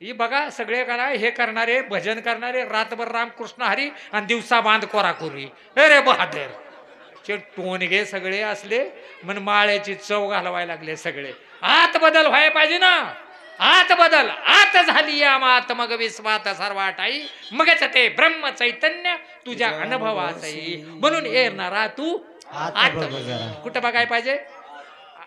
ही बघा, सगळे काय हे करणारे भजन करणारे रातभर रामकृष्ण हरी आणि दिवसा बांध कोराकोरी. अरे बहादर चे टोनगे सगळे असले म्हण माळ्याची चव घालवायला लागले सगळे. आत बदल व्हायला पाहिजे ना, आत बदल. आत झाली या मात मग विश्वात सर्वाटाई, मगच ते ब्रह्म चैतन्य तुझ्या अनुभवाचंही. म्हणून येणारा तू आत कुठं बघाय पाहिजे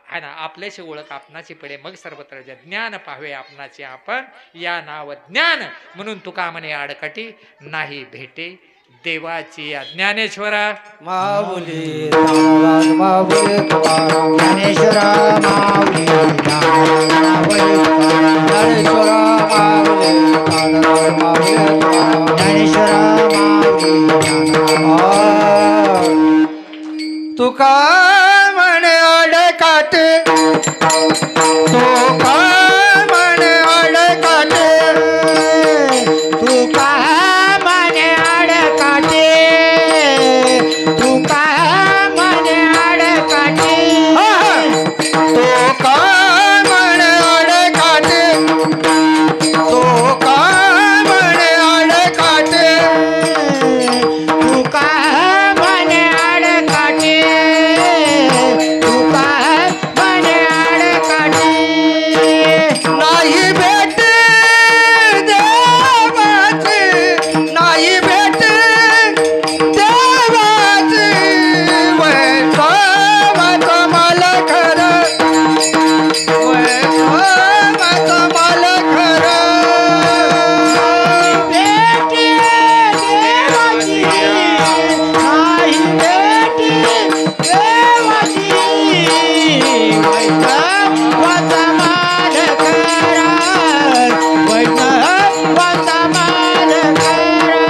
है ना. आपल्याशी ओळख आपणाची पडे मग सर्वत्र ज्ञान पाहावे आपणाचे आपण, या नाव ज्ञान. म्हणून तुका म्हणे आडकाठी नाही भेटे देवाची या ज्ञानेश्वरा माऊली ज्ञानराज माऊली तुकाराम ज्ञानेश्वरा माऊली ज्ञानेश्वरा माऊली ज्ञानराज माऊली तुकाराम ज्ञानेश्वरा माऊली तुका म्हणे अडकाट तुका म्हणे अडकाट तुका म्हणे आडकाठी तुका म्हणे आडकाठी तुका म्हणे अडकाट तुका म्हणे अडकाट तुका म्हणे आडकाठी तुका म्हणे आडकाठी नाही भेट देवाची नाही भेट देवाची वैष्णवाचा मला खरं वैष्णवाचा मला खरं भेटी देवाची नाही भेटी देवाची वैष्णवाचा मान करा वैष्णवाचा मान करा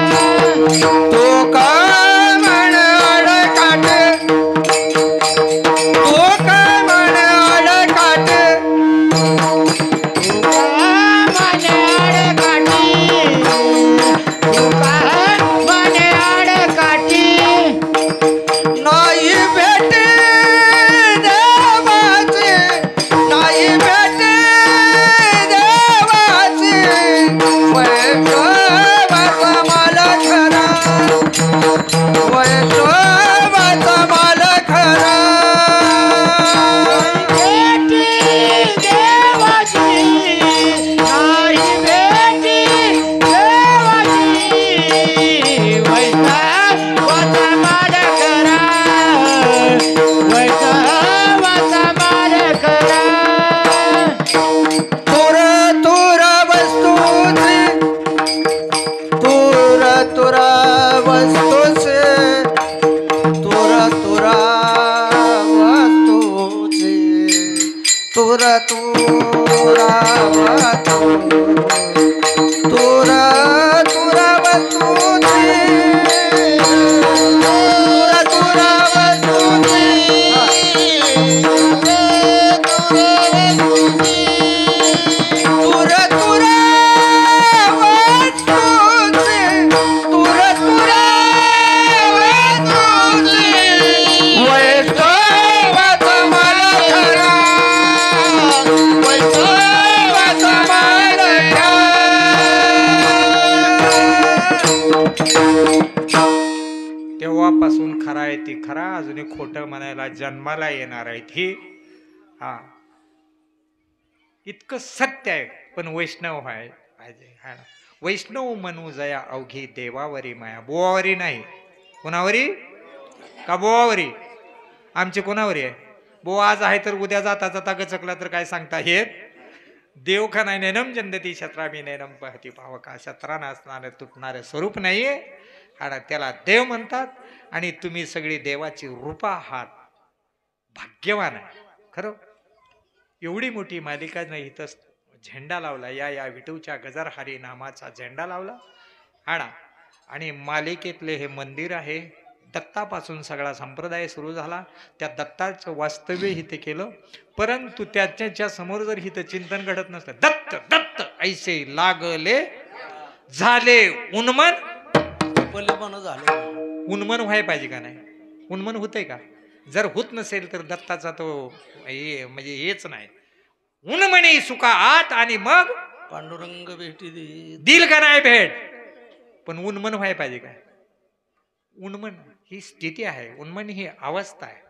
तो का म्हण अडकाट तो का म्हण अडकाट तुका म्हणे आडकाठी तुका म्हणे आडकाठी नाही भेट देवाची नाही भेट देवाची वैष्णवाचा मला खरा वैष्णवाचा मला खरा भेटी देवाची नाही भेटी देवाची वैष्णवाचा मान करा वैष्णवाचा मान करा तुर तुर वस्तूचे तुर तुर वस्तूचे तुर तुर वस्तूचे तुर तुर वस्तू तुर तुर वस्तूचे तुर तुर तुर तुर वस्तूचे तुर तुर वस्तूचे वैष्णवाचा मला खरा वैष्णवाचा मला तेव्हापासून खरा आहे ती खरा अजूनही खोटं म्हणायला जन्माला येणार आहे ती हा इतकं सत्य आहे पण वैष्णव आहे पाहिजे हा ना. वैष्णव म्हणू जया अवघी देवावरी माया बोवावरी नाही कोणावरी का बोवावरी आमची कोणावरी आहे बो आज आहे तर उद्या जाता जाता गचकला तर काय सांगता येत देव का नाही नैनम जंदती शत्रामी नैनम पहती पावका शत्रानं असणारं तुटणारं स्वरूप नाहीये आणि त्याला देव म्हणतात आणि तुम्ही सगळी देवाची रूपा आहात भाग्यवान आहे खरं एवढी मोठी मालिका नाही तर झेंडा लावला या विठूच्या गजरहारी नामाचा झेंडा लावला आणा आणि मालिकेतले हे मंदिर आहे दत्तापासून सगळा संप्रदाय सुरू झाला त्या दत्ताचं वास्तव्य इथे केलं परंतु त्याच्या समोर जर इथं चिंतन घडत नसलं दत्त दत्त ऐसे लागले झाले उन्मन उन्मन व्हायला पाहिजे का नाही उन्मन होतंय का जर होत नसेल तर दत्ताचा तो म्हणजे हेच नाही उन्मणी सुका आत आणि मग पांडुरंग भेटी दिल का नाही भेट पण उन्मन व्हायला पाहिजे काय उन्मन ही स्थिती आहे उन्मन ही अवस्था आहे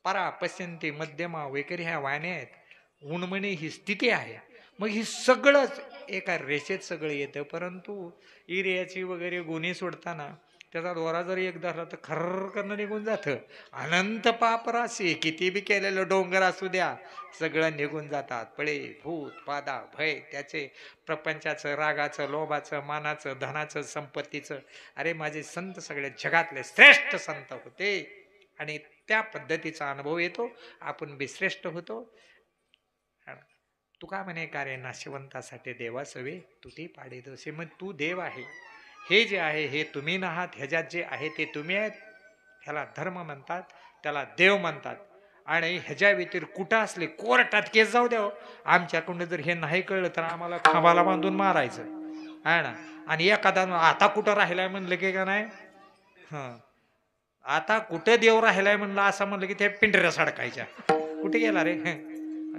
परा पश्यंती मध्यमा वैखरी ह्या वाण्या आहेत उन्मनी ही स्थिती आहे मग ही सगळंच एका रेषेत सगळं येतं परंतु इरियाची वगैरे गुन्हे सोडताना त्याचा दोरा जरी एक धरला तर खरकन निघून जातं. अनंत पाप राशी किती बी केलेलं डोंगर असू द्या सगळं निघून जातात. पळे भूत पादा भय त्याचे प्रपंचाचं रागाचं लोभाचं मानाचं धनाचं संपत्तीचं. अरे माझे संत सगळे जगातले श्रेष्ठ संत होते आणि त्या पद्धतीचा अनुभव येतो. आपण बिश्रेष्ठ होतो. तुका म्हणे का रे नाशिवंतासाठी देवासवे तुटी पाडी दोषे. मग तू देव आहे. हे जे आहे हे तुम्ही नाहात. ह्याच्यात जे आहे ते तुम्ही आहेत. ह्याला धर्म म्हणतात, त्याला देव म्हणतात. आणि ह्याच्या व्यतिरिक्त कुठं असले कोर्टात केस जाऊ द्या, आमच्याकडून जर हे नाही कळलं तर आम्हाला खांबाला बांधून मारायचं आहे ना. आणि एखादा आता कुठं राहिलाय म्हणलं की का नाही, आता कुठं देव राहिलाय म्हणलं असं म्हणलं की ते पिंढऱ्या सडकायच्या. कुठे गेला रे,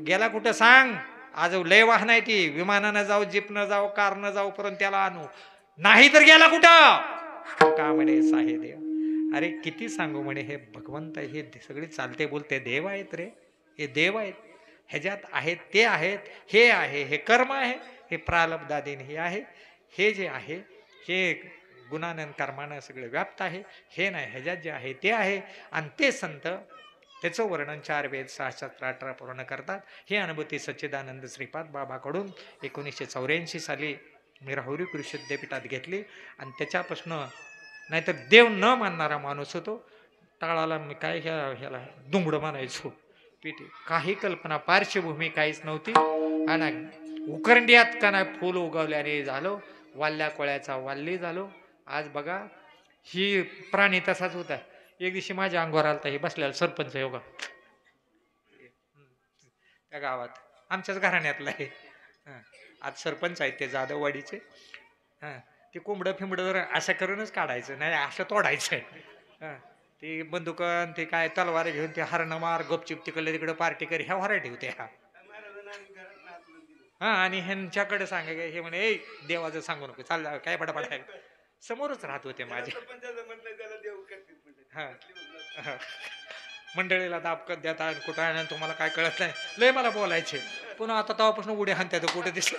गेला कुठं सांग. आज लय वाहन आहे ती, विमानानं जाऊ, जीपनं जाऊ, कारनं जाऊ, परंतु त्याला आणू नाही तर गेला कुठं. का म्हणे साहे देव. अरे किती सांगू म्हणे हे भगवंत हे सगळे चालते बोलते देव आहेत रे. हे देव आहेत, ह्याच्यात आहेत ते आहेत. हे आहे हे कर्म आहे, हे प्रारब्धाधीन हे आहे. हे जे आहे हे गुणानं कर्मानं सगळे व्याप्त आहे. हे नाही, ह्याच्यात जे आहे ते आहे. आणि ते संत त्याचं वर्णन 4 वेद 6 शास्त्र 18 पूर्ण करतात. ही अनुभूती सच्चिदानंद श्रीपाद बाबाकडून 1984 साली मी राहुरी कृषी विद्यापीठात घेतली. आणि त्याच्यापासून नाहीतर देव न मानणारा माणूस होतो. टाळाला मी काय ह्याला दुंगडं मानायचो. पिठी काही कल्पना पार्श्वभूमी काहीच नव्हती. आणि उकरंड्यात का नाही फुल उगवल्याने झालो, वाल्ल्या कोळ्याचा वाल्ली झालो. आज बघा ही प्राणी तसाच होता. एक दिवशी माझ्या अंगावर आलता हे बसलेला सरपंच योगा त्या गावात आमच्याच घराण्यातला आहे. आज सरपंच आहेत ते जाधववाडीचे. ते कोंबडं फिंबडं असं करूनच काढायचं नाही, असं तोडायचं. ते बंदुकन ते काय तलवार घेऊन ते हरणं मार गपचिप तिकडे तिकडे पार्टी कर ह्या व्हरायटी होत्या. आणि ह्यांच्याकडे सांगा हे म्हणे ए देवाचं सांगू नको चाल काय बडाबड आहे. समोरच राहत होते माझे. मंडळीला दाबकत देता कुठं आहे तुम्हाला काय कळत नाही लय मला बोलायचे. पुन्हा आता तेव्हापासून उड्या हाणत्यात कुठे दिसलं.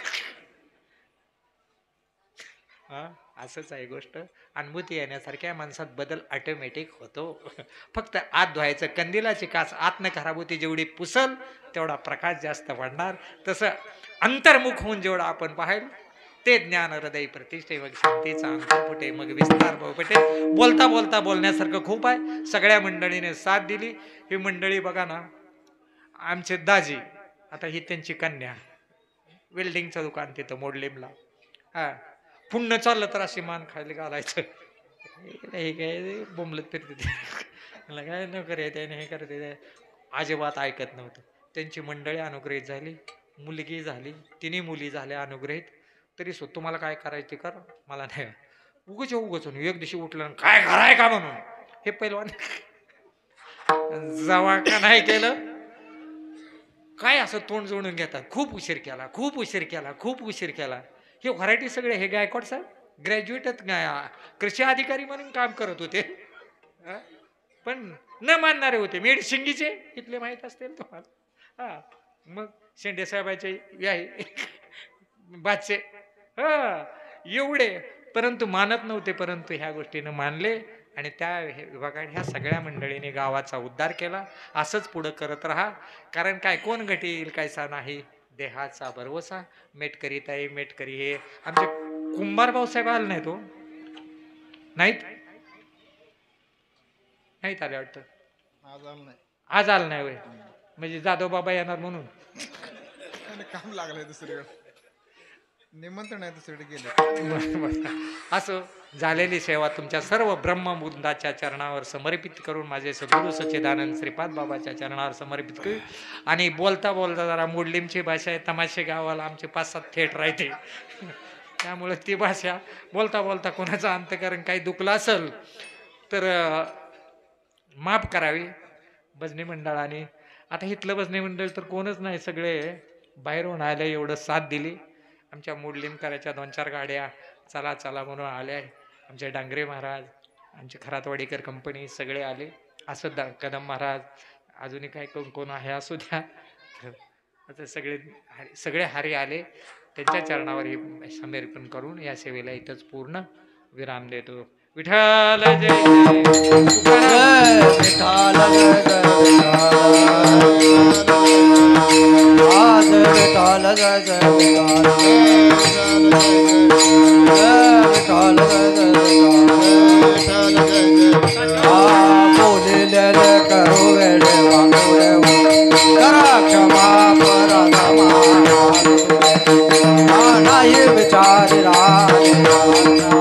असंच आहे गोष्ट. अनुभूती येण्यासारख्या माणसात बदल ऑटोमॅटिक होतो. फक्त आत धुवायचं. कंदिलाची काच आतनं खराबोती जेवढी पुसल तेवढा प्रकाश जास्त वाढणार. तसं अंतर्मुख होऊन जेवढं आपण पाहाल ते ज्ञान हृदय प्रतिष्ठे मग शांतीचा अंतर फुटे मग विस्तार बहुपटे. बोलता बोलता बोलण्यासारखं खूप आहे. सगळ्या मंडळीने साथ दिली. ही मंडळी बघा ना, आमचे दाजी आता ही त्यांची कन्या वेल्डिंगचं दुकान तिथं मोडलीमला. पुण्य चाललं तर अशी मान खाली घालायचं. हे काय बोंबलत फिरते ते काय न करे त्याने हे करते. अजिबात ऐकत नव्हतं. त्यांची मंडळी अनुग्रहित झाली, मुलगी झाली, 3 मुली झाल्या अनुग्रहित. तरी सो तुम्हाला काय करायचं कर मला नाही. उगच एक दिवशी उठलं काय कराय का म्हणून हे पहिलवान जवा का नाही केलं काय असं तोंड जोडून घेतात. खूप उशीर केला, खूप उशीर केला, खूप उशीर केला. हे व्हरायटी सगळे हे गायकवाड साहेब ग्रॅज्युएटच कृषी अधिकारी म्हणून काम करत होते. पण न मानणारे होते. मेडशिंगीचे इथले माहीत असतील तुम्हाला. मग शेंडे साहेबाचे बादशे एवढे परंतु मानत नव्हते. परंतु ह्या गोष्टीनं मानले आणि त्या विभागात ह्या सगळ्या मंडळीने गावाचा उद्धार केला. असंच पुढं करत राहा. कारण काय कोण घटी येईल कायसा नाही देहाचा भरवसा. मेटकरी ताई मेटकरी हे आमचे कुंभार भाऊसाहेब आले नाहीत हो. नाहीत नाहीत आले वाटतं. आज आलं नाही. म्हणजे जाधव बाबा येणार म्हणून काम लागलंय दुसरीकडे निमंत्रण आहे दुसरीकडे गेले. असं झालेली सेवा तुमच्या सर्व ब्रह्मबुद्धाच्या चरणावर समर्पित करून माझे सद्गुरू सच्चिदानंद श्रीपाद बाबाच्या चरणावर समर्पित करू. आणि बोलता बोलता जरा मोडलीमची भाषा आहे. तमाशे गावाला आमचे 5-7 थेट राहते. त्यामुळे ती भाषा बोलता बोलता कोणाचं अंतकरण काही दुखलं असेल तर माफ करावी भजनी मंडळाने. आता इथलं भजनी मंडळ तर कोणच नाही, सगळे बाहेरून आले. एवढं साथ दिली. आमच्या मुडलिमकराच्या 2-4 गाड्या चला चला म्हणून आल्या. आमचे डांगरे महाराज, आमचे खरातवाडीकर कंपनी सगळे आले. असं कदम महाराज अजूनही काय कोण आहे असू द्या. आता सगळे हारी आले. त्यांच्या चरणावर हे समर्पण करून या सेवेला इथंच पूर्ण विराम देतो. विठ्ठल जय जय तुकाराम. जय विठ्ठल जय विठ्ठल जय जय विठ्ठल बोलिलेले करू वेडे वाकुडे करा क्षमा पराधमा नाही विचारी राज